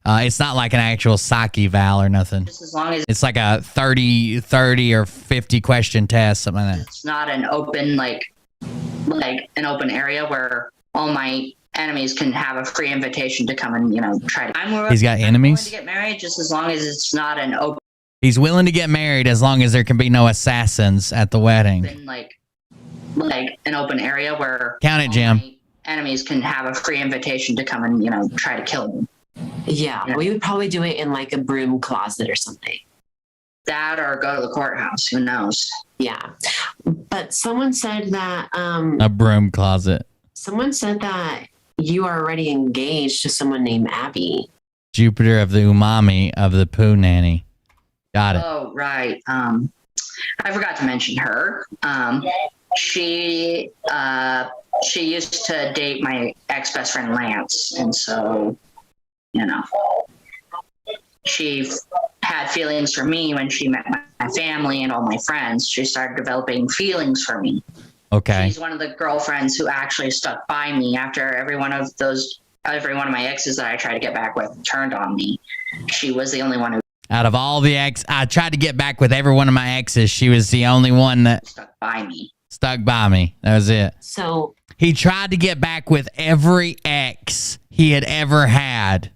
It's not like an actual psych eval or nothing. just as long as It's like a 30 or 50 question test, something like that. it's not an open like an open area where all my enemies can have a free invitation to come and try to. He's got I'm enemies? willing to get married just as long as it's not an open He's willing to get married as long as there can be no assassins at the wedding. like an open area where Count it, Jim. enemies can have a free invitation to come and try to kill me. Yeah, we would probably do it in like a broom closet or something. That or go to the courthouse. Who knows? Yeah. But someone said that A broom closet. someone said that you are already engaged to someone named Abby. Jupiter of the umami of the poo nanny. Got it. Oh, right. I forgot to mention her. She used to date my ex-best friend Lance, and so, you know, she had feelings for me when she met my family and all my friends. She started developing feelings for me. Okay. She's one of the girlfriends who actually stuck by me after every one of my exes that I tried to get back with turned on me. She was the only one who Out of all the I tried to get back with every one of my exes. She was the only one that stuck by me. Stuck by me. That was it. So he tried to get back with every ex he had ever had,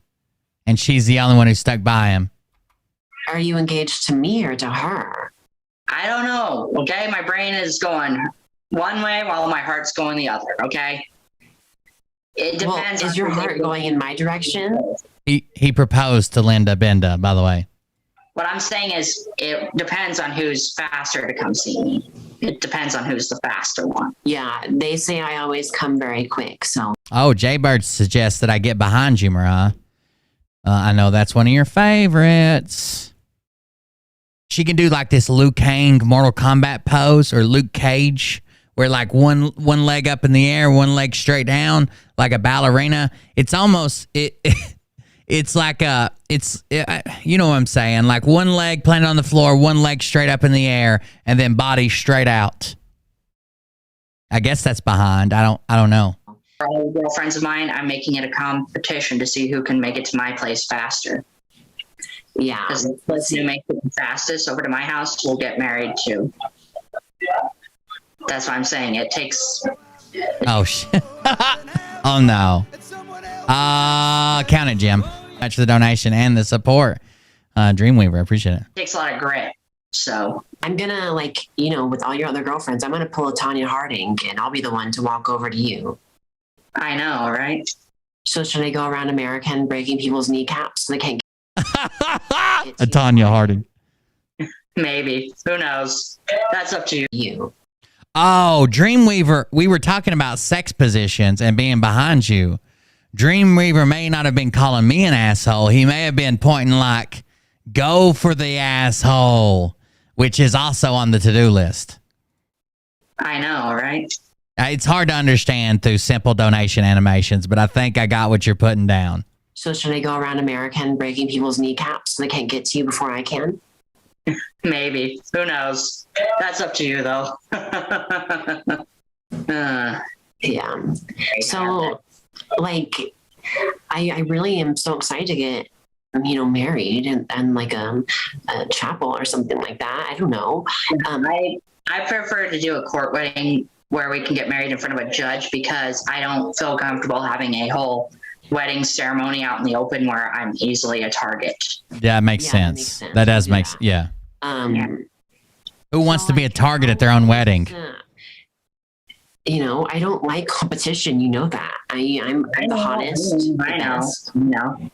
and she's the only one who stuck by him. Are you engaged to me or to her? I don't know. Okay, my brain is going one way while my heart's going the other. Okay. It depends. Is your heart going in my direction? He proposed to Linda Benda, by the way. What I'm saying is it depends on who's faster to come see me. It depends on who's the faster one. Yeah, they say I always come very quick, so. Oh, Jaybird suggests that I get behind you, Mariah. I know that's one of your favorites. She can do like this Liu Kang Mortal Kombat pose, or Luke Cage, where like one leg up in the air, one leg straight down, like a ballerina. It's almost it's like you know what I'm saying, like one leg planted on the floor, one leg straight up in the air, and then body straight out. I guess that's behind. I don't know. For all girlfriends of mine, I'm making it a competition to see who can make it to my place faster. Yeah. Because the person who makes it the fastest over to my house will get married too. That's what I'm saying. It takes. Oh shit! Oh no! Count it, Jim. Much for the donation and the support, Dreamweaver. I appreciate it. It takes a lot of grit. So I'm gonna, like, you know, with all your other girlfriends, I'm gonna pull a Tanya Harding, and I'll be the one to walk over to you. I know, right? So should I go around America and breaking people's kneecaps so they can't A Tanya Harding. Maybe. Who knows? That's up to you. Oh, Dreamweaver. We were talking about sex positions and being behind you. Dreamweaver may not have been calling me an asshole. He may have been pointing like, go for the asshole, which is also on the to-do list. I know, right? It's hard to understand through simple donation animations, but I think I got what you're putting down. So should I go around America and breaking people's kneecaps so they can't get to you before I can? Maybe. Who knows? That's up to you, though. Yeah. So, like, I really am so excited to get, you know, married and like a chapel or something like that. I don't know. I prefer to do a court wedding where we can get married in front of a judge, because I don't feel comfortable having a whole wedding ceremony out in the open where I'm easily a target. Yeah, it makes sense. That does make sense. Yeah. Who wants to be a target at their own wedding? You know, I don't like competition. You know that. I'm the hottest. I know.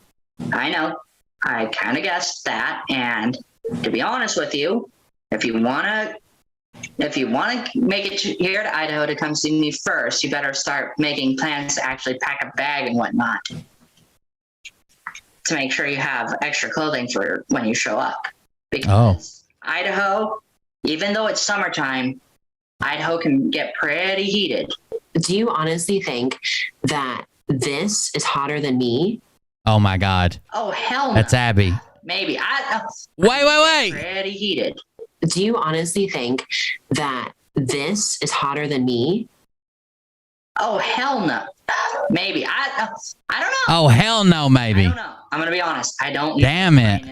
I know. I kind of guessed that. And to be honest with you, if you want to make it here to Idaho to come see me first, you better start making plans to actually pack a bag and whatnot to make sure you have extra clothing for when you show up. Because Idaho, even though it's summertime, Idaho can get pretty heated. Do you honestly think that this is hotter than me? Oh my God. Oh, hell no. That's Abby. Maybe. Wait. Pretty heated. Do you honestly think that this is hotter than me? Oh, hell no. Maybe. I don't know. Oh, hell no, maybe. I don't know. I'm going to be honest. I don't. Damn it.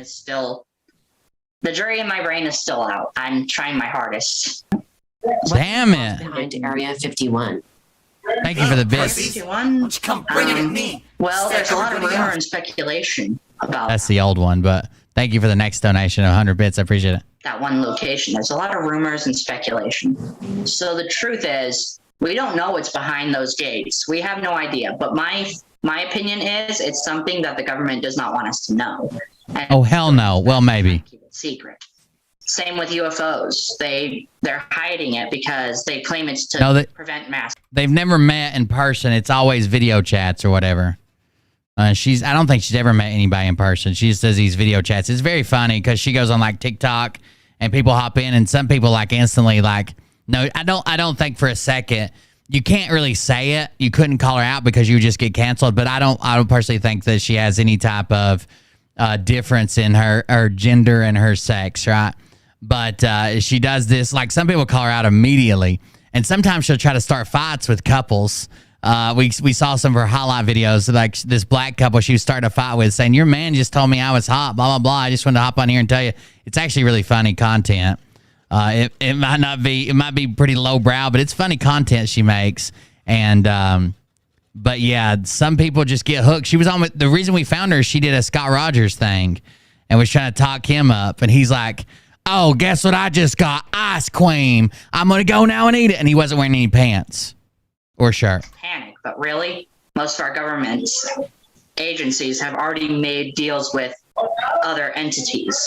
The jury in my brain is still out. I'm trying my hardest. Damn it. Behind Area 51. Thank you for the bits. 51? Come bring it at me. Well, there's a lot of rumor and speculation about That's the old one, but thank you for the next donation of 100 bits. I appreciate it. that one location. There's a lot of rumors and speculation. So the truth is, we don't know what's behind those gates. We have no idea. But my My opinion is it's something that the government does not want us to know. And Oh, hell no. Well, maybe. keep it secret. Same with UFOs. They're hiding it because they claim it's to prevent mass. They've never met in person. It's always video chats or whatever. I don't think she's ever met anybody in person. She just does these video chats. It's very funny because she goes on like TikTok and people hop in and some people like instantly like, no, I don't think for a second. You can't really say it. You couldn't call her out because you would just get canceled. But I don't personally think that she has any type of difference in her gender and her sex, right? But she does this. Like some people call her out immediately, and sometimes she'll try to start fights with couples. We saw some of her highlight videos, like this black couple she was starting a fight with, saying, "Your man just told me I was hot, blah blah blah. I just wanted to hop on here and tell you." It's actually really funny content. It might be pretty lowbrow, but it's funny content she makes. And but yeah, some people just get hooked. She was on with the reason we found her. She did a Scott Rogers thing and was trying to talk him up, and he's like, "Oh, guess what? I just got ice cream. I'm gonna go now and eat it." And he wasn't wearing any pants or shirt. Panic, but really, most of our government agencies have already made deals with other entities.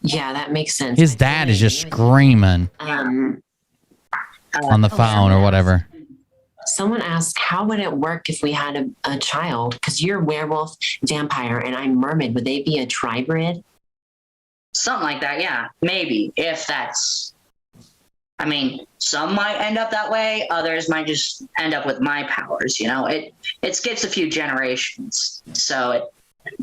Yeah, that makes sense. His dad is just screaming on the phone or whatever. Someone asked, how would it work if we had a child? Because you're werewolf, vampire, and I'm mermaid. Would they be a tribrid? Something like that, yeah. Maybe, if that's... I mean, some might end up that way. Others might just end up with my powers, you know? It skips a few generations. So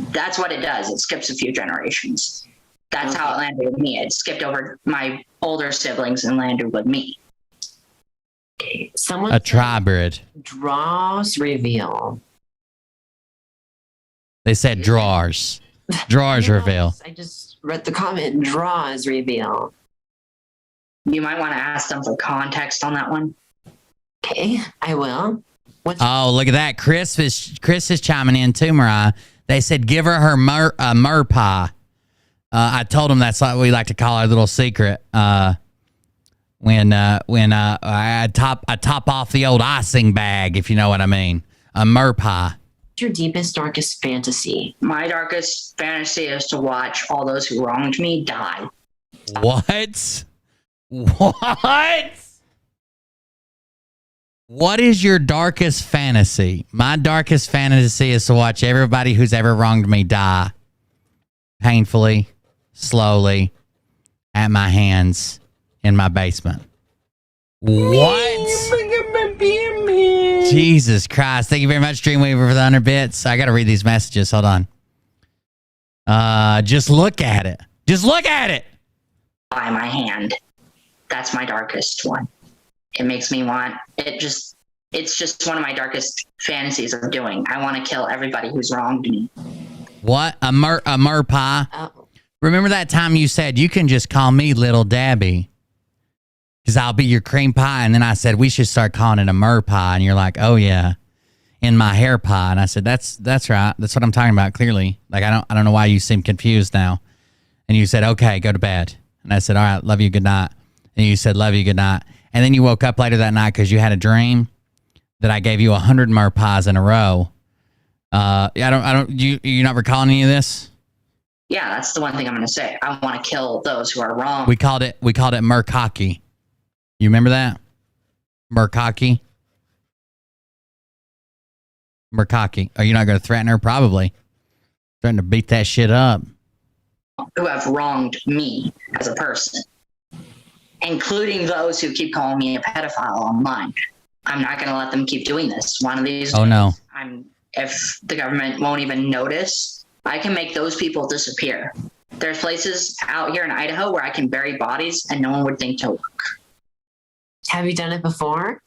that's what it does. It skips a few generations. That's how it landed with me. It skipped over my older siblings and landed with me. Someone a tribrid. Draws reveal. They said drawers. Drawers reveal. I just read the comment. Draws reveal. You might want to ask them for context on that one. Okay, I will. Oh, look at that. Chris is chiming in too, Mariah. They said give her mer pie. I told them that's what we like to call our little secret. When I top off the old icing bag, if you know what I mean. A mer pie. What's your deepest, darkest fantasy? My darkest fantasy is to watch all those who wronged me die. What? What? What is your darkest fantasy? My darkest fantasy is to watch everybody who's ever wronged me die. Painfully, slowly, at my hands, in my basement. What? Jesus Christ. Thank you very much, Dreamweaver, for the 100 bits. I got to read these messages. Hold on. Just look at it. Just look at it. By my hand. That's my darkest one. It makes me want it's just one of my darkest fantasies of doing. I want to kill everybody who's wronged me. What? A mer pie? Remember that time you said you can just call me Little Dabby because I'll be your cream pie, and then I said we should start calling it a mer pie, and you're like, oh yeah, in my hair pie, and I said that's right, that's what I'm talking about. Clearly, like I don't know why you seem confused now, and you said okay, go to bed, and I said all right, love you, good night, and you said love you, good night, and then you woke up later that night because you had a dream that I gave you 100 mer pies in a row. You're not recalling any of this? Yeah, that's the one thing I'm going to say. I want to kill those who are wrong. We called it Murkaki. You remember that? Murkaki? Murkaki. Are you not going to threaten her? Probably. Threaten to beat that shit up. Who have wronged me as a person, including those who keep calling me a pedophile online. I'm not going to let them keep doing this. One of these days, no. If the government won't even notice, I can make those people disappear. There's places out here in Idaho where I can bury bodies and no one would think to look. Have you done it before?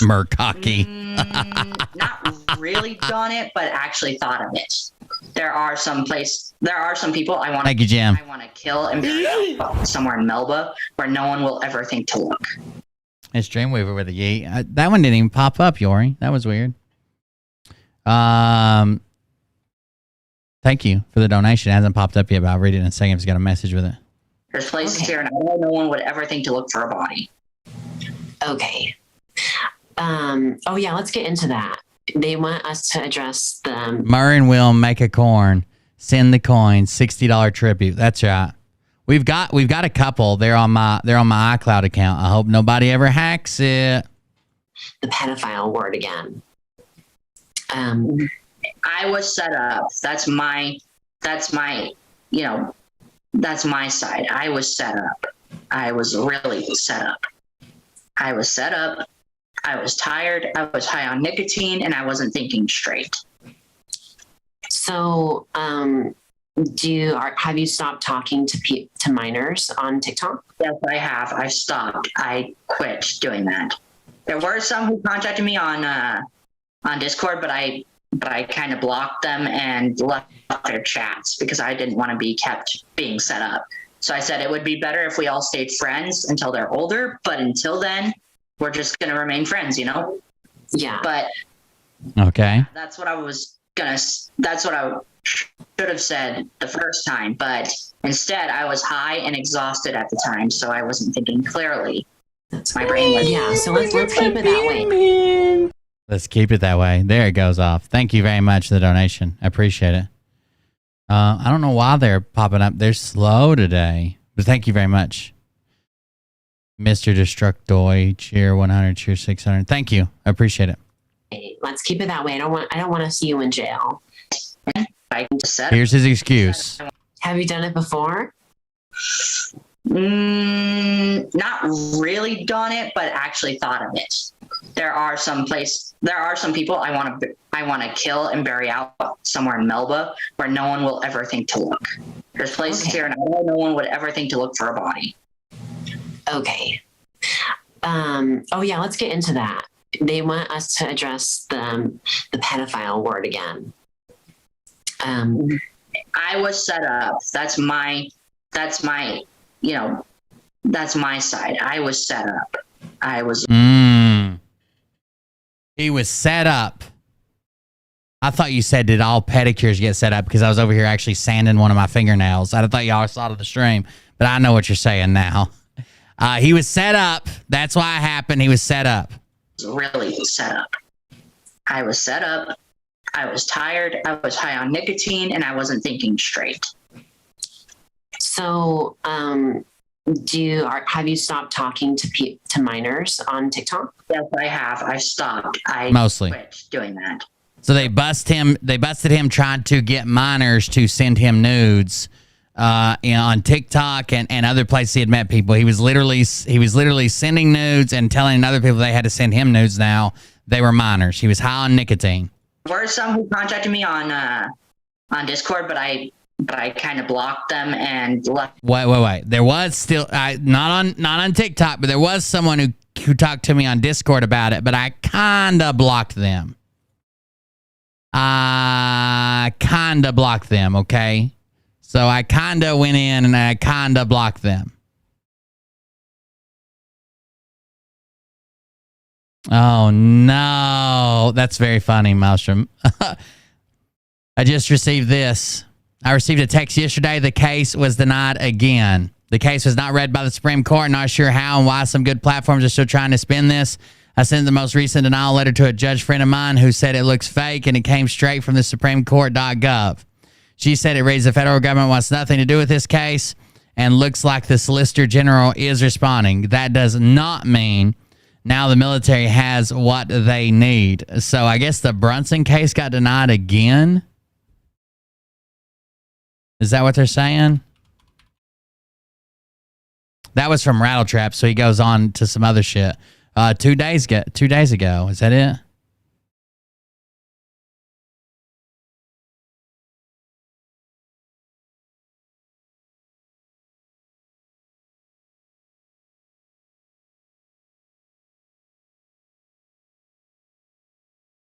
Murkaki. Not really done it, but actually thought of it. There are some people I want. Thank you, Jim. I want to kill and bury somewhere in Melba where no one will ever think to look. It's Dreamweaver with a yeet. That one didn't even pop up, Yori. That was weird. Thank you for the donation. It hasn't popped up yet, but I'll read it in a second if it's got a message with it. There's places here, and I know no one would ever think to look for a body. Okay. Oh yeah, let's get into that. They want us to address the Murray and Will make a corn. Send the coin. $60 tribute. That's right. We've got a couple. They're on my iCloud account. I hope nobody ever hacks it. the pedophile word again. I was set up. That's my side. I was set up. I was really set up. I was set up. I was tired. I was high on nicotine, and I wasn't thinking straight. So, have you stopped talking to minors on TikTok? Yes, I have. I stopped. I quit doing that. There were some who contacted me on Discord, but I kind of blocked them and left their chats because I didn't want to be kept being set up. So I said it would be better if we all stayed friends until they're older, but until then, we're just going to remain friends, you know? Yeah. But okay, that's what I should have said the first time, but instead I was high and exhausted at the time, so I wasn't thinking clearly. My brain was... Yeah, so let's keep it that way. Let's keep it that way. There it goes off. Thank you very much for the donation. I appreciate it. I don't know why they're popping up. They're slow today, but thank you very much. Mr. Destructoid, cheer 100, cheer 600. Thank you. I appreciate it. Hey, let's keep it that way. I don't want to see you in jail. Here's his excuse. Have you done it before? Not really done it, but actually thought of it. There are some people I want to kill and bury out somewhere in Melba where no one will ever think to look. There's places here in Idaho no one would ever think to look for a body. Okay. Oh yeah, let's get into that. They want us to address the pedophile word again. I was set up. That's my side. I was set up. I was. He was set up. I thought you said, did all pedicures get set up? Because I was over here actually sanding one of my fingernails. I thought y'all saw the stream, but I know what you're saying now. He was set up. That's why it happened. He was set up. Really set up. I was set up. I was tired. I was high on nicotine, and I wasn't thinking straight. So, have you stopped talking to minors on TikTok? Yes, I have. I stopped. I Mostly quit doing that. So they busted him trying to get minors to send him nudes on TikTok and other places he had met people. He was literally sending nudes and telling other people they had to send him nudes. Now they were minors. He was high on nicotine. There were some who contacted me on Discord, but I kind of blocked them and left. Wait. There was still not on TikTok, but there was someone who talked to me on Discord about it, but I kind of blocked them. Okay? So I kind of went in and I kind of blocked them. Oh, no. That's very funny, Maelstrom. I just received this. I received a text yesterday. The case was denied again. The case was not read by the Supreme Court. Not sure how and why some good platforms are still trying to spin this. I sent the most recent denial letter to a judge friend of mine who said it looks fake and it came straight from the SupremeCourt.gov. She said it reads the federal government wants nothing to do with this case and looks like the Solicitor General is responding. That does not mean now the military has what they need. So I guess the Brunson case got denied again. Is that what they're saying? That was from Rattletrap, so he goes on to some other shit. 2 days ago. Is that it?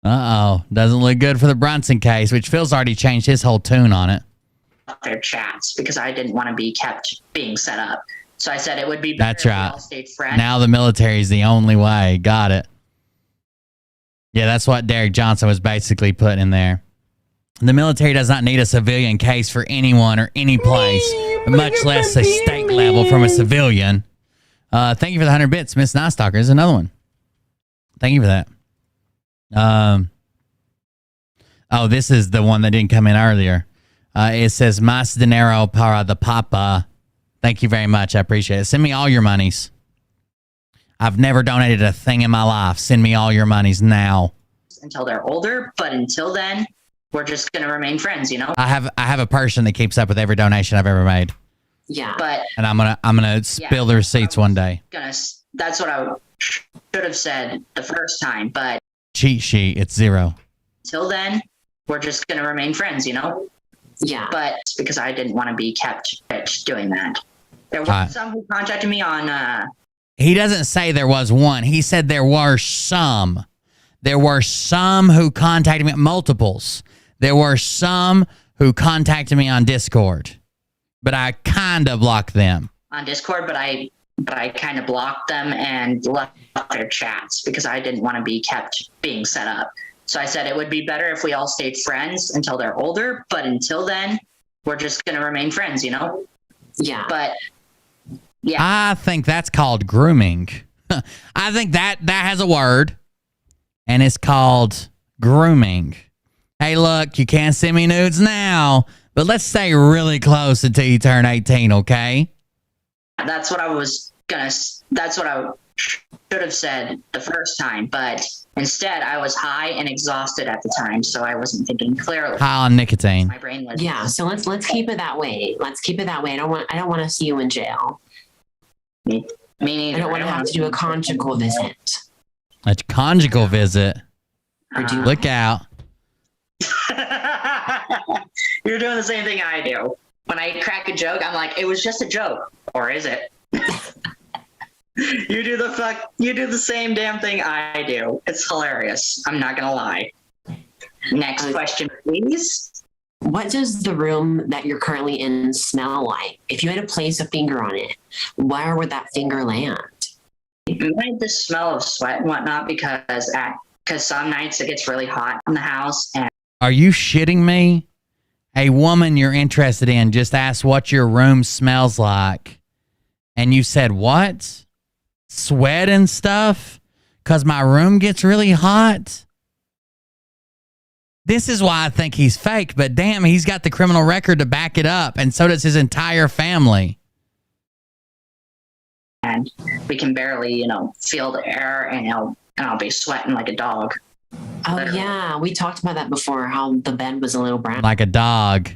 Uh-oh. Doesn't look good for the Brunson case, which Phil's already changed his whole tune on it. Their chats because I didn't want to be kept being set up. So I said it would be better That's if we right. all stayed friends. Now the military is the only way. Got it. Yeah, that's what Derek Johnson was basically putting in there. The military does not need a civilian case for anyone or any place, much less a state level from a civilian. Thank you for the 100 bits. Miss Nice Talker is another one. Thank you for that. Oh, this is the one that didn't come in earlier. It says, Mas dinero para the papa. Thank you very much. I appreciate it. Send me all your monies. I've never donated a thing in my life. Send me all your monies now. Until they're older, but until then, we're just gonna remain friends, you know? I have a person that keeps up with every donation I've ever made. Yeah. But And I'm gonna spill the receipts one day. that's what I should have said the first time, but Cheat sheet, it's 0. until then, we're just gonna remain friends, you know? Yeah. But it's because I didn't want to be kept rich doing that. There were some who contacted me on He doesn't say there was one. He said there were some. There were some who contacted me, multiples. There were some who contacted me on Discord, but I kind of blocked them. On Discord, but I kind of blocked them and left their chats because I didn't want to be kept being set up. So I said it would be better if we all stayed friends until they're older, but until then, we're just going to remain friends, you know? Yeah. But yeah. I think that's called grooming. I think that has a word, and it's called grooming. Hey, look, you can't send me nudes now, but let's stay really close until you turn 18, okay? That's what I should have said the first time, but instead I was high and exhausted at the time, so I wasn't thinking clearly. High on nicotine. My brain was. Yeah, so let's keep it that way. Let's keep it that way. I don't want to see you in jail. Me neither. I don't want to have to do a conjugal visit. A conjugal visit. Look out. You're doing the same thing I do. When I crack a joke, I'm like, it was just a joke. Or is it? You do the same damn thing I do. It's hilarious. I'm not gonna lie. Next question, please. What does the room that you're currently in smell like? If you had to place a finger on it, where would that finger land? It might the smell of sweat and whatnot because some nights it gets really hot in the house. And Are you shitting me? A woman you're interested in just asked what your room smells like. And you said, what? Sweat and stuff? Because my room gets really hot? This is why I think he's fake, but damn, he's got the criminal record to back it up, and so does his entire family. And we can barely, feel the air, and I'll be sweating like a dog. Oh, yeah. We talked about that before, how the bed was a little brown. Like a dog.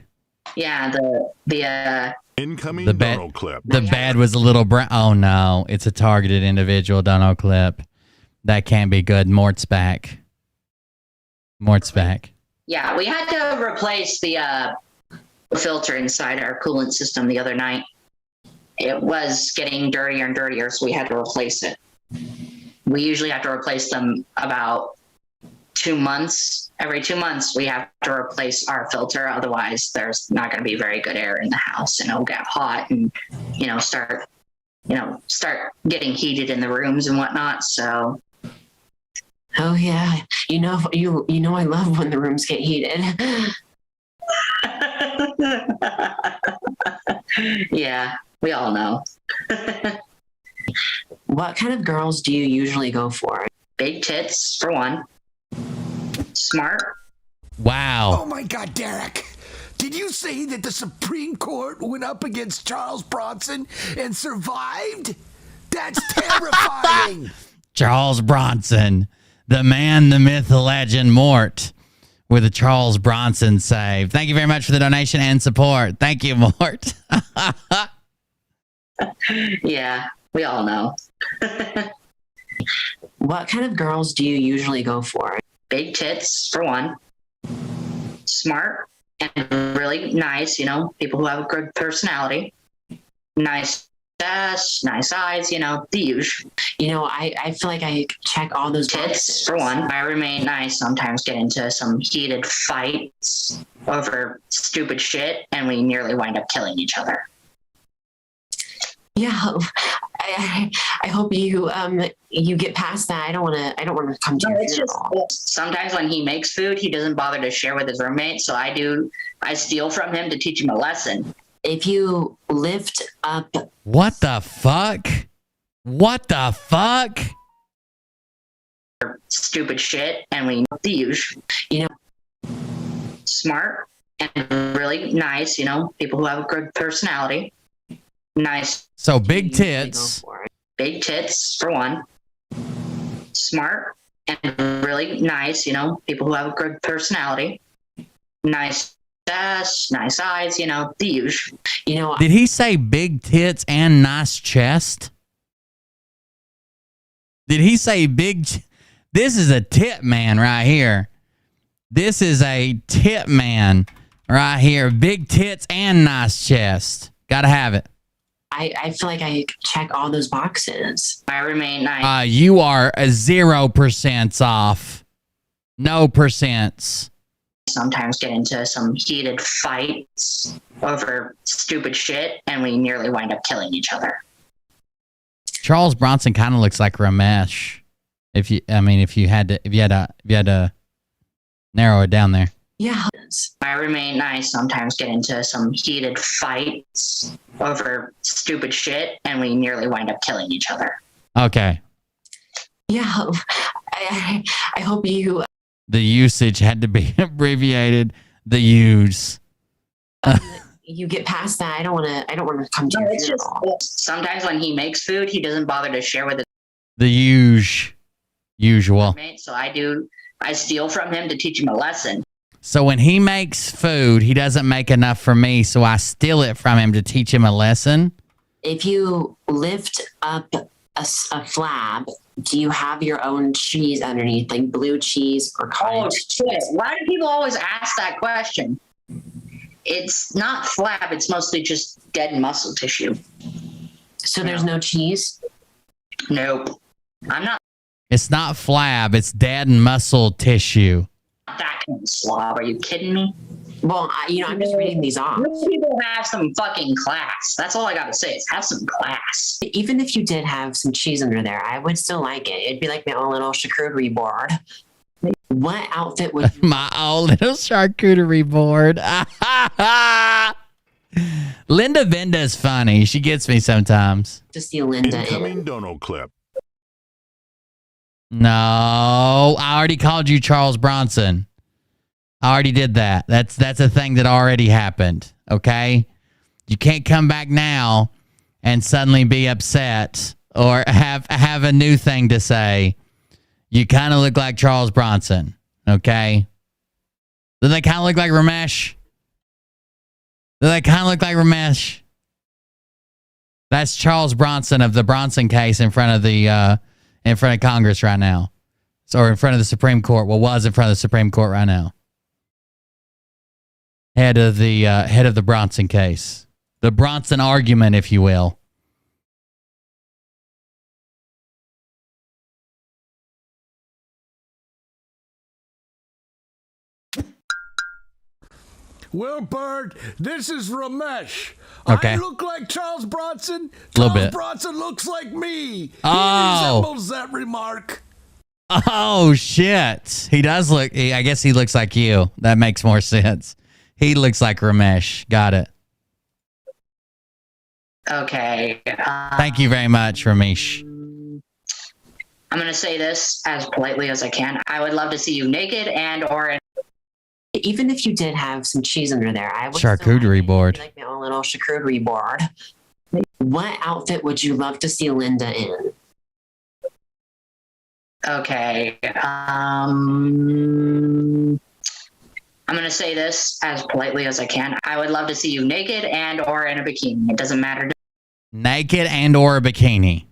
Yeah, Incoming The bed, dono clip. the bed was a little brown. Oh, no. It's a targeted individual dono clip. That can't be good. Mort's back. Mort's back. Yeah, we had to replace the filter inside our coolant system the other night. It was getting dirtier and dirtier, so we had to replace it. We usually have to replace them about 2 months. Every 2 months, we have to replace our filter. Otherwise, there's not going to be very good air in the house, and it'll get hot and, start getting heated in the rooms and whatnot. So. Oh yeah, you know I love when the rooms get heated. Yeah, we all know. What kind of girls do you usually go for? Big tits, for one. Smart. Wow. Oh my God, Derek. Did you say that the Supreme Court went up against Charles Bronson and survived? That's terrifying. Charles Bronson. The man, the myth, the legend, Mort, with a Charles Bronson save. Thank you very much for the donation and support. Thank you, Mort. Yeah, we all know. What kind of girls do you usually go for? Big tits, for one. Smart and really nice, people who have a good personality. Nice chest, nice eyes, the usual. I feel like I check all those tits boxes. For one. I remain nice, sometimes get into some heated fights over stupid shit, and we nearly wind up killing each other. Yeah, I hope you get past that. I don't want to come to your funeral. Sometimes when he makes food, he doesn't bother to share with his roommate, so I steal from him to teach him a lesson. If you lift up... What the fuck? What the fuck? stupid shit, and we the usual. You know, smart and really nice. You know, people who have a good personality. Nice. So big tits. Big tits for one. Smart and really nice. You know, people who have a good personality. Nice chest, nice eyes. You know, the usual. You know, Did he say big tits and nice chest? Did he say big? This is a tit man right here. This is a tit man right here. Big tits and nice chest. Gotta have it. I feel like I check all those boxes. I remain nice. You are a 0% off. No percents. Sometimes get into some heated fights over stupid shit, and we nearly wind up killing each other. Charles Bronson kind of looks like Ramesh. If you had to narrow it down there. Yeah. I remain nice. Sometimes get into some heated fights over stupid shit, and we nearly wind up killing each other. Okay. Yeah. I hope you. The usage had to be abbreviated. The use. You get past that. I don't want to come to your funeral. Sometimes when he makes food, he doesn't bother to share with The usual. his so I steal from him to teach him a lesson. So when he makes food, he doesn't make enough for me, so I steal it from him to teach him a lesson. If you lift up a flab, do you have your own cheese underneath, like blue cheese or cottage cheese? Shit. Why do people always ask that question? It's not flab, it's mostly just dead muscle tissue. So there's no cheese? Nope. I'm not It's not flab, it's dead muscle tissue. that kind of slob. Are you kidding me? Well, I'm just reading these off. Most people have some fucking class. That's all I gotta say is have some class. Even if you did have some cheese under there, I would still like it. It'd be like my own little charcuterie board. What outfit would you my own little charcuterie board? Linda Venda's funny. She gets me sometimes. to see Linda Incoming in? Donald clip. No, I already called you Charles Bronson. I already did that. That's a thing that already happened. Okay, you can't come back now and suddenly be upset or have a new thing to say. You kind of look like Charles Bronson. Okay, do they kind of look like Ramesh? Do they kind of look like Ramesh? That's Charles Bronson of the Bronson case in front of Congress right now. Or in front of the Supreme Court. Well, was in front of the Supreme Court right now. Head of the Bronson case. The Bronson argument, if you will. Well, Bert, this is Ramesh. Okay. I look like Charles Bronson. Little Charles bit. Bronson looks like me. Oh. He resembles that remark. Oh, shit. He does look, I guess he looks like you. That makes more sense. He looks like Ramesh. Got it. Okay. Thank you very much, Ramesh. I'm gonna say this as politely as I can. I would love to see you naked and or in Even if you did have some cheese under there, I would Charcuterie board. like my own little charcuterie board. What outfit would you love to see Linda in? Okay. I'm gonna say this as politely as I can. I would love to see you naked and or in a bikini. It doesn't matter. Naked and or a bikini.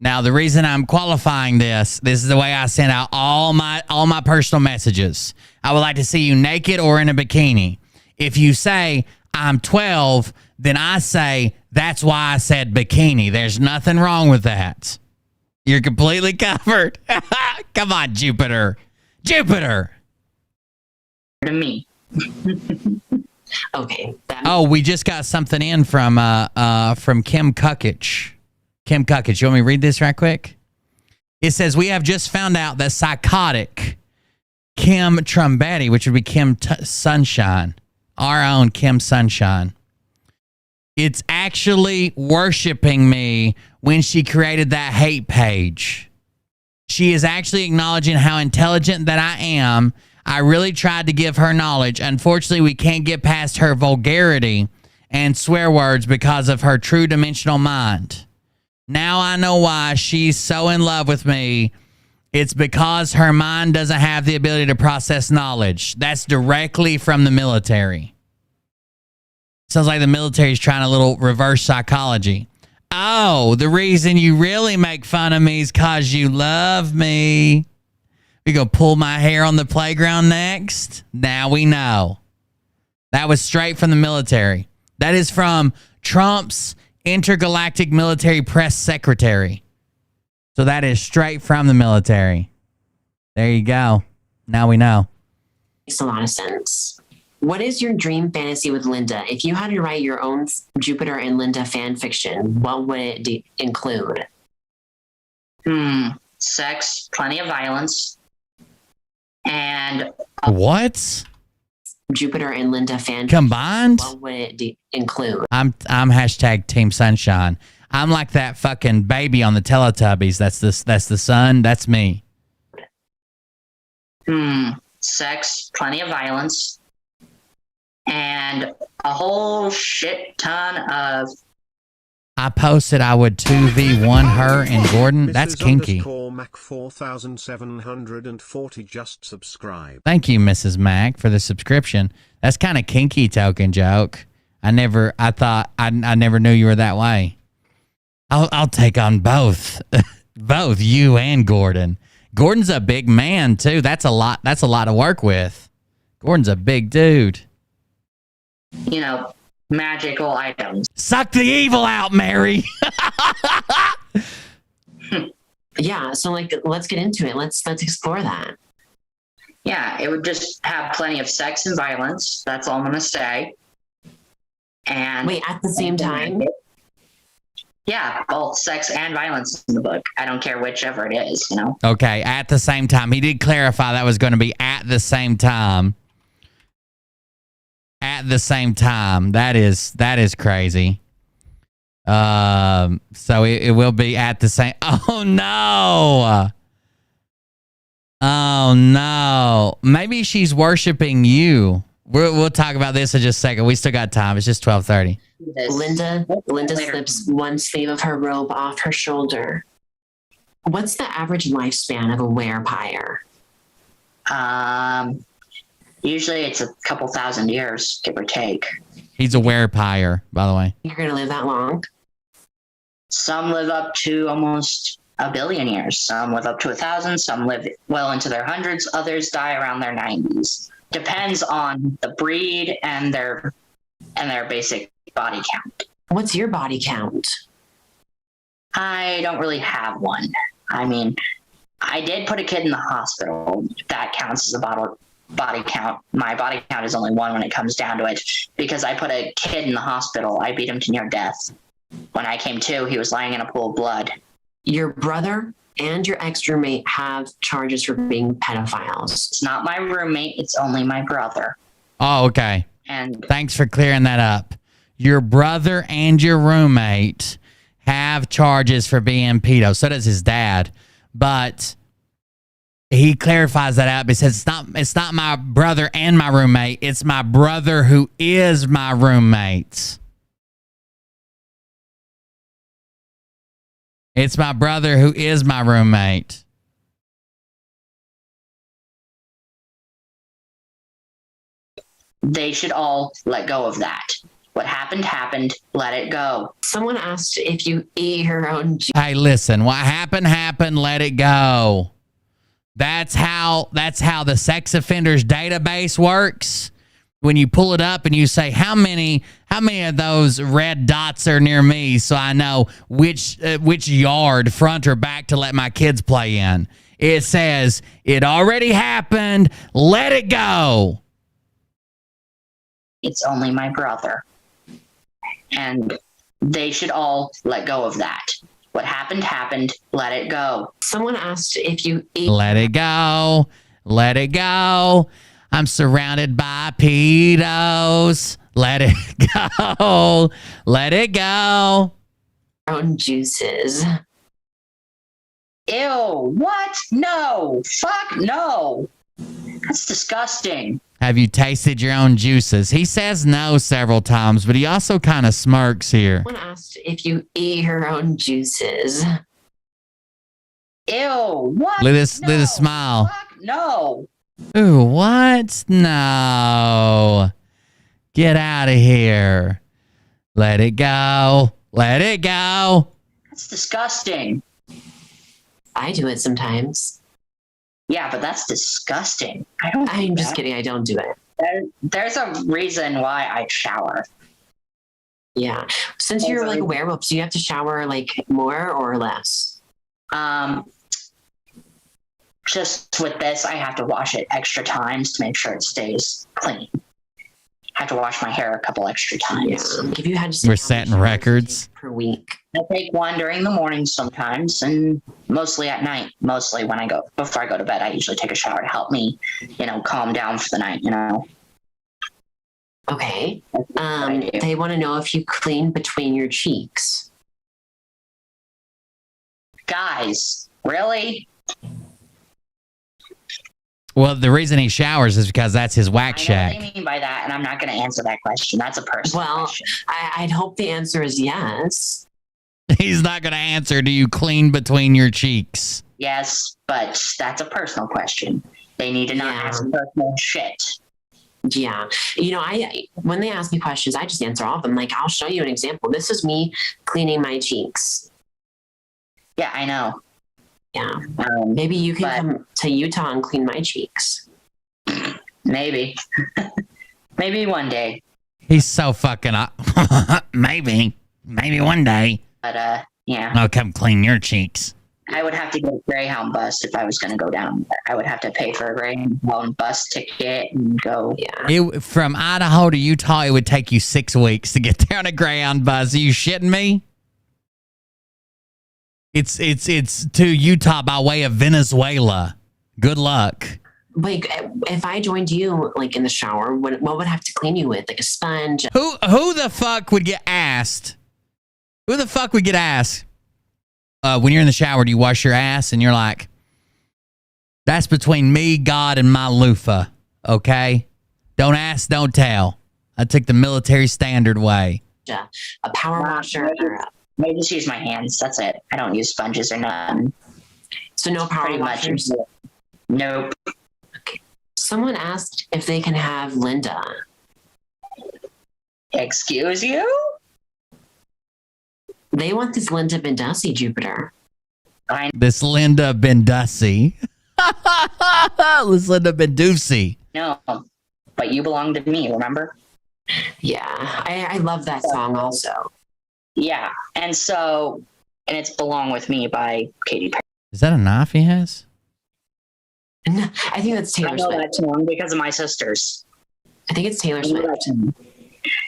Now, the reason I'm qualifying this is the way I send out all my personal messages. I would like to see you naked or in a bikini. If you say I'm 12, then I say that's why I said bikini. There's nothing wrong with that. You're completely covered. Come on, Jupiter. Jupiter. To me. Okay. Oh, we just got something in from Kim Kuckich. Kim Kuckich, you want me to read this right quick? It says, we have just found out that psychotic Kim Trumbetti, which would be Kim Sunshine, our own Kim Sunshine, it's actually worshiping me when she created that hate page. She is actually acknowledging how intelligent that I am. I really tried to give her knowledge. Unfortunately, we can't get past her vulgarity and swear words because of her true dimensional mind. Now I know why she's so in love with me. It's because her mind doesn't have the ability to process knowledge. That's directly from the military. Sounds like the military is trying a little reverse psychology. Oh, the reason you really make fun of me is because you love me. We gonna pull my hair on the playground next? Now we know. That was straight from the military. That is from Trump's intergalactic military press secretary. So that is straight from the military. There you go. Now we know. Makes a lot of sense. What is your dream fantasy with Linda? If you had to write your own Jupiter and Linda fan fiction, what would it include? Sex, plenty of violence, and what? Jupiter and Linda fan combined? Fiction, what would it include? I'm hashtag Team Sunshine. I'm like that fucking baby on the Teletubbies. That's the sun. That's me. Sex, plenty of violence, and a whole shit ton of. I posted I would 2v1 her and Gordon. That's kinky. Mac 4740 just subscribe. Thank you, Mrs. Mac, for the subscription. That's kind of kinky token joke. I never knew you were that way. I'll take on both. Both you and Gordon. Gordon's a big man too. That's a lot to work with. Gordon's a big dude. You know, magical items. Suck the evil out, Mary. Yeah, so like let's get into it. Let's explore that. Yeah, it would just have plenty of sex and violence. That's all I'm gonna say. And wait, at the same time? Yeah, both sex and violence in the book. I don't care whichever it is, you know. Okay, at the same time. He did clarify that was going to be at the same time. At the same time. That is crazy. So it will be at the same. Oh no. Oh no. Maybe she's worshiping you. We'll talk about this in just a second. We still got time. It's just 12:30. Linda slips one sleeve of her robe off her shoulder. What's the average lifespan of a werepire? Usually it's a couple thousand years, give or take. He's a werepire, by the way. You're gonna live that long? Some live up to almost 1 billion years. Some live up to 1,000. Some live well into their hundreds. Others die around their 90s. Depends on the breed and their basic body count. What's your body count? I don't really have one. I mean, I did put a kid in the hospital. That counts as a body count. My body count is only 1 when it comes down to it, because I put a kid in the hospital. I beat him to near death. When I came to, he was lying in a pool of blood. Your brother and your ex-roommate have charges for being pedophiles. It's not my roommate. It's only my brother. Oh, okay. And thanks for clearing that up. Your brother and your roommate have charges for being pedo. So does his dad. But he clarifies that out. He says it's not my brother and my roommate. It's my brother who is my roommate. It's my brother who is my roommate. They should all let go of that. What happened, happened. Let it go. Someone asked if you eat your own. Hey, listen. What happened, happened. Let it go. That's how the sex offenders database works. When you pull it up and you say how many of those red dots are near me, so I know which yard, front or back, to let my kids play in. It says it already happened. Let it go. It's only my brother. And they should all let go of that. What happened, happened. Let it go. Someone asked if you eat. Let it go. Let it go. I'm surrounded by pedos. Let it go. Let it go. Own juices. Ew, what? No. Fuck no. That's disgusting. Have you tasted your own juices? He says no several times, but he also kind of smirks here. Someone asked if you eat your own juices. Ew, what? Look at this smile. Fuck no. Ooh, what? No. Get out of here. Let it go. Let it go. That's disgusting. I do it sometimes. Yeah, but that's disgusting. I'm just kidding. I don't do it. There's a reason why I shower. Yeah. Since you're like a werewolf, do you have to shower like more or less? Just with this, I have to wash it extra times to make sure it stays clean. I have to wash my hair a couple extra times. Yeah. If you had to We're setting records per week. I take one during the morning sometimes, and mostly at night. Mostly when before I go to bed, I usually take a shower to help me, calm down for the night. Okay. They want to know if you clean between your cheeks. Guys, really? Well, the reason he showers is because that's his whack shack. I know what they mean by that, and I'm not going to answer that question. That's a personal question. I'd hope the answer is yes. He's not going to answer, do you clean between your cheeks? Yes, but that's a personal question. They need to not ask personal shit. Yeah. When they ask me questions, I just answer all of them. Like, I'll show you an example. This is me cleaning my cheeks. Yeah, I know. Yeah. Maybe you can come to Utah and clean my cheeks. Maybe. Maybe one day. He's so fucking up. Maybe one day. But, yeah. I'll come clean your cheeks. I would have to get a Greyhound bus if I was going to go down there. I would have to pay for a Greyhound bus ticket and go. Yeah. From Idaho to Utah, it would take you 6 weeks to get there on a Greyhound bus. Are you shitting me? It's to Utah by way of Venezuela. Good luck. Like, if I joined you, like, in the shower, what would I have to clean you with? Like a sponge? Who the fuck would get asked? Who the fuck would get asked? When you're in the shower, do you wash your ass? And you're like, that's between me, God, and my loofah. Okay? Don't ask, don't tell. I took the military standard way. A power washer. I just use my hands. That's it. I don't use sponges or nothing. So no power washers? Nope. Okay. Someone asked if they can have Linda. Excuse you? They want this Linda Bendussi, Jupiter. This Linda Bendussi. This Linda Bendussi. No, but you belong to me, remember? Yeah, I love that song also. Yeah, and it's Belong With Me by Katy Perry. Is that a knife he has? No, I think that's Taylor Swift. I know that song because of my sisters. I think it's Taylor Swift.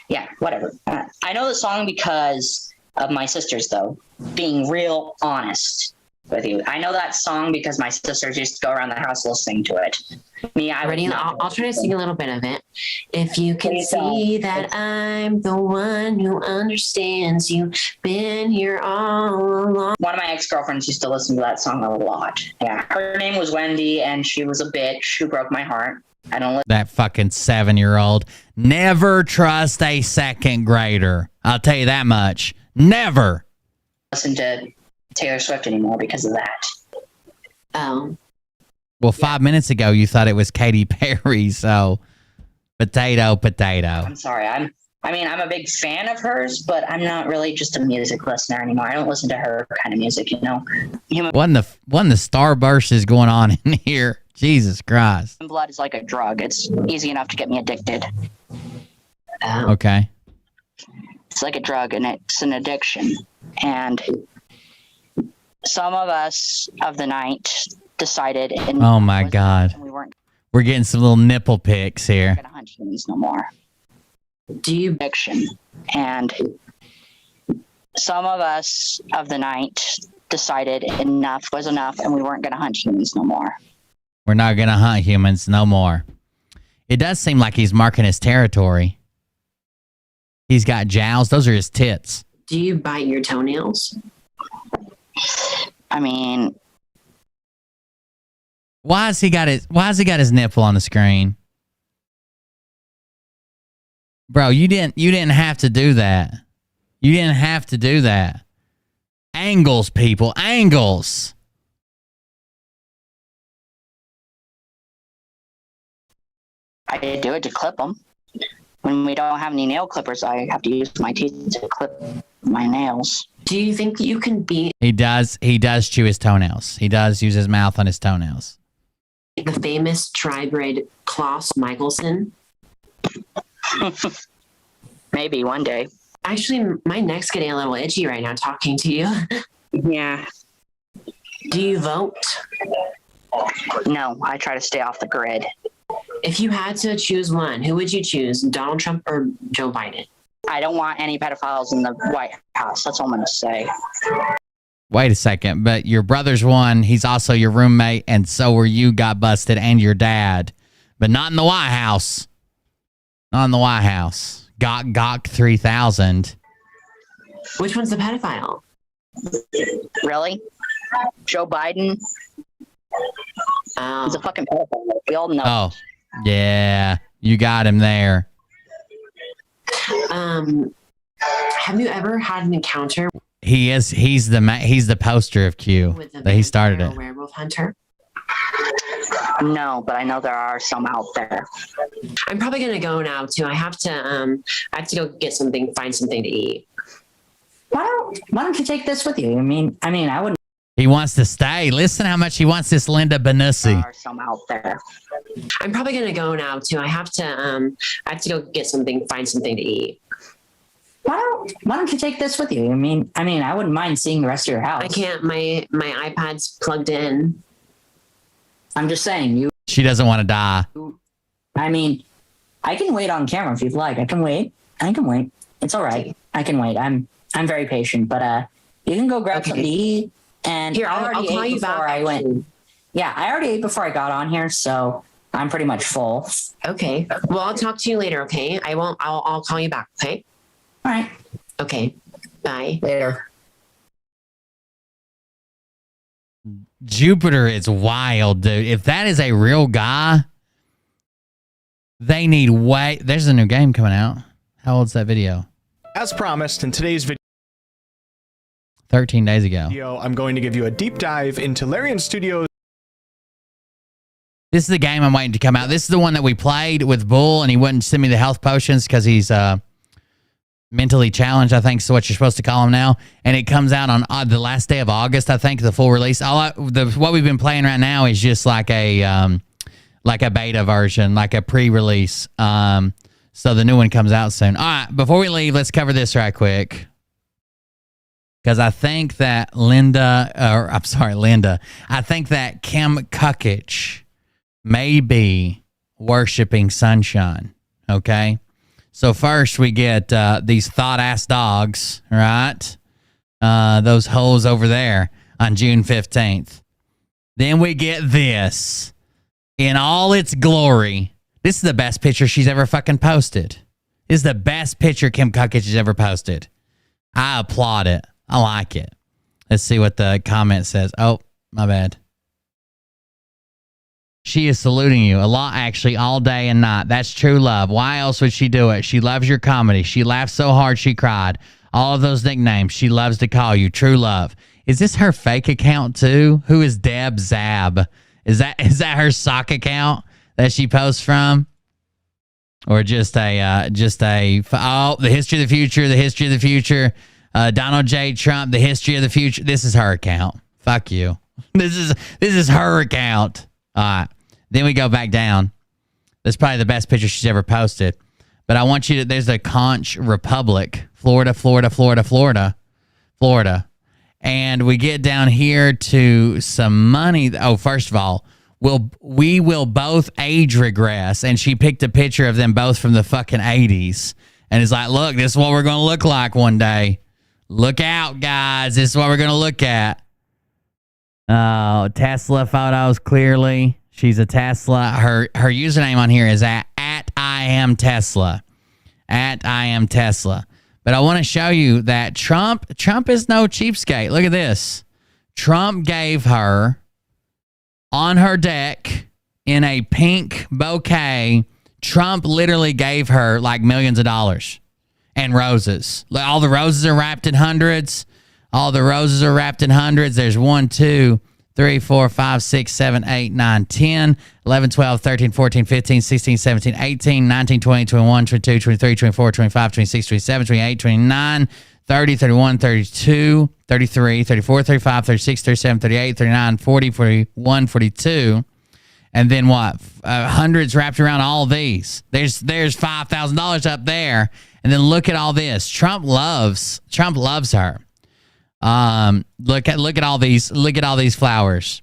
Yeah, whatever. I know the song because of my sisters, though. Being real honest with you. I know that song because my sisters used to go around the house listening to it. I'll try to sing a little bit of it. If you can see that I'm the one who understands you, been here all along. One of my ex-girlfriends used to listen to that song a lot. Yeah, her name was Wendy, and she was a bitch who broke my heart. I don't that fucking 7-year-old. Never trust a second grader. I'll tell you that much. Never. Listen to Taylor Swift anymore because of that. Well, 5 minutes ago, you thought it was Katy Perry, so potato. I'm sorry. I'm a big fan of hers, but I'm not really just a music listener anymore. I don't listen to her kind of music, One of the starburst is going on in here. Jesus Christ. Blood is like a drug. It's easy enough to get me addicted. Okay. It's like a drug, and it's an addiction. And some of us of the night decided. Oh my God. We're getting some little nipple pics here. Gonna hunt humans no more. Addiction. And some of us of the night decided enough was enough, and we weren't going to hunt humans no more. We're not going to hunt humans no more. It does seem like he's marking his territory. He's got jowls. Those are his tits. Do you bite your toenails? I mean, Why has he got his nipple on the screen? Bro, you didn't have to do that. You didn't have to do that. Angles, people, angles. I do it to clip them. When we don't have any nail clippers, I have to use my teeth to clip my nails. Do you think you can beat He does chew his toenails. He does use his mouth on his toenails. the famous tribrid Klaus Michelson? Maybe one day. Actually, my neck's getting a little itchy right now talking to you. Yeah. Do you vote? No, I try to stay off the grid. If you had to choose one, who would you choose, Donald Trump or Joe Biden? I don't want any pedophiles in the White House. That's all I'm going to say. Wait a second, but your brother's one. He's also your roommate, and so were you. Got busted, and your dad, but not in the White House. Not in the White House. Gok 3000. Which one's the pedophile? Really? Joe Biden? He's a fucking pedophile. We all know. Oh, yeah, you got him there. Have you ever had an encounter He's the poster of Q. with That he started it. werewolf hunter? No, but I know there are some out there. I'm probably gonna go now too. I have to go get something, find something to eat. Why don't you take this with you? I mean, I wouldn't. He wants to stay. Listen how much he wants this Linda Benussi. There are some out there. I'm probably gonna go now too. I have to go get something, find something to eat. Why don't you take this with you? I mean, I wouldn't mind seeing the rest of your house. I can't. My iPad's plugged in. I'm just saying. She doesn't want to die. I mean, I can wait on camera if you'd like. I can wait. It's all right. I can wait. I'm very patient. But you can go grab something to eat. And Here, I'll call you back. I went. Yeah, I already ate before I got on here, so I'm pretty much full. Okay. Well, I'll talk to you later. Okay. I won't. I'll call you back. Okay. All right. Okay. Bye. Later. Jupiter is wild, dude. If that is a real guy, they need way. There's a new game coming out. How old's that video? As promised, in today's 13 days ago. video, I'm going to give you a deep dive into Larian Studios. This is the game I'm waiting to come out. This is the one that we played with Bull, and he wouldn't send me the health potions because he's mentally challenged, I think is what you're supposed to call him now. And it comes out on the last day of August, I think, the full release. What we've been playing right now is just like a beta version, like a pre-release. So the new one comes out soon. All right, before we leave, let's cover this right quick. Because I think that I think that Kim Kukich may be worshiping sunshine. Okay? So first we get these thought-ass dogs, right? Those hoes over there on June 15th. Then we get this in all its glory. This is the best picture she's ever fucking posted. This is the best picture Kim Kukich has ever posted. I applaud it. I like it. Let's see what the comment says. Oh, my bad. She is saluting you a lot, actually, all day and night. That's true love. Why else would she do it? She loves your comedy. She laughed so hard she cried. All of those nicknames she loves to call you. True love. Is this her fake account too? Who is Deb Zab? Is that her sock account that she posts from? Or just the history of the future. Donald J. Trump, the history of the future. This is her account. Fuck you. This is her account. All right. Then we go back down. That's probably the best picture she's ever posted. But I want you to, there's a Conch Republic, Florida. And we get down here to some money. Oh, first of all, we will both age regress. And she picked a picture of them both from the fucking 80s. And it's like, look, this is what we're going to look like one day. Look out, guys. This is what we're going to look at. Oh, Tesla photos, clearly. She's a Tesla. Her username on here is at I am Tesla. At I am Tesla. But I want to show you that Trump is no cheapskate. Look at this. Trump gave her on her deck in a pink bouquet. Trump literally gave her like millions of dollars and roses. All the roses are wrapped in hundreds. There's 1, 2, 3, 4, 5, 6, 7, 8, 9, 10, 11, 12, 13, 14, 15, 16, 17, 18, 19, 20, 21, 22, 23, 24, 25, 26, 27, 28, 29, 30, 31, 32, 33, 34, 35, 36, 37, 38, 39, 40, 41, 42. And then what? Hundreds wrapped around all these. There's $5,000 up there. And then look at all this. Trump loves her. Look at all these flowers.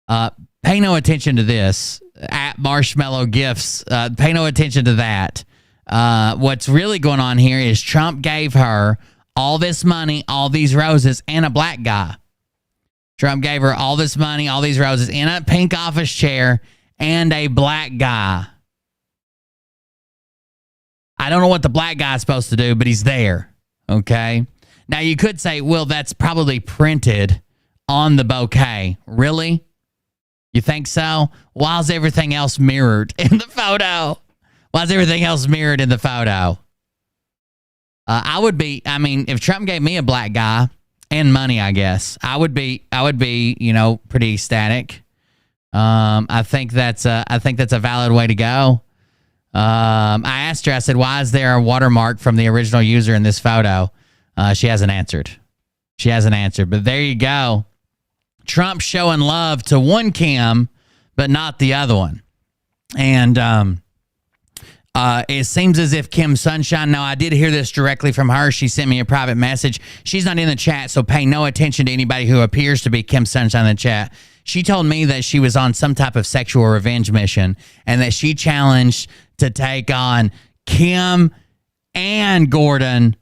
Pay no attention to this. At Marshmallow Gifts. Pay no attention to that. What's really going on here is Trump gave her all this money, all these roses, and a black guy. Trump gave her all this money, all these roses, in a pink office chair, and a black guy. I don't know what the black guy is supposed to do, but he's there. Okay? Now, you could say, well, that's probably printed on the bouquet. Really? You think so? Why is everything else mirrored in the photo? If Trump gave me a black guy and money, I guess, I would be, pretty ecstatic. I think that's a valid way to go. I asked her, I said, why is there a watermark from the original user in this photo? She hasn't answered. But there you go. Trump showing love to one Kim, but not the other one. And it seems as if Kim Sunshine, now I did hear this directly from her. She sent me a private message. She's not in the chat, so pay no attention to anybody who appears to be Kim Sunshine in the chat. She told me that she was on some type of sexual revenge mission and that she challenged to take on Kim and Gordon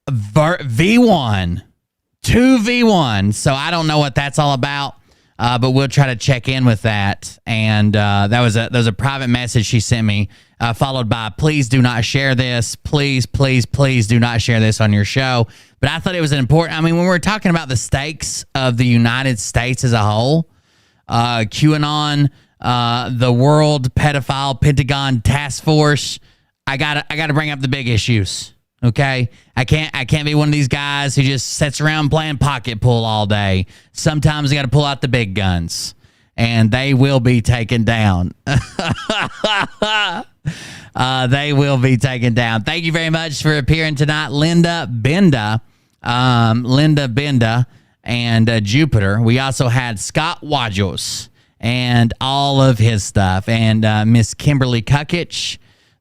V1. 2v1. So I don't know what that's all about, but we'll try to check in with that. And that was a private message she sent me, followed by, please do not share this. Please do not share this on your show. But I thought it was important. When we're talking about the stakes of the United States as a whole, QAnon, the World Pedophile Pentagon Task Force, I gotta bring up the big issues. Okay, I can't be one of these guys who just sits around playing pocket pool all day. Sometimes I got to pull out the big guns, and they will be taken down. They will be taken down. Thank you very much for appearing tonight, Linda Benda, and Jupiter. We also had Scott Wajos and all of his stuff, and Miss Kimberly Kukich,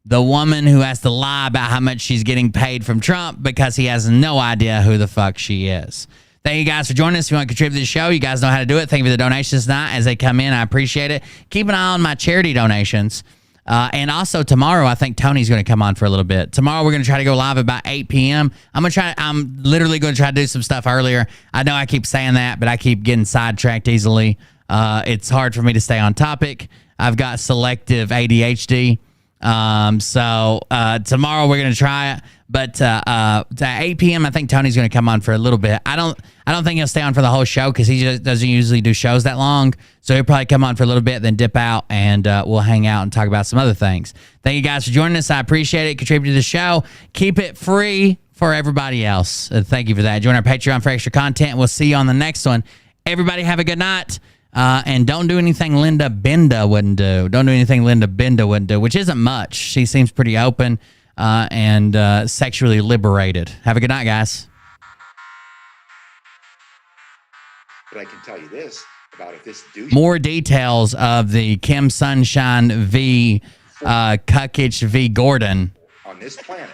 the woman who has to lie about how much she's getting paid from Trump because he has no idea who the fuck she is. Thank you guys for joining us. If you want to contribute to the show, you guys know how to do it. Thank you for the donations tonight as they come in. I appreciate it. Keep an eye on my charity donations. And also tomorrow, I think Tony's going to come on for a little bit. Tomorrow, we're going to try to go live about 8 p.m. I'm literally going to try to do some stuff earlier. I know I keep saying that, but I keep getting sidetracked easily. It's hard for me to stay on topic. I've got selective ADHD. So tomorrow we're going to try it, but at 8 p.m. I think Tony's going to come on for a little bit. I don't think he'll stay on for the whole show because he just doesn't usually do shows that long. So he'll probably come on for a little bit, then dip out, and we'll hang out and talk about some other things. Thank you guys for joining us. I appreciate it. Contribute to the show. Keep it free for everybody else. Thank you for that. Join our Patreon for extra content. We'll see you on the next one. Everybody have a good night. And don't do anything Linda Benda wouldn't do. Don't do anything Linda Benda wouldn't do, which isn't much. She seems pretty open and sexually liberated. Have a good night, guys. But I can tell you this about if this douche... More details of the Kim Sunshine v. Kukich v. Gordon. On this planet,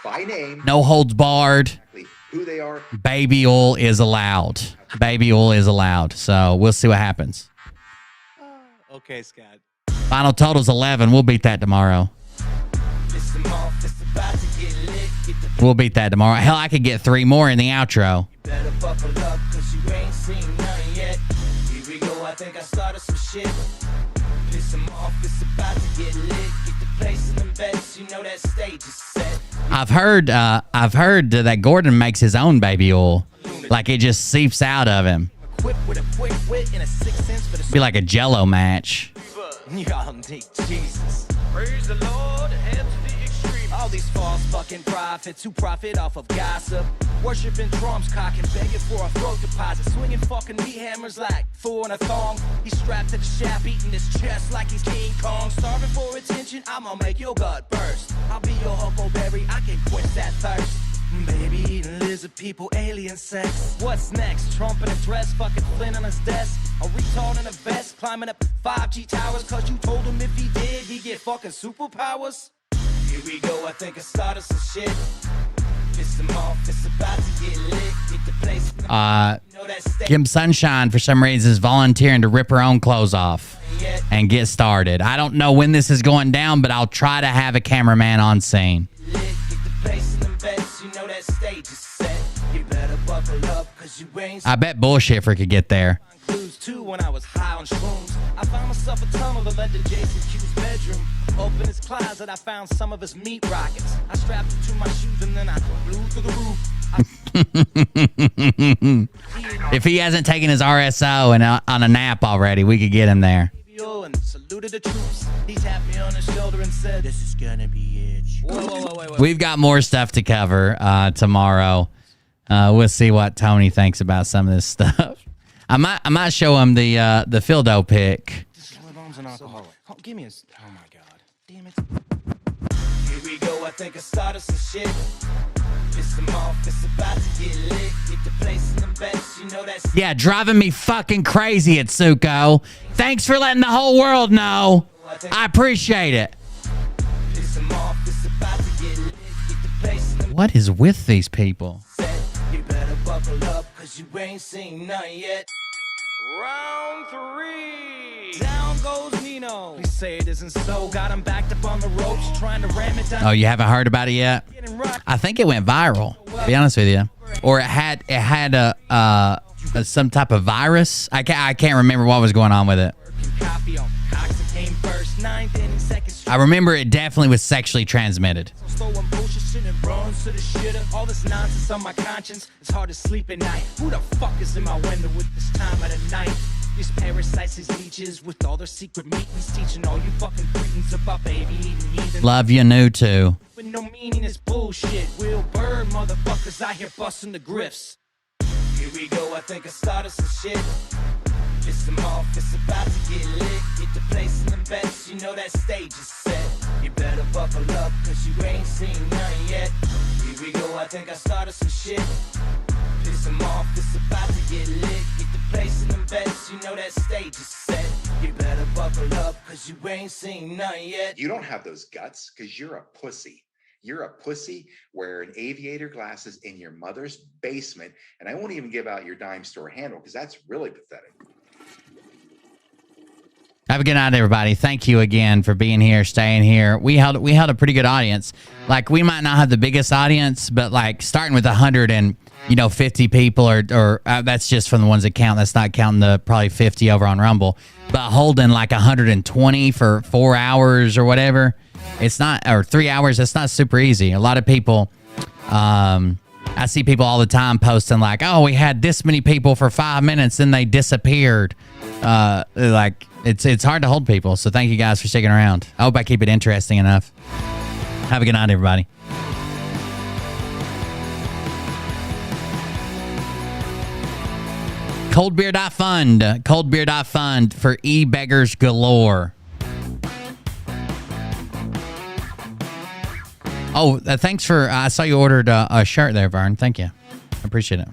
by name... No holds barred. Exactly who they are. Baby oil is allowed. Baby oil is allowed. So we'll see what happens. Okay, Scott. Final total's 11. We'll beat that tomorrow. We'll beat that tomorrow. Hell, I could get 3 more in the outro. You better buckle up, cause you ain't seen nothing yet. Here we go, I think I started some shit. Piss them off, it's about to get lit. Get the place in the beds, you know that stage is set. I've heard that Gordon makes his own baby oil. Like it just seeps out of him. Whip with a quick wit and a 6 inch for the Be like a Jello match. Y'all need Jesus. Praise the Lord and head to the extreme. All these false fucking prophets who profit off of gossip. Worshipping drums, cocking, begging for a throat deposit. Swinging fucking meat hammers like Thor in a thong. He's strapped to the shaft, beating his chest like he's King Kong. Starving for attention, I'ma make your gut burst. I'll be your huckleberry, I can quench that thirst. Baby eating lizard people, alien sex. What's next? Trump in a dress, fucking Flynn on his desk. A retard in a vest, climbing up 5G towers. Cause you told him if he did, he'd get fucking superpowers. Here we go, I think I started some shit. Piss him off, it's about to get lit. Get the place. Kim Sunshine, for some reason, is volunteering to rip her own clothes off and get started. I don't know when this is going down, but I'll try to have a cameraman on scene. I bet Bullshiffer could get there. When I was high on shrooms, I found myself a tunnel that led to Jason Q's bedroom. Open his closet, I found some of his meat rockets. I strapped it to my shoes and then I flew through the roof. If he hasn't taken his RSO and on a nap already, we could get him there. And saluted the troops. He tapped me on the shoulder and said, "This is gonna be it." Whoa. We've got more stuff to cover tomorrow. We'll see what Tony thinks about some of this stuff. I might show him the Fildo pic. An alcoholic. Oh, give me a. Oh my god. Damn it. Here we go. I think I started some shit. Piss them off. It's about to get lit. Get the place in the bets. You know that's. Yeah, driving me fucking crazy at Suko. Thanks for letting the whole world know. I appreciate it. Piss them off. It's about to get lit. Get the place in the. What is with these people? You better buckle up, cause you ain't seen none yet. Round 3. Down goes Nino. Please say it isn't so. Got him backed up on the ropes, trying to ram it down. Oh, you haven't heard about it yet? I think it went viral, to be honest with you. Or it had a some type of virus. I can't remember what was going on with it. I remember it definitely was sexually transmitted. All this nonsense on my conscience, it's hard to sleep at night. Who the fuck is in my window with this time of the night? These parasites, these leeches, with all their secret meetings, teaching all you fucking cretins about baby eating heathen. Love you, new too. With no meaning is bullshit. Will Bird motherfuckers out here busting the grifts. Here we go, I think I started some shit. Piss them off, it's about to get lit. Get the place in the bets, you know that stage is set. You better buckle up, cause you ain't seen none yet. Here we go, I think I started some shit. Piss them off, it's about to get lit. Get the place in the bets, you know that stage is set. You better buckle up, cause you ain't seen none yet. You don't have those guts, cause you're a pussy. You're a pussy wearing aviator glasses in your mother's basement, and I won't even give out your dime store handle, because that's really pathetic. Have a good night, everybody. Thank you again for being here, staying here. We held a pretty good audience. Like, we might not have the biggest audience, but like starting with 150 people, or that's just from the ones that count. That's not counting the probably 50 over on Rumble. But holding like 120 for 4 hours or whatever, it's not, or 3 hours. It's not super easy. A lot of people, I see people all the time posting like, "Oh, we had this many people for 5 minutes, then they disappeared." Like, it's hard to hold people. So thank you guys for sticking around. I hope I keep it interesting enough. Have a good night, everybody. Coldbeer.fund. Coldbeer.fund for e-beggars galore. Oh, thanks for, I saw you ordered a shirt there, Vern. Thank you. I appreciate it.